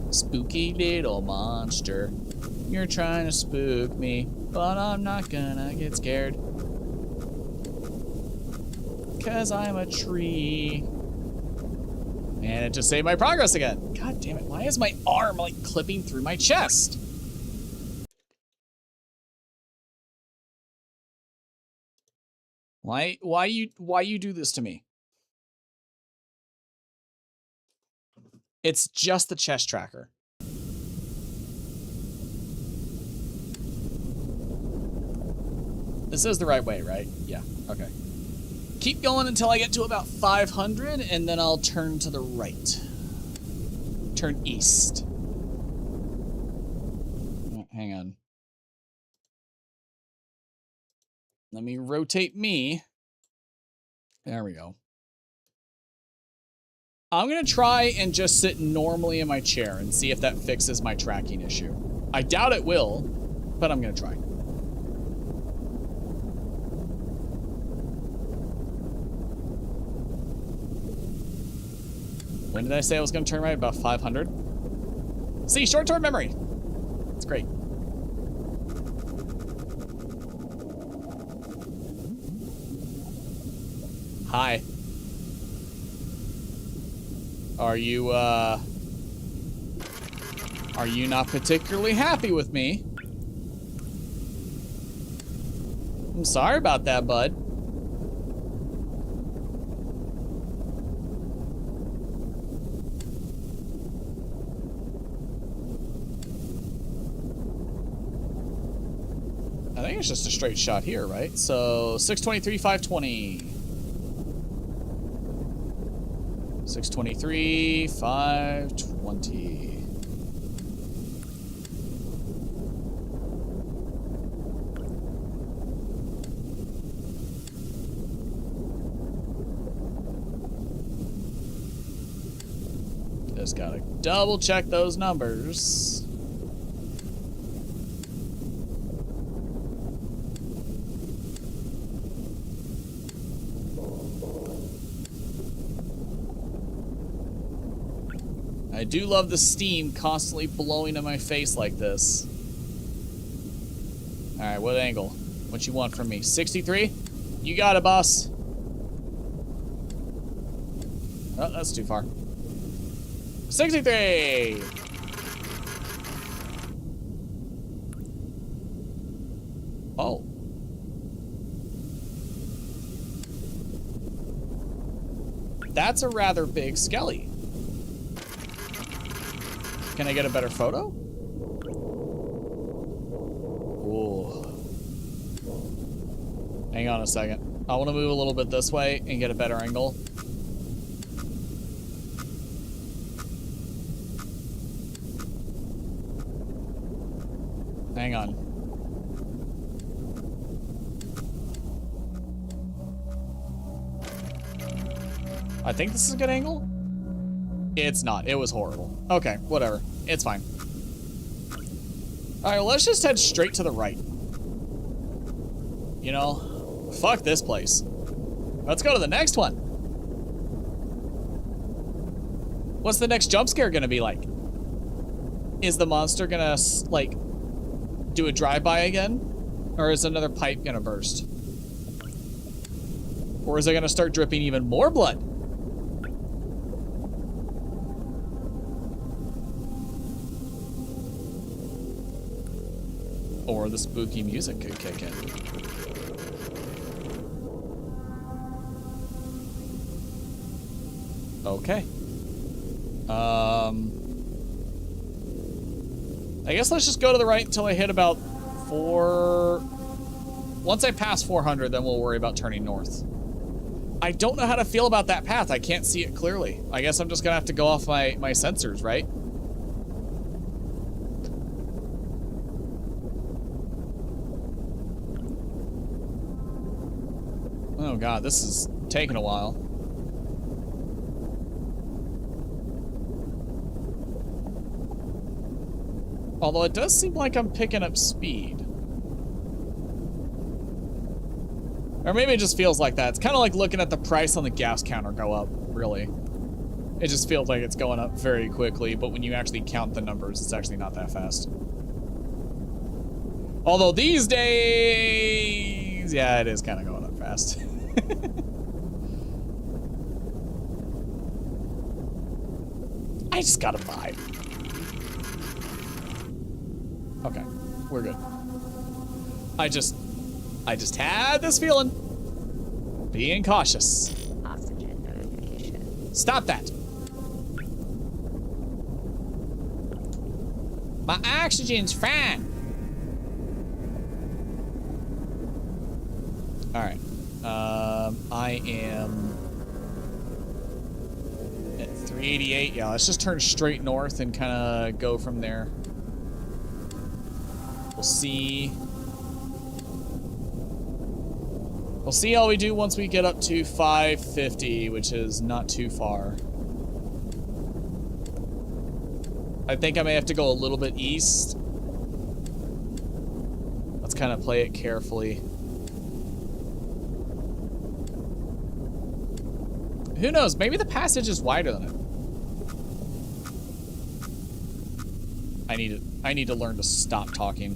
Spooky little monster. You're trying to spook me, but I'm not gonna get scared. 'Cause I'm a tree. And it just saved my progress again. God damn it, why is my arm like clipping through my chest? Why you do this to me? It's just the chest tracker. This is the right way, right? Yeah, okay. Keep going until I get to about 500, and then I'll turn to the right. Turn east. Hang on. Let me rotate me. There we go. I'm going to try and just sit normally in my chair and see if that fixes my tracking issue. I doubt it will, but I'm going to try. When did I say I was going to turn right? About 500? See, short-term memory. It's great. Hi. Are you not particularly happy with me? I'm sorry about that, bud. I think it's just a straight shot here, right? So 623, 520. 623, 520. Just gotta double check those numbers. I do love the steam constantly blowing in my face like this. Alright, what angle? What you want from me? 63? You got it, boss. Oh, that's too far. 63! Oh. That's a rather big skelly. Can I get a better photo? Ooh. Hang on a second. I want to move a little bit this way and get a better angle. Hang on. I think this is a good angle. It's not. It was horrible. Okay, whatever. It's fine. Alright, well, let's just head straight to the right. You know, fuck this place. Let's go to the next one. What's the next jump scare gonna be like? Is the monster gonna, like, do a drive-by again? Or is another pipe gonna burst? Or is it gonna start dripping even more blood? Or the spooky music could kick in. Okay. I guess let's just go to the right until I hit about 4... Once I pass 400, then we'll worry about turning north. I don't know how to feel about that path. I can't see it clearly. I guess I'm just gonna have to go off my sensors, right? Oh god, this is taking a while. Although it does seem like I'm picking up speed. Or maybe it just feels like that. It's kind of like looking at the price on the gas counter go up, really. It just feels like it's going up very quickly, but when you actually count the numbers, it's actually not that fast. Although these days, yeah, it is kind of going up fast. I just got a vibe. Okay, we're good. I just had this feeling. Being cautious. Oxygen notification. Stop that. My oxygen's fine. All right. I am at 388. Yeah, let's just turn straight north and kind of go from there. We'll see. We'll see how we do once we get up to 550, which is not too far. I think I may have to go a little bit east. Let's kind of play it carefully. Who knows? Maybe the passage is wider than it. I need to learn to stop talking.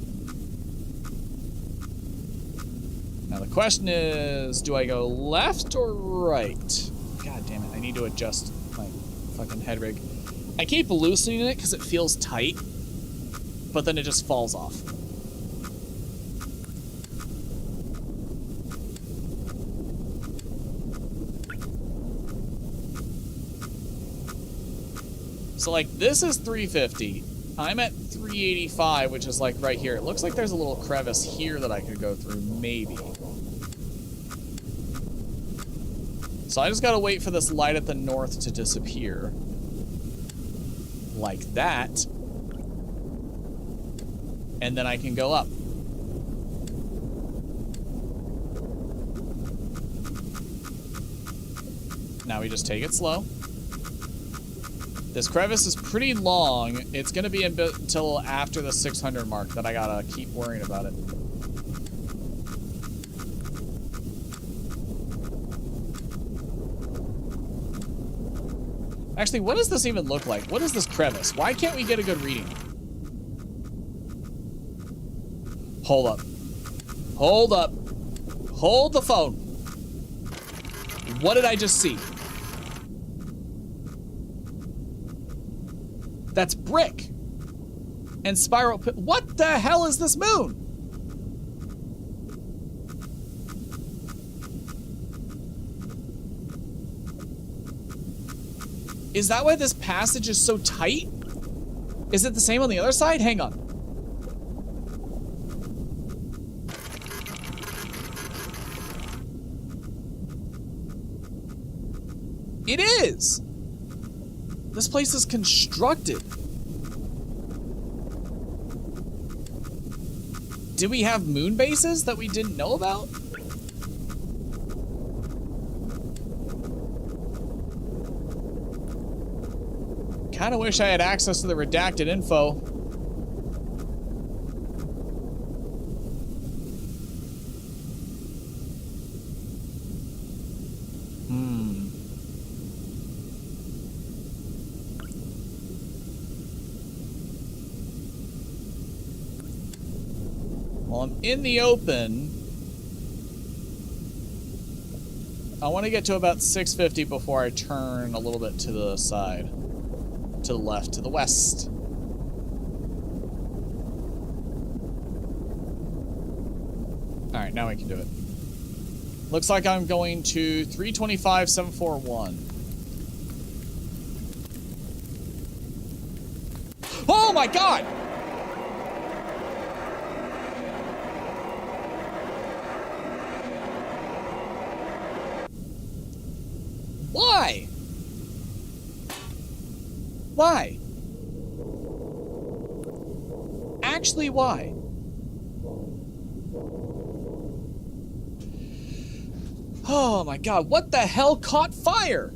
Now the question is, do I go left or right? God damn it, I need to adjust my fucking head rig. I keep loosening it because it feels tight, but then it just falls off. So like this is 350. I'm at 385, which is like right here. It looks like there's a little crevice here that I could go through, maybe. So I just gotta wait for this light at the north to disappear. Like that. And then I can go up. Now we just take it slow. This crevice is pretty long. It's gonna be until after the 600 mark that I gotta keep worrying about it. Actually, what does this even look like? What is this crevice? Why can't we get a good reading? Hold up. Hold up. Hold the phone. What did I just see? That's brick. And spiral. What the hell is this moon? Is that why this passage is so tight? Is it the same on the other side? Hang on. It is! This place is constructed. Did we have moon bases that we didn't know about? Kinda wish I had access to the redacted info. Well, I'm in the open. I want to get to about 650 before I turn a little bit to the side. To the left, to the west. Alright, now we can do it. Looks like I'm going to 325,741. Oh my god! Why? Why? Actually, why? Oh my god, what the hell caught fire?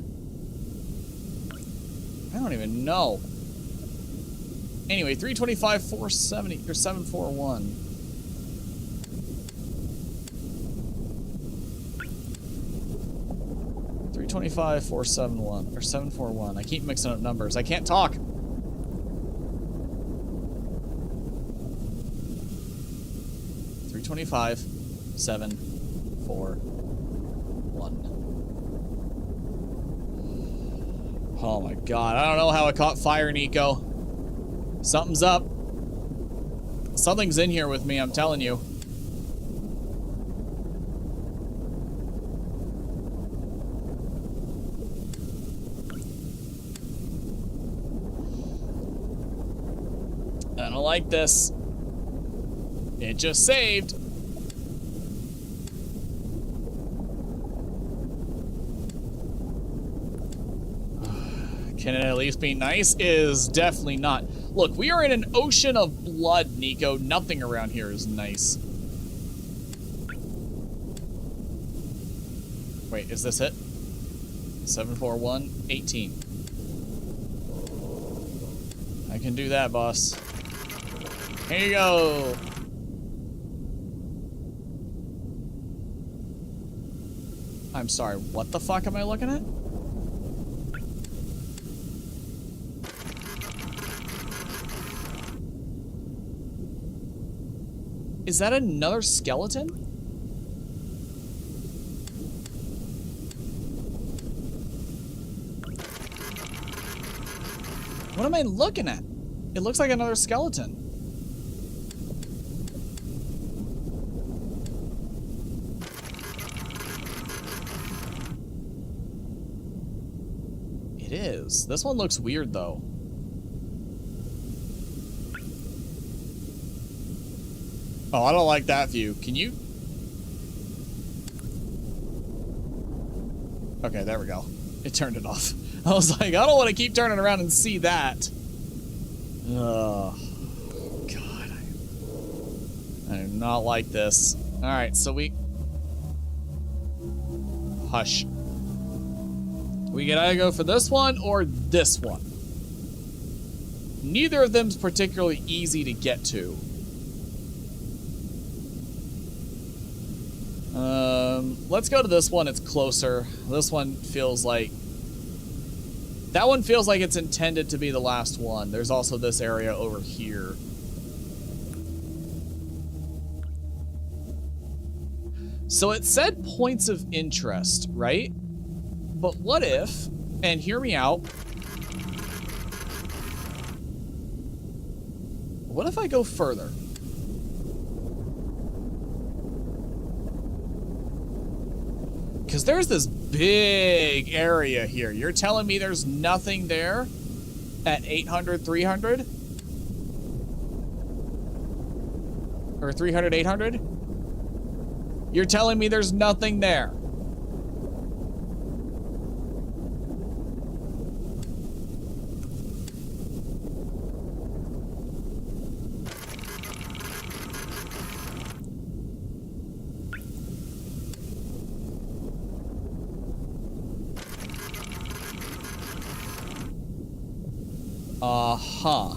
I don't even know. Anyway, 325, 470, or 741. $325, 471, or 741. I keep mixing up numbers. I can't talk. $325, 741. Oh my god, I don't know how it caught fire, Nico. Something's up. Something's in here with me, I'm telling you. don't like this. It just saved. Can it at least be nice? Is definitely not. Look, we are in an ocean of blood, Nico. Nothing around here is nice. Wait, is this it? 741 18. I can do that, boss. Here you go. I'm sorry, what the fuck am I looking at? Is that another skeleton? What am I looking at? It looks like another skeleton. It is. This one looks weird though. Oh, I don't like that view. Can you? Okay, there we go. It turned it off. I was like, I don't want to keep turning around and see that. Oh, God. I do not like this. All right, so we... Hush. We can either go for this one or this one. Neither of them's particularly easy to get to. Let's go to this one. It's closer. This one feels like... That one feels like it's intended to be the last one. There's also this area over here. So it said points of interest, right? But what if, and hear me out, what if I go further? Because there's this big area here. You're telling me there's nothing there at 800, 300? Or 300, 800? You're telling me there's nothing there. Uh-huh.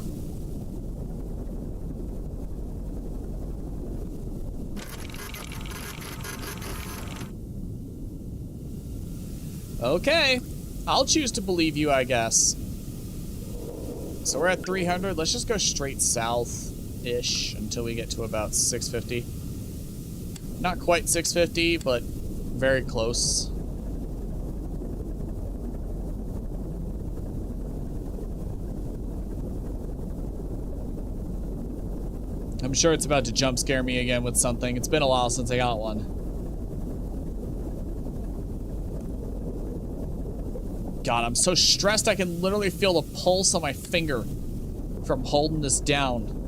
Okay. I'll choose to believe you, I guess. So we're at 300. Let's just go straight south-ish until we get to about 650. Not quite 650, but very close. I'm sure it's about to jump scare me again with something. It's been a while since I got one. God, I'm so stressed I can literally feel the pulse on my finger from holding this down.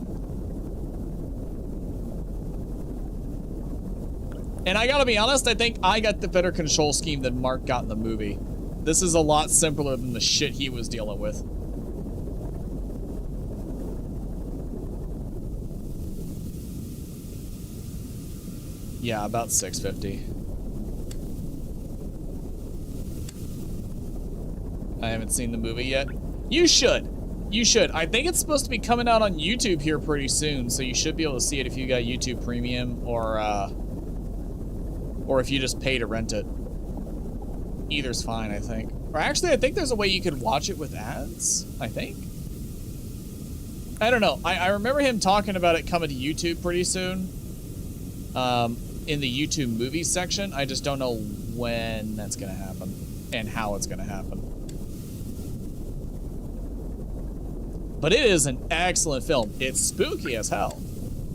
And I gotta be honest, I think I got the better control scheme than Mark got in the movie. This is a lot simpler than the shit he was dealing with. Yeah, about 650. I haven't seen the movie yet. You should. You should. I think it's supposed to be coming out on YouTube here pretty soon, so you should be able to see it if you got YouTube Premium or if you just pay to rent it. Either's fine, I think. Or actually, I think there's a way you could watch it with ads, I think. I don't know. I remember him talking about it coming to YouTube pretty soon. In the YouTube movies section. I just don't know when that's gonna happen and how it's gonna happen. But it is an excellent film. It's spooky as hell.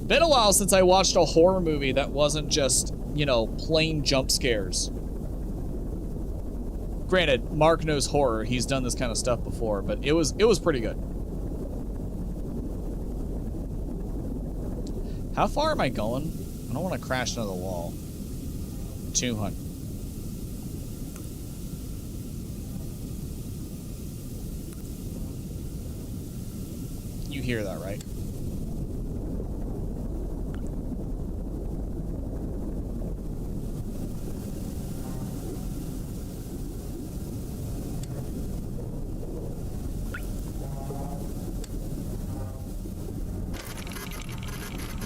Been a while since I watched a horror movie that wasn't just, you know, plain jump scares. Granted, Mark knows horror. He's done this kind of stuff before, but it was pretty good. How far am I going? I don't want to crash into the wall. 200. You hear that, right?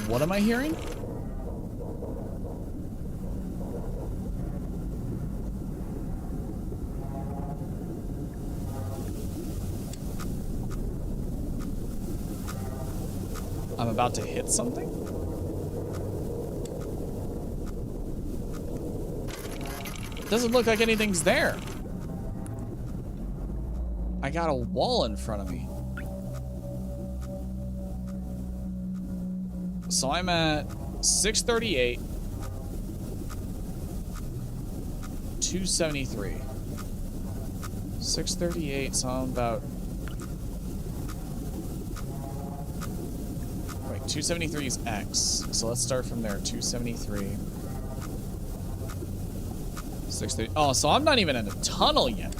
What am I hearing? I'm about to hit something? Doesn't look like anything's there. I got a wall in front of me. So I'm at 638, 273. 638, so I'm about... Wait, 273 is X. So let's start from there. 273. 630. Oh, so I'm not even in a tunnel yet.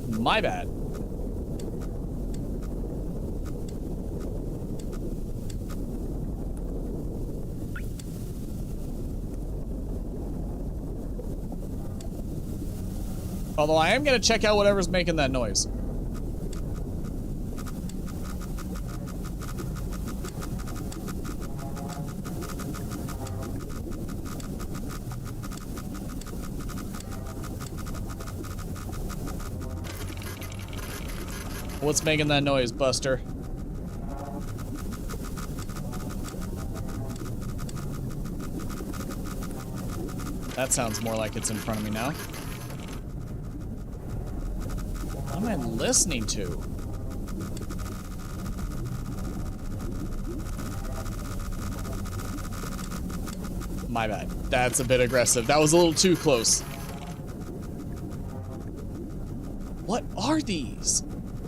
My bad. Although I am going to check out whatever's making that noise. What's making that noise, Buster? That sounds more like it's in front of me now. What am I listening to? My bad. That's a bit aggressive. That was a little too close. What are these?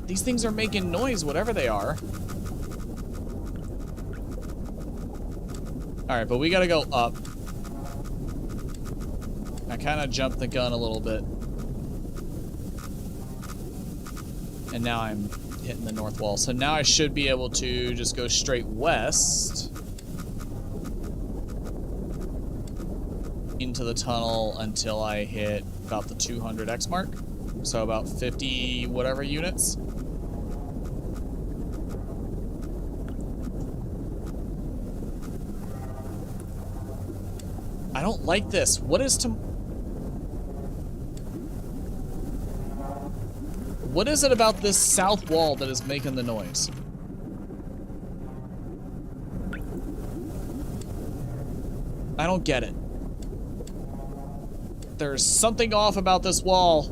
These things are making noise, whatever they are. Alright, but we gotta go up. I kind of jumped the gun a little bit. And now I'm hitting the north wall. So now I should be able to just go straight west into the tunnel until I hit about the 200x mark. So about 50 whatever units. I don't like this. What is it about this south wall that is making the noise? I don't get it. There's something off about this wall.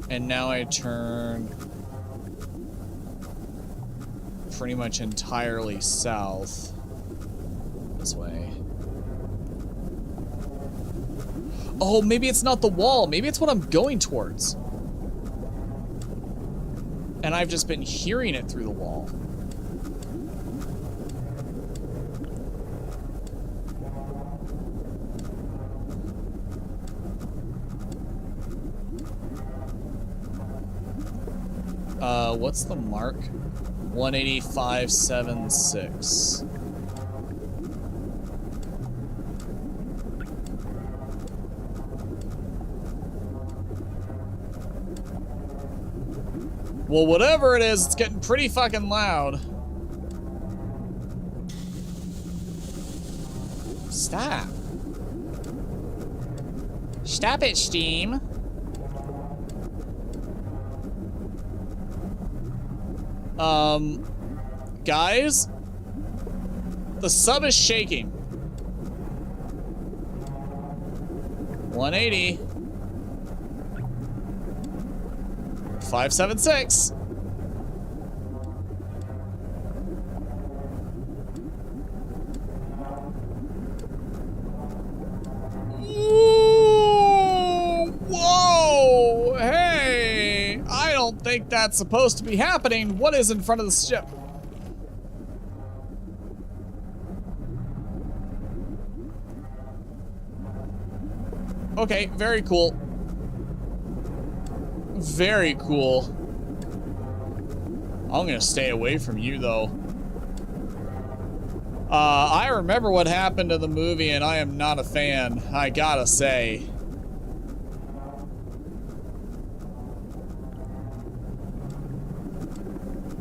And now I turn pretty much entirely south this way. Oh, maybe it's not the wall. Maybe it's what I'm going towards. And I've just been hearing it through the wall. What's the mark? 185.76. Well, whatever it is, it's getting pretty fucking loud. Stop. Stop it, Steam. Guys? The sub is shaking. 180. 576. don't think that's supposed to be happening. What is in front of the ship? Okay, very cool. Very cool. I'm gonna stay away from you, though. I remember what happened to the movie, and I am not a fan, I gotta say.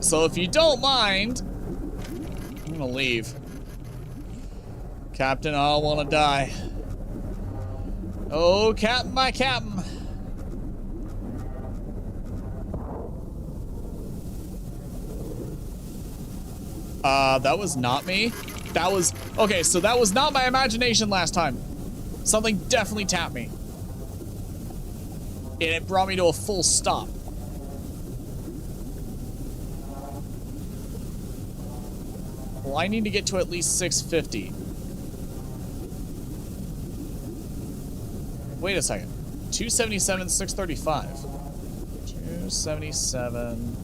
So if you don't mind, I'm gonna leave. Captain, I don't wanna die. Oh, Captain, my Captain. That was not me. That was, okay, so that was not my imagination last time. Something definitely tapped me. And it brought me to a full stop. Well, I need to get to at least 650. Wait a second. 277, 635. 277,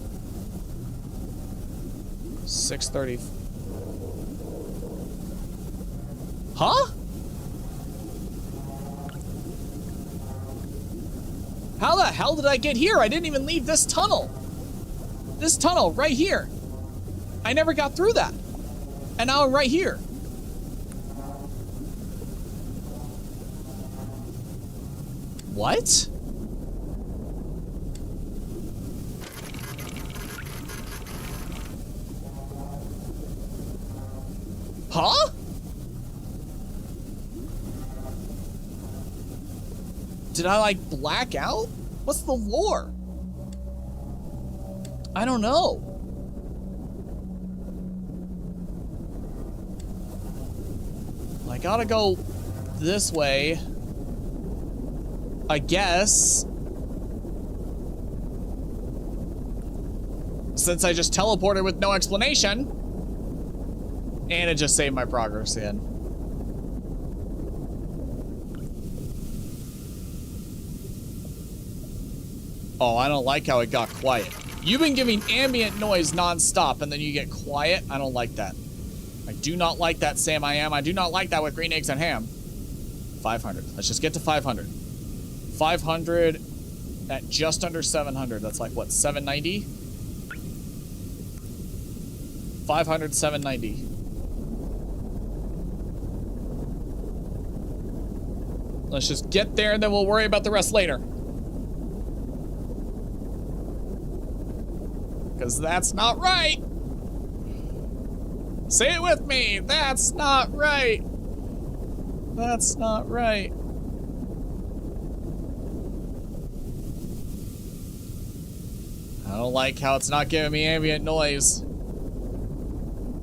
630. Huh? How the hell did I get here? I didn't even leave this tunnel. This tunnel right here. I never got through that. And now I'm right here. What? Huh? Did I like black out? What's the lore? I don't know. I gotta go this way, I guess. Since I just teleported with no explanation. And it just saved my progress again. Oh, I don't like how it got quiet. You've been giving ambient noise non-stop and then you get quiet? I don't like that. I do not like that, Sam I am. I do not like that with green eggs and ham. 500. Let's just get to 500. 500 at just under 700. That's like, what, 790? 500, 790. Let's just get there and then we'll worry about the rest later. Because that's not right. Say it with me. That's not right. That's not right. I don't like how it's not giving me ambient noise.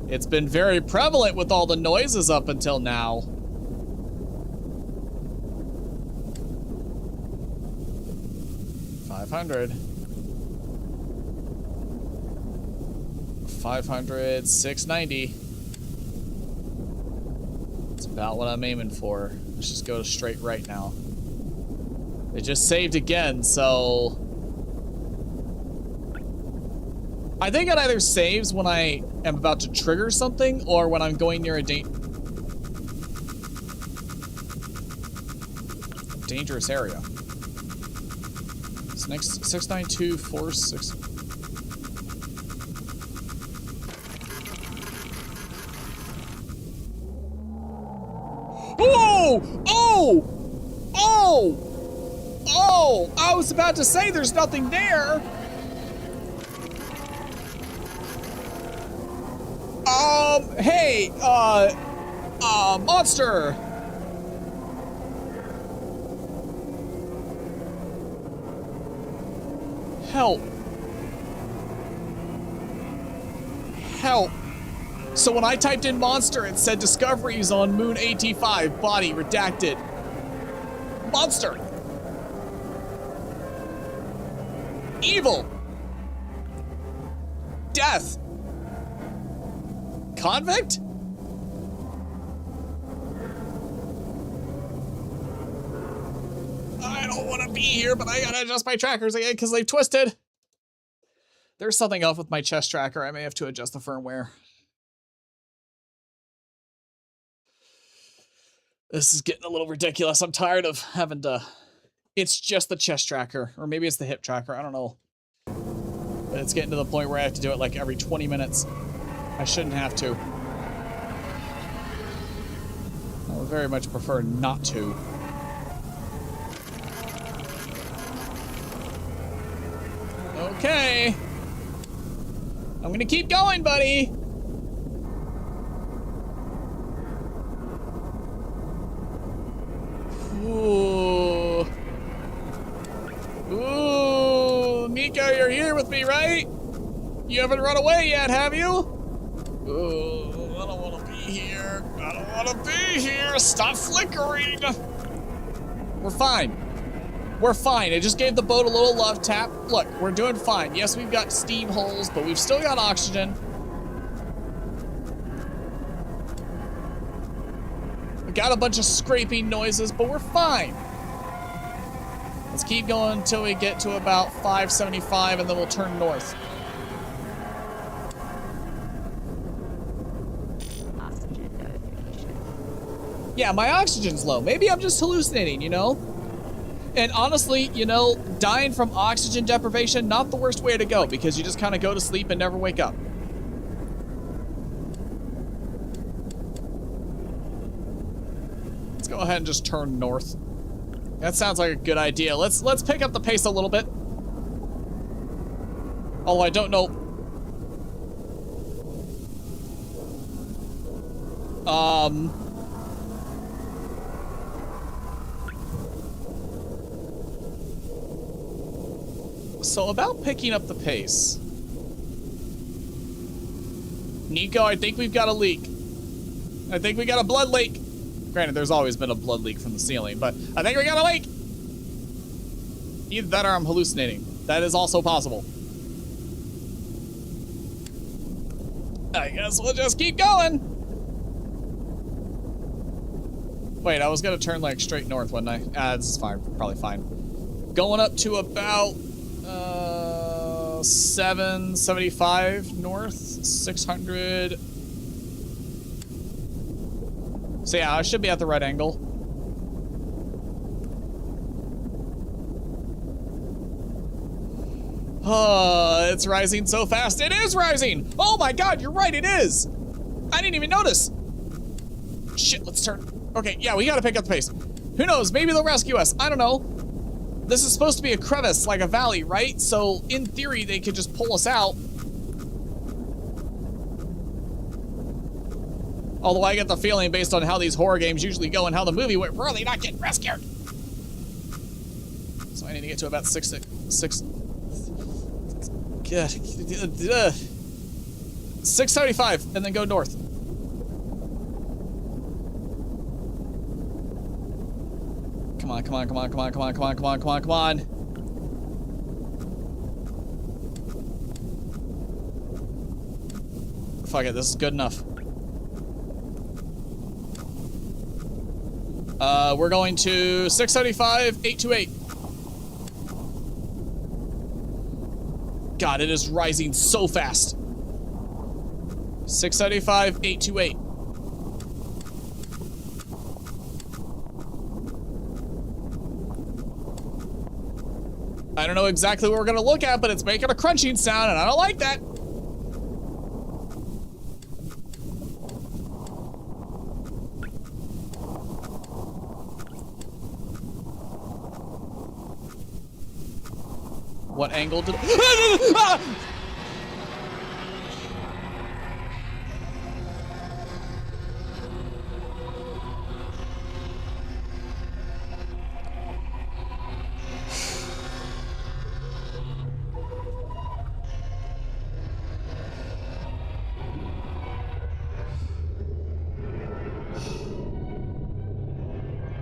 It's been very prevalent with all the noises up until now. $500. 500, 690. It's about what I'm aiming for. Let's just go straight right now. It just saved again, so... I think it either saves when I am about to trigger something or when I'm going near a dangerous area. It's next 69246. Oh! Oh! Oh! Oh! I was about to say there's nothing there. Hey, monster! Help. Help. So when I typed in monster, it said discoveries on Moon AT5, body redacted. Monster. Evil. Death. Convict? I don't want to be here, but I gotta adjust my trackers again because they've twisted. There's something up with my chest tracker. I may have to adjust the firmware. This is getting a little ridiculous. I'm tired of having to... It's just the chest tracker. Or maybe it's the hip tracker. I don't know. But it's getting to the point where I have to do it like every 20 minutes. I shouldn't have to. I would very much prefer not to. Okay. I'm gonna keep going, buddy. Ooh. Ooh, Nico, you're here with me, right? You haven't run away yet, have you? Ooh, I don't want to be here. I don't want to be here. Stop flickering. We're fine. We're fine. I just gave the boat a little love tap. Look, we're doing fine. Yes, we've got steam holes, but we've still got oxygen. We got a bunch of scraping noises, but we're fine. Let's keep going until we get to about 575, and then we'll turn north. Oxygen notification. Yeah, my oxygen's low. Maybe I'm just hallucinating, you know? And honestly, you know, dying from oxygen deprivation, not the worst way to go, because you just kind of go to sleep and never wake up. Let's go ahead and just turn north. That sounds like a good idea. Let's pick up the pace a little bit. Although I don't know. So about picking up the pace. Nico, I think we've got a leak. I think we got a blood leak. Granted, there's always been a blood leak from the ceiling, but I think we got a leak. Either that or I'm hallucinating. That is also possible. I guess we'll just keep going. Wait, I was gonna turn like straight north, wasn't I? This is fine, probably fine. Going up to about 775 north, 600. So yeah, I should be at the right angle. It's rising so fast. It is rising! Oh my god, you're right, it is! I didn't even notice. Shit, let's turn. Okay, yeah, we gotta pick up the pace. Who knows, maybe they'll rescue us. I don't know. This is supposed to be a crevice, like a valley, right? So, in theory, they could just pull us out. Although I get the feeling, based on how these horror games usually go and how the movie went, we're really not getting rescued. So I need to get to about 675, and then go north. Come on, come on, come on, come on, come on, come on, come on, come on, come on. Fuck it, this is good enough. We're going to 675, 828. God, it is rising so fast. 675, 828. I don't know exactly what we're gonna look at, but it's making a crunching sound, and I don't like that. What angle did... Ah!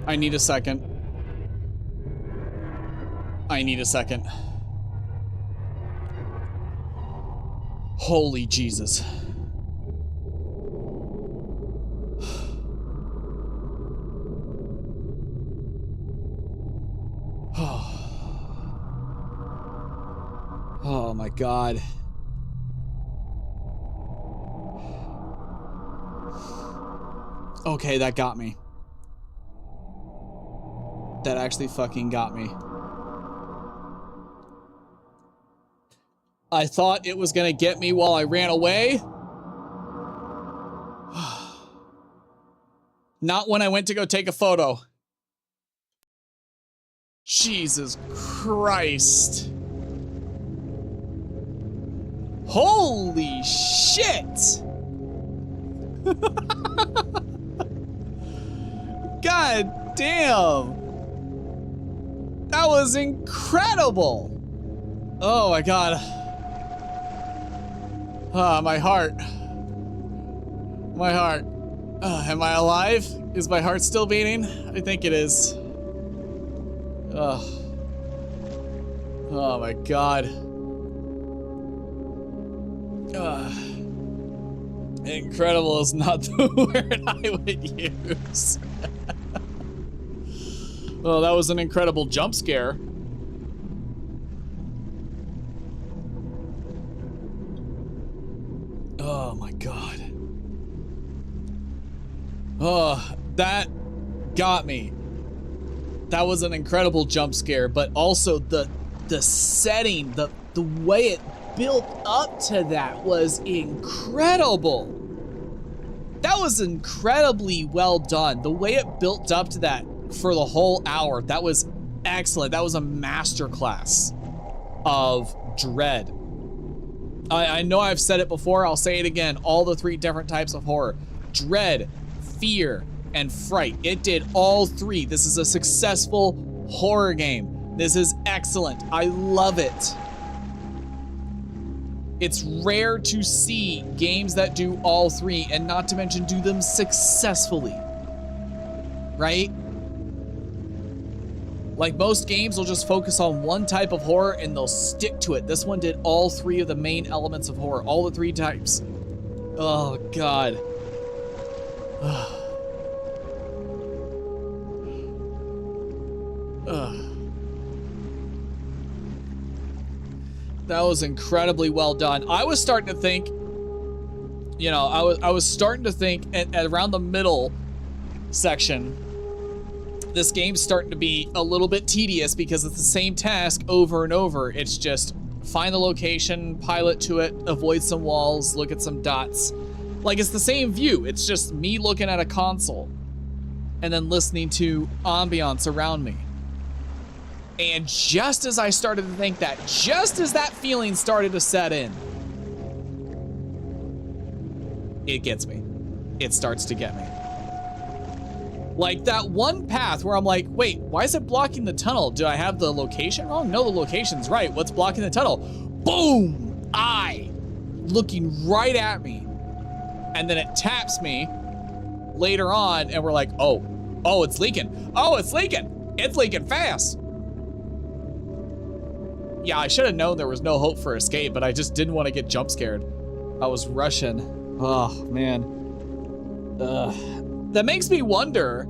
I need a second. I need a second. Holy Jesus. Oh my God. Okay, that got me. That actually fucking got me. I thought it was gonna get me while I ran away. Not when I went to go take a photo. Jesus Christ. Holy shit! God damn! That was incredible! Oh my god. Ah, my heart. My heart. Am I alive? Is my heart still beating? I think it is. Oh my god. Incredible is not the word I would use. Well, that was an incredible jump scare. Oh my god. Oh, that got me. That was an incredible jump scare, but also the setting, the way it built up to that was incredible. That was incredibly well done. The way it built up to that for the whole hour, that was excellent. That was a masterclass of dread. I know I've said it before, I'll say it again. All the 3 different types of horror. Dread, fear, and fright. It did all 3. This is a successful horror game. This is excellent. I love it. It's rare to see games that do all 3, and not to mention do them successfully. Right? Like most games will just focus on one type of horror and they'll stick to it. This one did all 3 of the main elements of horror, all the 3 types. Oh god. That was incredibly well done. I was starting to think, you know, I was starting to think at around the middle section, this game's starting to be a little bit tedious because it's the same task over and over. It's just find the location, pilot to it, avoid some walls, look at some dots. Like, it's the same view. It's just me looking at a console and then listening to ambiance around me. And just as I started to think that, just as that feeling started to set in, it gets me. It starts to get me. Like that one path where I'm like, wait, why is it blocking the tunnel? Do I have the location wrong? No, the location's right. What's blocking the tunnel? Boom! Eye! Looking right at me. And then it taps me later on and we're like, oh, it's leaking. Oh, it's leaking. It's leaking fast. Yeah, I should have known there was no hope for escape, but I just didn't want to get jump scared. I was rushing. Oh, man. That makes me wonder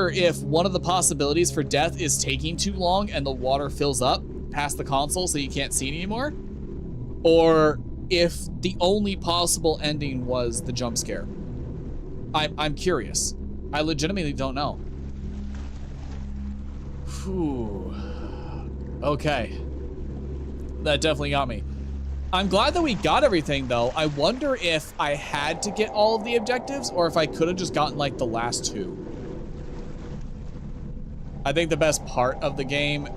if one of the possibilities for death is taking too long and the water fills up past the console so you can't see it anymore. Or if the only possible ending was the jump scare. I'm curious. I legitimately don't know. Whew. Okay. That definitely got me. I'm glad that we got everything though. I wonder if I had to get all of the objectives or if I could have just gotten like the last 2. I think the best part of the game,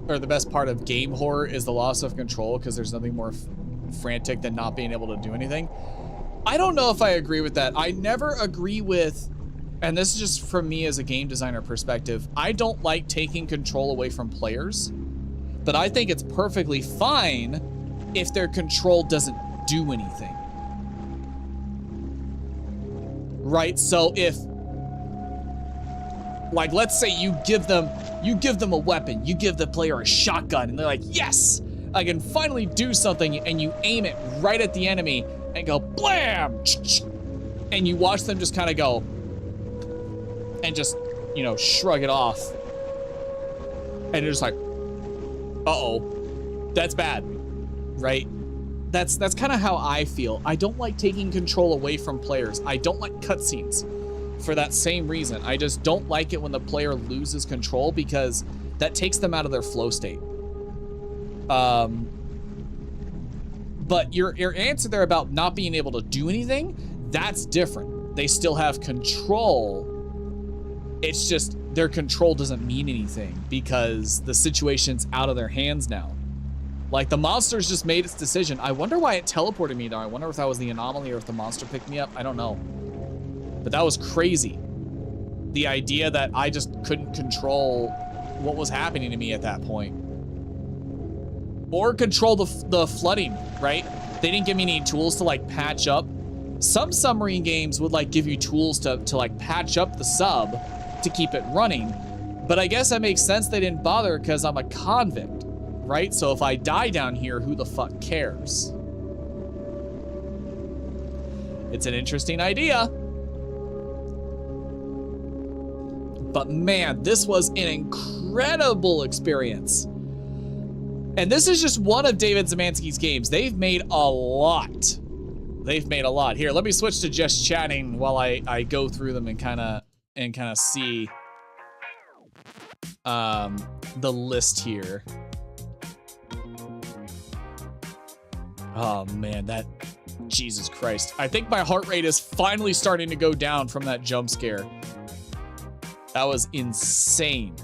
or the best part of game horror, is the loss of control because there's nothing more frantic than not being able to do anything. I don't know if I agree with that. I never agree with, and this is just from me as a game designer perspective, I don't like taking control away from players, but I think it's perfectly fine if their control doesn't do anything. Right? So if, like, let's say you give them a weapon, you give the player a shotgun, and they're like, yes, I can finally do something, and you aim it right at the enemy and go blam, and you watch them just kind of go and just, you know, shrug it off, and you're just like, uh-oh, that's bad, right? that's kind of how I feel. I don't like taking control away from players. I don't like cutscenes for that same reason. I just don't like it when the player loses control because that takes them out of their flow state. But your answer there about not being able to do anything, that's different. They still have control. It's just their control doesn't mean anything because the situation's out of their hands now. Like, the monster's just made its decision. I wonder why it teleported me, though. I wonder if that was the anomaly or if the monster picked me up. I don't know. But that was crazy. The idea that I just couldn't control what was happening to me at that point. Or control the flooding, right? They didn't give me any tools to, like, patch up. Some submarine games would, like, give you tools to like, patch up the sub to keep it running. But I guess that makes sense they didn't bother because I'm a convict. Right? So if I die down here, who the fuck cares? It's an interesting idea. But man, this was an incredible experience. And this is just one of David Zemansky's games. They've made a lot. They've made a lot. Here, let me switch to just chatting while I go through them and kind of see the list here. Oh man, Jesus Christ. I think my heart rate is finally starting to go down from that jump scare. That was insane.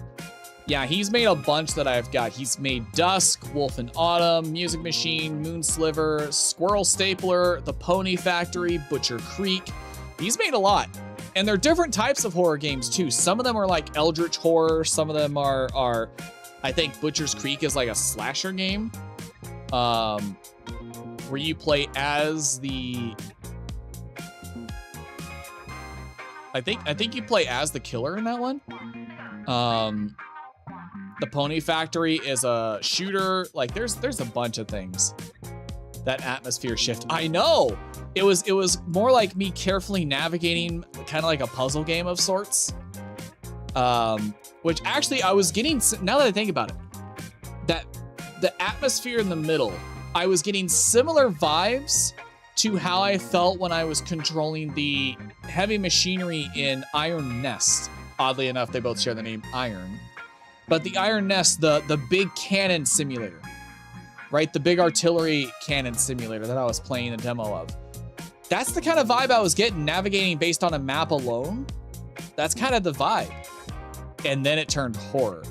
Yeah, he's made a bunch that I've got. He's made Dusk, Wolf and Autumn, Music Machine, Moon Sliver, Squirrel Stapler, The Pony Factory, Butcher Creek. He's made a lot. And they're different types of horror games too. Some of them are like Eldritch horror. Some of them are I think Butcher's Creek is like a slasher game. Where you play as the... I think you play as the killer in that one. The Pony Factory is a shooter. Like there's a bunch of things. That atmosphere shift. I know! It was more like me carefully navigating kind of like a puzzle game of sorts. Which actually I was getting, now that I think about it, that the atmosphere in the middle, I was getting similar vibes to how I felt when I was controlling the heavy machinery in Iron Nest. Oddly enough, they both share the name Iron. But the Iron Nest, the big cannon simulator, right? The big artillery cannon simulator that I was playing a demo of. That's the kind of vibe I was getting navigating based on a map alone. That's kind of the vibe. And then it turned horror.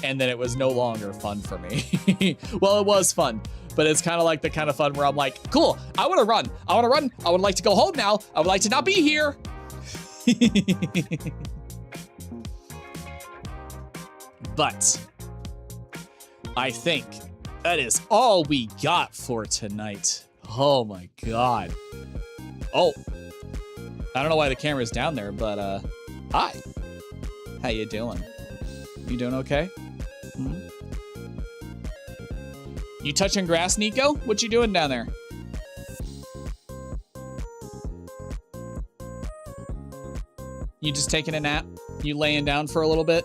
And then it was no longer fun for me. Well, it was fun. But it's kind of like the kind of fun where I'm like, cool, I want to run. I want to run. I would like to go home now. I would like to not be here. But I think that is all we got for tonight. Oh my God. Oh, I don't know why the camera's down there, but hi. How you doing? You doing okay? Mm-hmm. You touching grass, Nico? What you doing down there? You just taking a nap? You laying down for a little bit?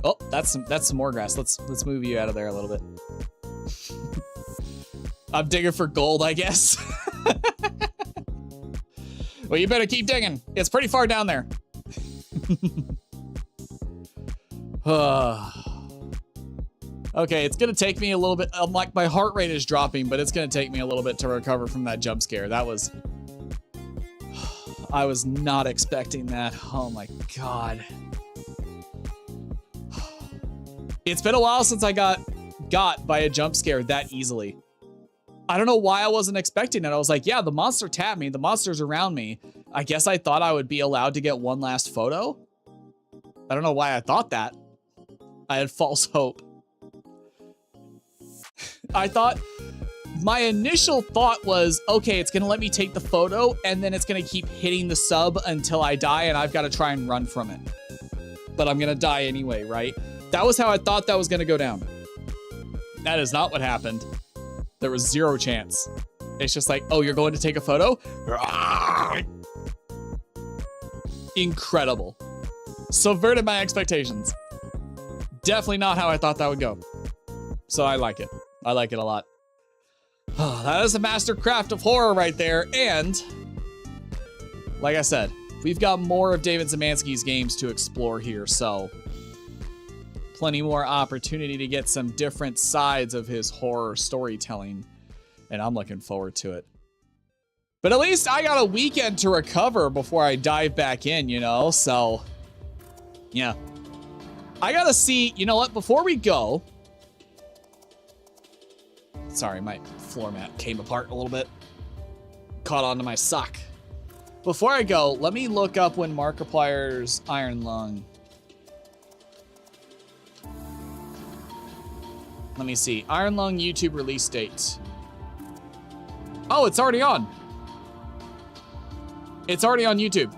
Oh, that's some more grass. Let's move you out of there a little bit. I'm digging for gold, I guess. Well, you better keep digging. It's pretty far down there. Okay, it's gonna take me a little bit. Like my heart rate is dropping, but it's gonna take me a little bit to recover from that jump scare. That was, I was not expecting that. Oh my God. It's been a while since I got by a jump scare that easily. I don't know why I wasn't expecting it. I was like, yeah, the monster tapped me. The monster's around me. I guess I thought I would be allowed to get one last photo. I don't know why I thought that. I had false hope. I thought, my initial thought was, okay, it's gonna let me take the photo and then it's gonna keep hitting the sub until I die and I've gotta try and run from it. But I'm gonna die anyway, right? That was how I thought that was gonna go down. That is not what happened. There was zero chance. It's just like, oh, you're going to take a photo? Incredible. Subverted my expectations. Definitely not how I thought that would go. So I like it. I like it a lot. Oh, that is a mastercraft of horror right there. And like I said, we've got more of David Zemansky's games to explore here, so plenty more opportunity to get some different sides of his horror storytelling, and I'm looking forward to it. But at least I got a weekend to recover before I dive back in, you know? So, yeah. I gotta see, you know what? Before we go... Sorry, my floor mat came apart a little bit. Caught onto my sock. Before I go, let me look up when Markiplier's Iron Lung. Let me see. Iron Lung YouTube release date. Oh, it's already on. It's already on YouTube.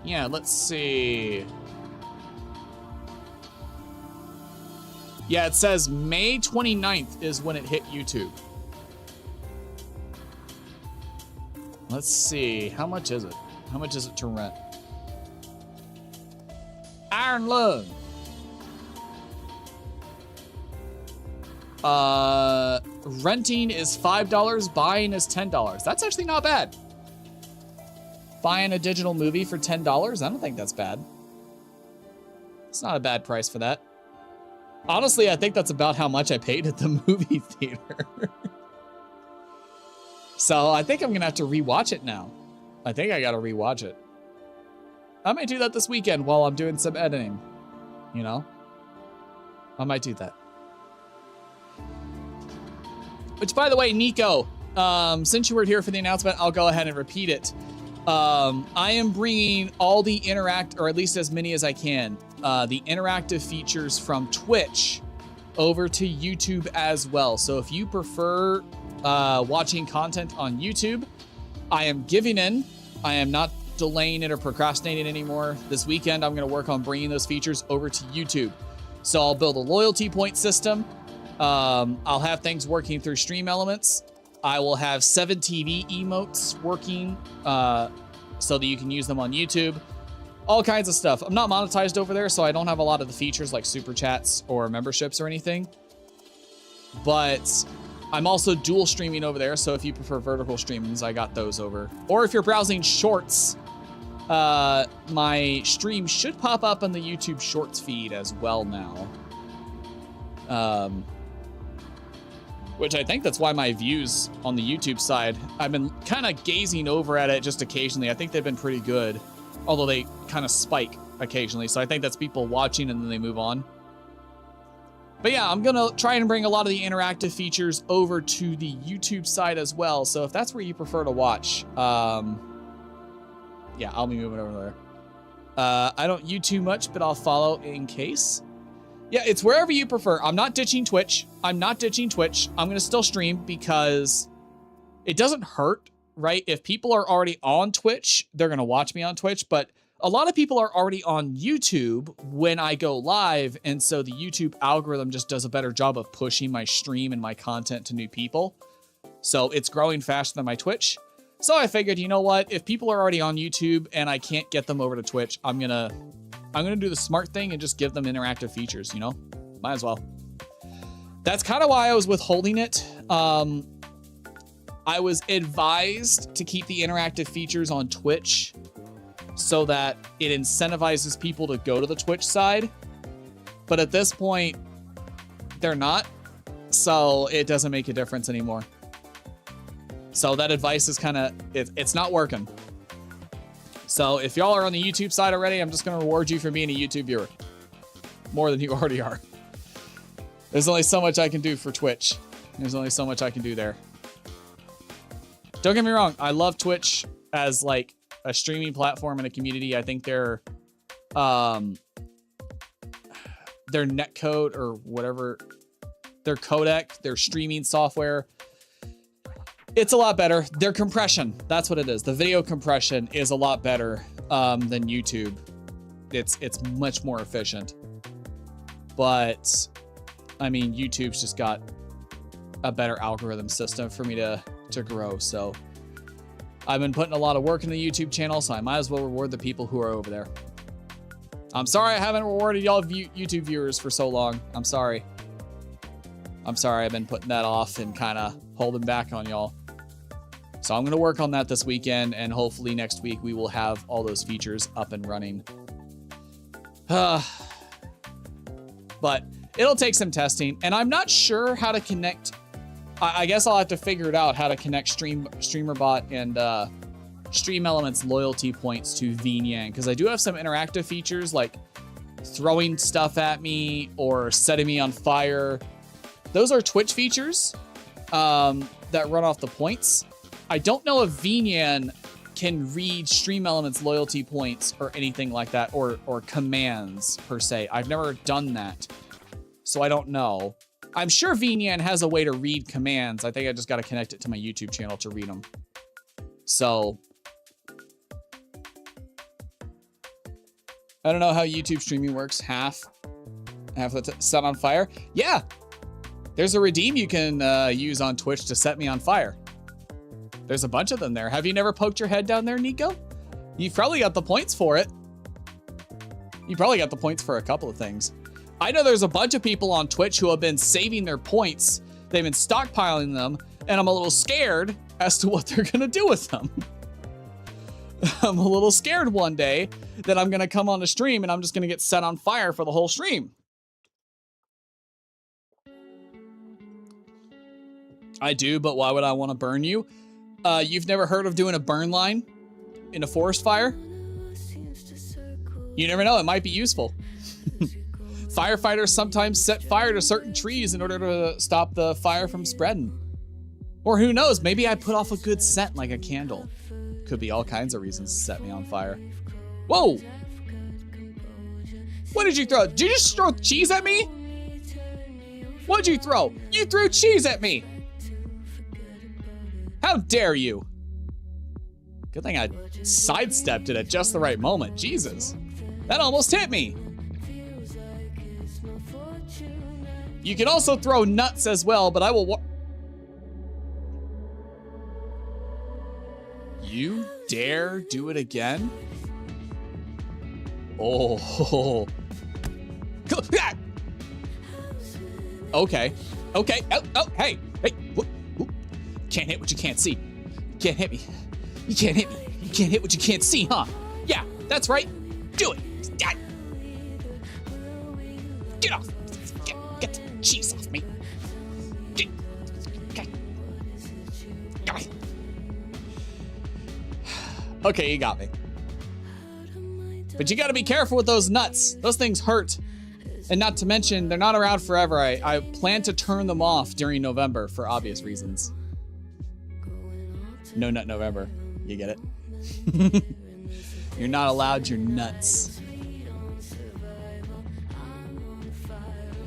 Yeah, let's see. Yeah, it says May 29th is when it hit YouTube. Let's see. How much is it? How much is it to rent? Iron Lung. Renting is $5, buying is $10. That's actually not bad. Buying a digital movie for $10, I don't think that's bad. It's not a bad price for that. Honestly, I think that's about how much I paid at the movie theater. So I think I'm gonna have to rewatch it now. I think I gotta rewatch it. I might do that this weekend while I'm doing some editing. You know? I might do that. Which, by the way, Nico, since you were here for the announcement, I'll go ahead and repeat it. I am bringing all the or at least as many as I can, the interactive features from Twitch over to YouTube as well. So if you prefer watching content on YouTube, I am giving in. I am not delaying it or procrastinating anymore. This weekend, I'm going to work on bringing those features over to YouTube. So I'll build a loyalty point system. I'll have things working through Stream Elements. I will have 7 TV emotes working so that you can use them on YouTube. All kinds of stuff. I'm not monetized over there, so I don't have a lot of the features like super chats or memberships or anything. But I'm also dual streaming over there, so if you prefer vertical streamings, I got those over. Or if you're browsing shorts, my stream should pop up on the YouTube Shorts feed as well now. Which I think that's why my views on the YouTube side, I've been kind of gazing over at it just occasionally. I think they've been pretty good, although they kind of spike occasionally. So I think that's people watching and then they move on. But yeah, I'm going to try and bring a lot of the interactive features over to the YouTube side as well. So if that's where you prefer to watch, yeah, I'll be moving over there. I don't YouTube much, but I'll follow in case. Yeah, it's wherever you prefer. I'm not ditching Twitch. I'm going to still stream because it doesn't hurt, right? If people are already on Twitch, they're going to watch me on Twitch. But a lot of people are already on YouTube when I go live. And so the YouTube algorithm just does a better job of pushing my stream and my content to new people. So it's growing faster than my Twitch. So I figured, you know what? If people are already on YouTube and I can't get them over to Twitch, I'm gonna do the smart thing and just give them interactive features, you know? Might as well. That's kind of why I was withholding it. I was advised to keep the interactive features on Twitch so that it incentivizes people to go to the Twitch side. But at this point, they're not. So it doesn't make a difference anymore. So that advice is kind of, it's not working. So if y'all are on the YouTube side already, I'm just going to reward you for being a YouTube viewer. More than you already are. There's only so much I can do for Twitch. There's only so much I can do there. Don't get me wrong. I love Twitch as like a streaming platform and a community. I think their netcode or whatever, their codec, their streaming software, it's a lot better. Their compression, that's what it is. The video compression is a lot better than YouTube. It's much more efficient. But I mean, YouTube's just got a better algorithm system for me to grow. So I've been putting a lot of work in the YouTube channel, so I might as well reward the people who are over there. I'm sorry I haven't rewarded y'all YouTube viewers for so long. I'm sorry. I'm sorry I've been putting that off and kind of holding back on y'all. So I'm going to work on that this weekend, and hopefully next week we will have all those features up and running. But it'll take some testing, and I'm not sure how to connect. I guess I'll have to figure it out how to connect StreamerBot and Stream Elements loyalty points to VNyan, because I do have some interactive features like throwing stuff at me or setting me on fire. Those are Twitch features that run off the points. I don't know if VNyan can read Stream Elements loyalty points or anything like that, or commands per se. I've never done that, so I don't know. I'm sure VNyan has a way to read commands. I think I just got to connect it to my YouTube channel to read them. So I don't know how YouTube streaming works. Half the set on fire. Yeah, there's a redeem you can use on Twitch to set me on fire. There's a bunch of them there. Have you never poked your head down there, Nico? You've probably got the points for it. You probably got the points for a couple of things. I know there's a bunch of people on Twitch who have been saving their points. They've been stockpiling them, and I'm a little scared as to what they're gonna do with them. I'm a little scared one day that I'm gonna come on the stream and I'm just gonna get set on fire for the whole stream. I do, but why would I want to burn you? You've never heard of doing a burn line in a forest fire? You never know, it might be useful. Firefighters sometimes set fire to certain trees in order to stop the fire from spreading. Or who knows, maybe I put off a good scent like a candle. Could be all kinds of reasons to set me on fire. Whoa! What did you throw? Did you just throw cheese at me? What'd you throw? You threw cheese at me! How dare you? Good thing I sidestepped it at just the right moment. Jesus. That almost hit me. You can also throw nuts as well, but I will You dare do it again? Oh. Okay. Okay. Oh, hey. Hey. Can't hit what you can't see. You can't hit me. You can't hit me. You can't hit what you can't see, huh? Yeah, that's right. Do it. Get off. Get the cheese off me. Get. Okay, you got me. But you gotta be careful with those nuts. Those things hurt. And not to mention, they're not around forever. I plan to turn them off during November for obvious reasons. No Nut November. You get it? You're not allowed your nuts.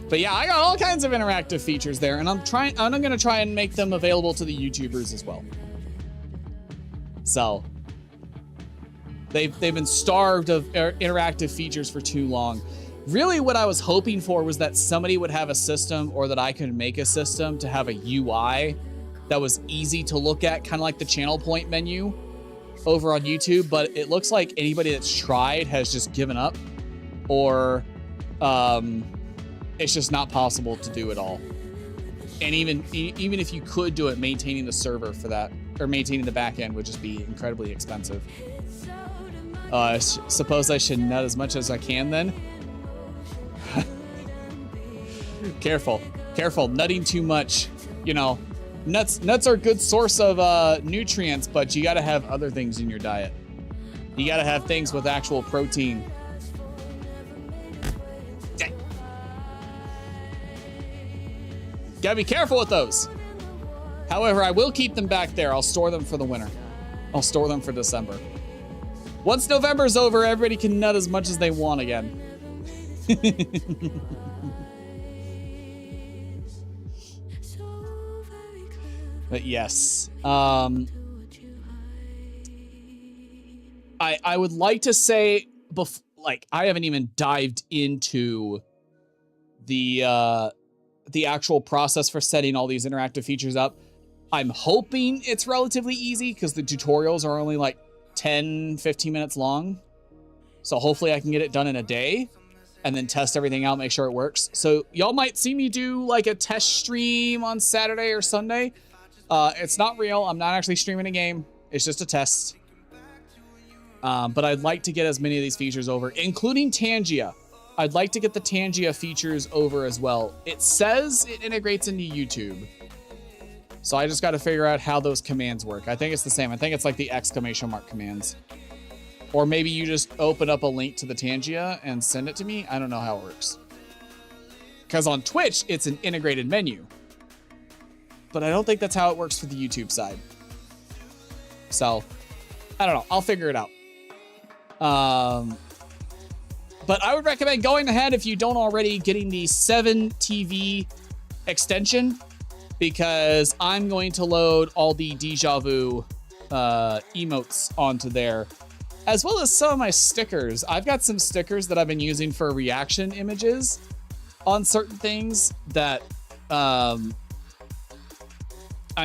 But yeah, I got all kinds of interactive features there, and I'm gonna try and make them available to the YouTubers as well. So they've been starved of interactive features for too long. Really, what I was hoping for was that somebody would have a system, or that I could make a system to have a UI that was easy to look at, kind of like the channel point menu over on YouTube. But it looks like anybody that's tried has just given up, or it's just not possible to do it all. And even if you could do it, maintaining the server for that, or maintaining the back end, would just be incredibly expensive. Suppose I should nut as much as I can then? Careful, nutting too much. You know, nuts are a good source of nutrients, but you gotta have other things in your diet. You gotta have things with actual protein. Gotta be careful with those. However, I will keep them back there. I'll store them for the winter. I'll store them for December. Once November's over, everybody can nut as much as they want again. But yes, I would like to say, like, I haven't even dived into the actual process for setting all these interactive features up. I'm hoping it's relatively easy because the tutorials are only like 10, 15 minutes long. So hopefully I can get it done in a day and then test everything out, make sure it works. So y'all might see me do like a test stream on Saturday or Sunday. It's not real. I'm not actually streaming a game. It's just a test. But I'd like to get as many of these features over, including Tangia. I'd like to get the Tangia features over as well. It says it integrates into YouTube. So I just got to figure out how those commands work. I think it's the same. I think it's like the exclamation mark commands. Or maybe you just open up a link to the Tangia and send it to me. I don't know how it works. Because on Twitch, it's an integrated menu. But I don't think that's how it works for the YouTube side. So, I don't know. I'll figure it out. But I would recommend going ahead, if you don't already, getting the 7 TV extension, because I'm going to load all the Deeja Vu emotes onto there, as well as some of my stickers. I've got some stickers that I've been using for reaction images on certain things that, I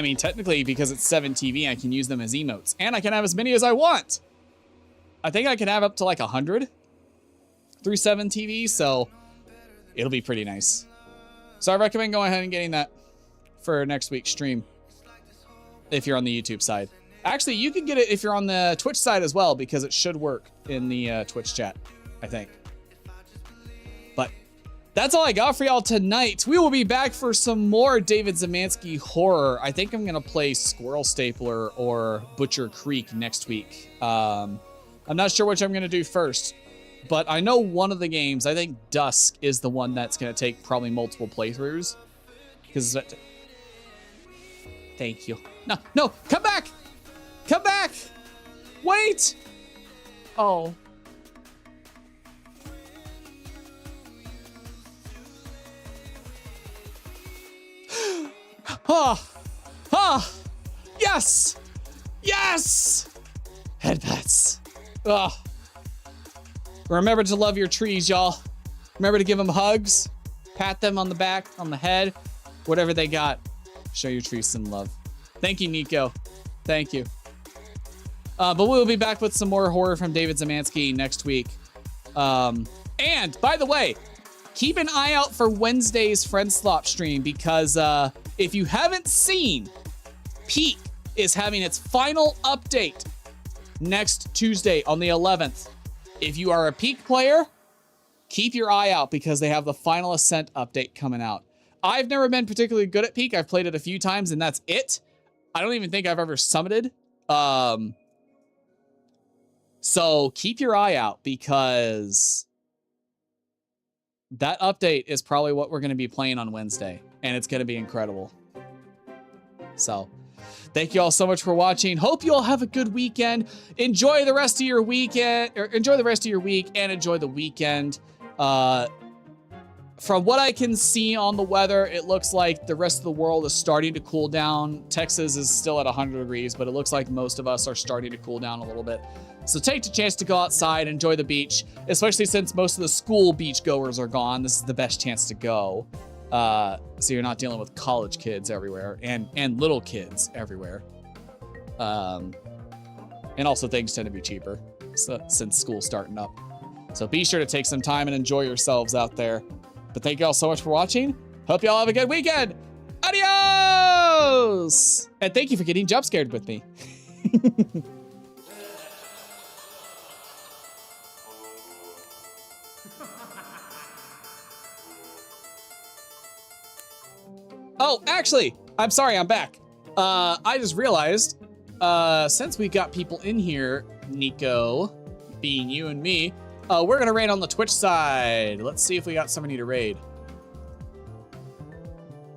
mean, technically, because it's 7 TV, I can use them as emotes, and I can have as many as I want. I think I can have up to like 100 through 7 TV, so it'll be pretty nice. So I recommend going ahead and getting that for next week's stream if you're on the YouTube side. Actually, you can get it if you're on the Twitch side as well, because it should work in the Twitch chat, I think. But that's all I got for y'all tonight. We will be back for some more David Zemansky horror. I think I'm going to play Squirrel Stapler or Butcher Creek next week. I'm not sure which I'm going to do first. But I know one of the games, I think Dusk is the one that's going to take probably multiple playthroughs. Because thank you. No, come back! Come back! Wait! Oh. Yes! Yes! Headpats. Oh. Remember to love your trees, y'all. Remember to give them hugs, pat them on the back, on the head, whatever they got. Show your trees some love. Thank you, Nico. Thank you. But we'll be back with some more horror from David Zemansky next week. And by the way, keep an eye out for Wednesday's Friend Slop stream, because if you haven't seen, Peak is having its final update next Tuesday on the 11th. If you are a Peak player, keep your eye out, because they have the final Ascent update coming out. I've never been particularly good at Peak. I've played it a few times, and that's it. I don't even think I've ever summited. So keep your eye out, because that update is probably what we're going to be playing on Wednesday, and it's going to be incredible. So thank you all so much for watching. Hope you all have a good weekend. Enjoy the rest of your weekend, or enjoy the rest of your week, and enjoy the weekend. From what I can see on the weather, it looks like the rest of the world is starting to cool down. Texas is still at 100 degrees, but it looks like most of us are starting to cool down a little bit. So take the chance to go outside, enjoy the beach, especially since most of the school beach goers are gone. This is the best chance to go. So you're not dealing with college kids everywhere and little kids everywhere. And also things tend to be cheaper since school's starting up. So be sure to take some time and enjoy yourselves out there. But thank you all so much for watching. Hope you all have a good weekend. Adios! And thank you for getting jump scared with me. Oh, actually, I'm sorry, I'm back. I just realized, since we got people in here, Nico, being you and me, we're gonna raid on the Twitch side. Let's see if we got somebody to raid.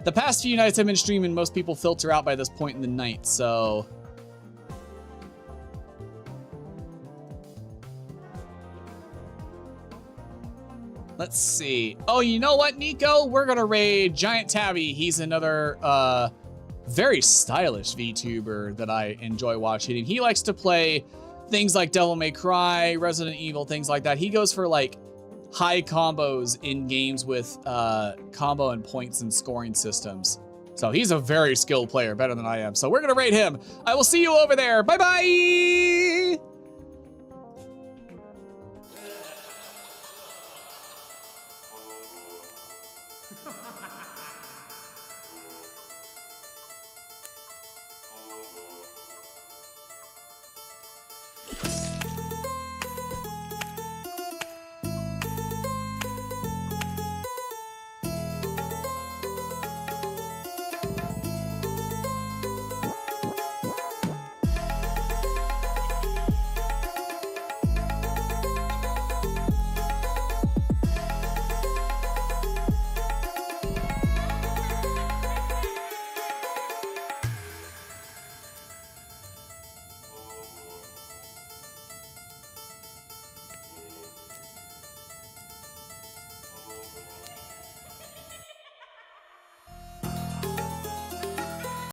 The past few nights I've been streaming, most people filter out by this point in the night, so. Let's see. Oh, you know what, Nico? We're gonna raid Giant Tabby. He's another very stylish VTuber that I enjoy watching. And he likes to play things like Devil May Cry, Resident Evil, things like that. He goes for like high combos in games with combo and points and scoring systems. So he's a very skilled player, better than I am. So we're gonna raid him. I will see you over there. Bye-bye!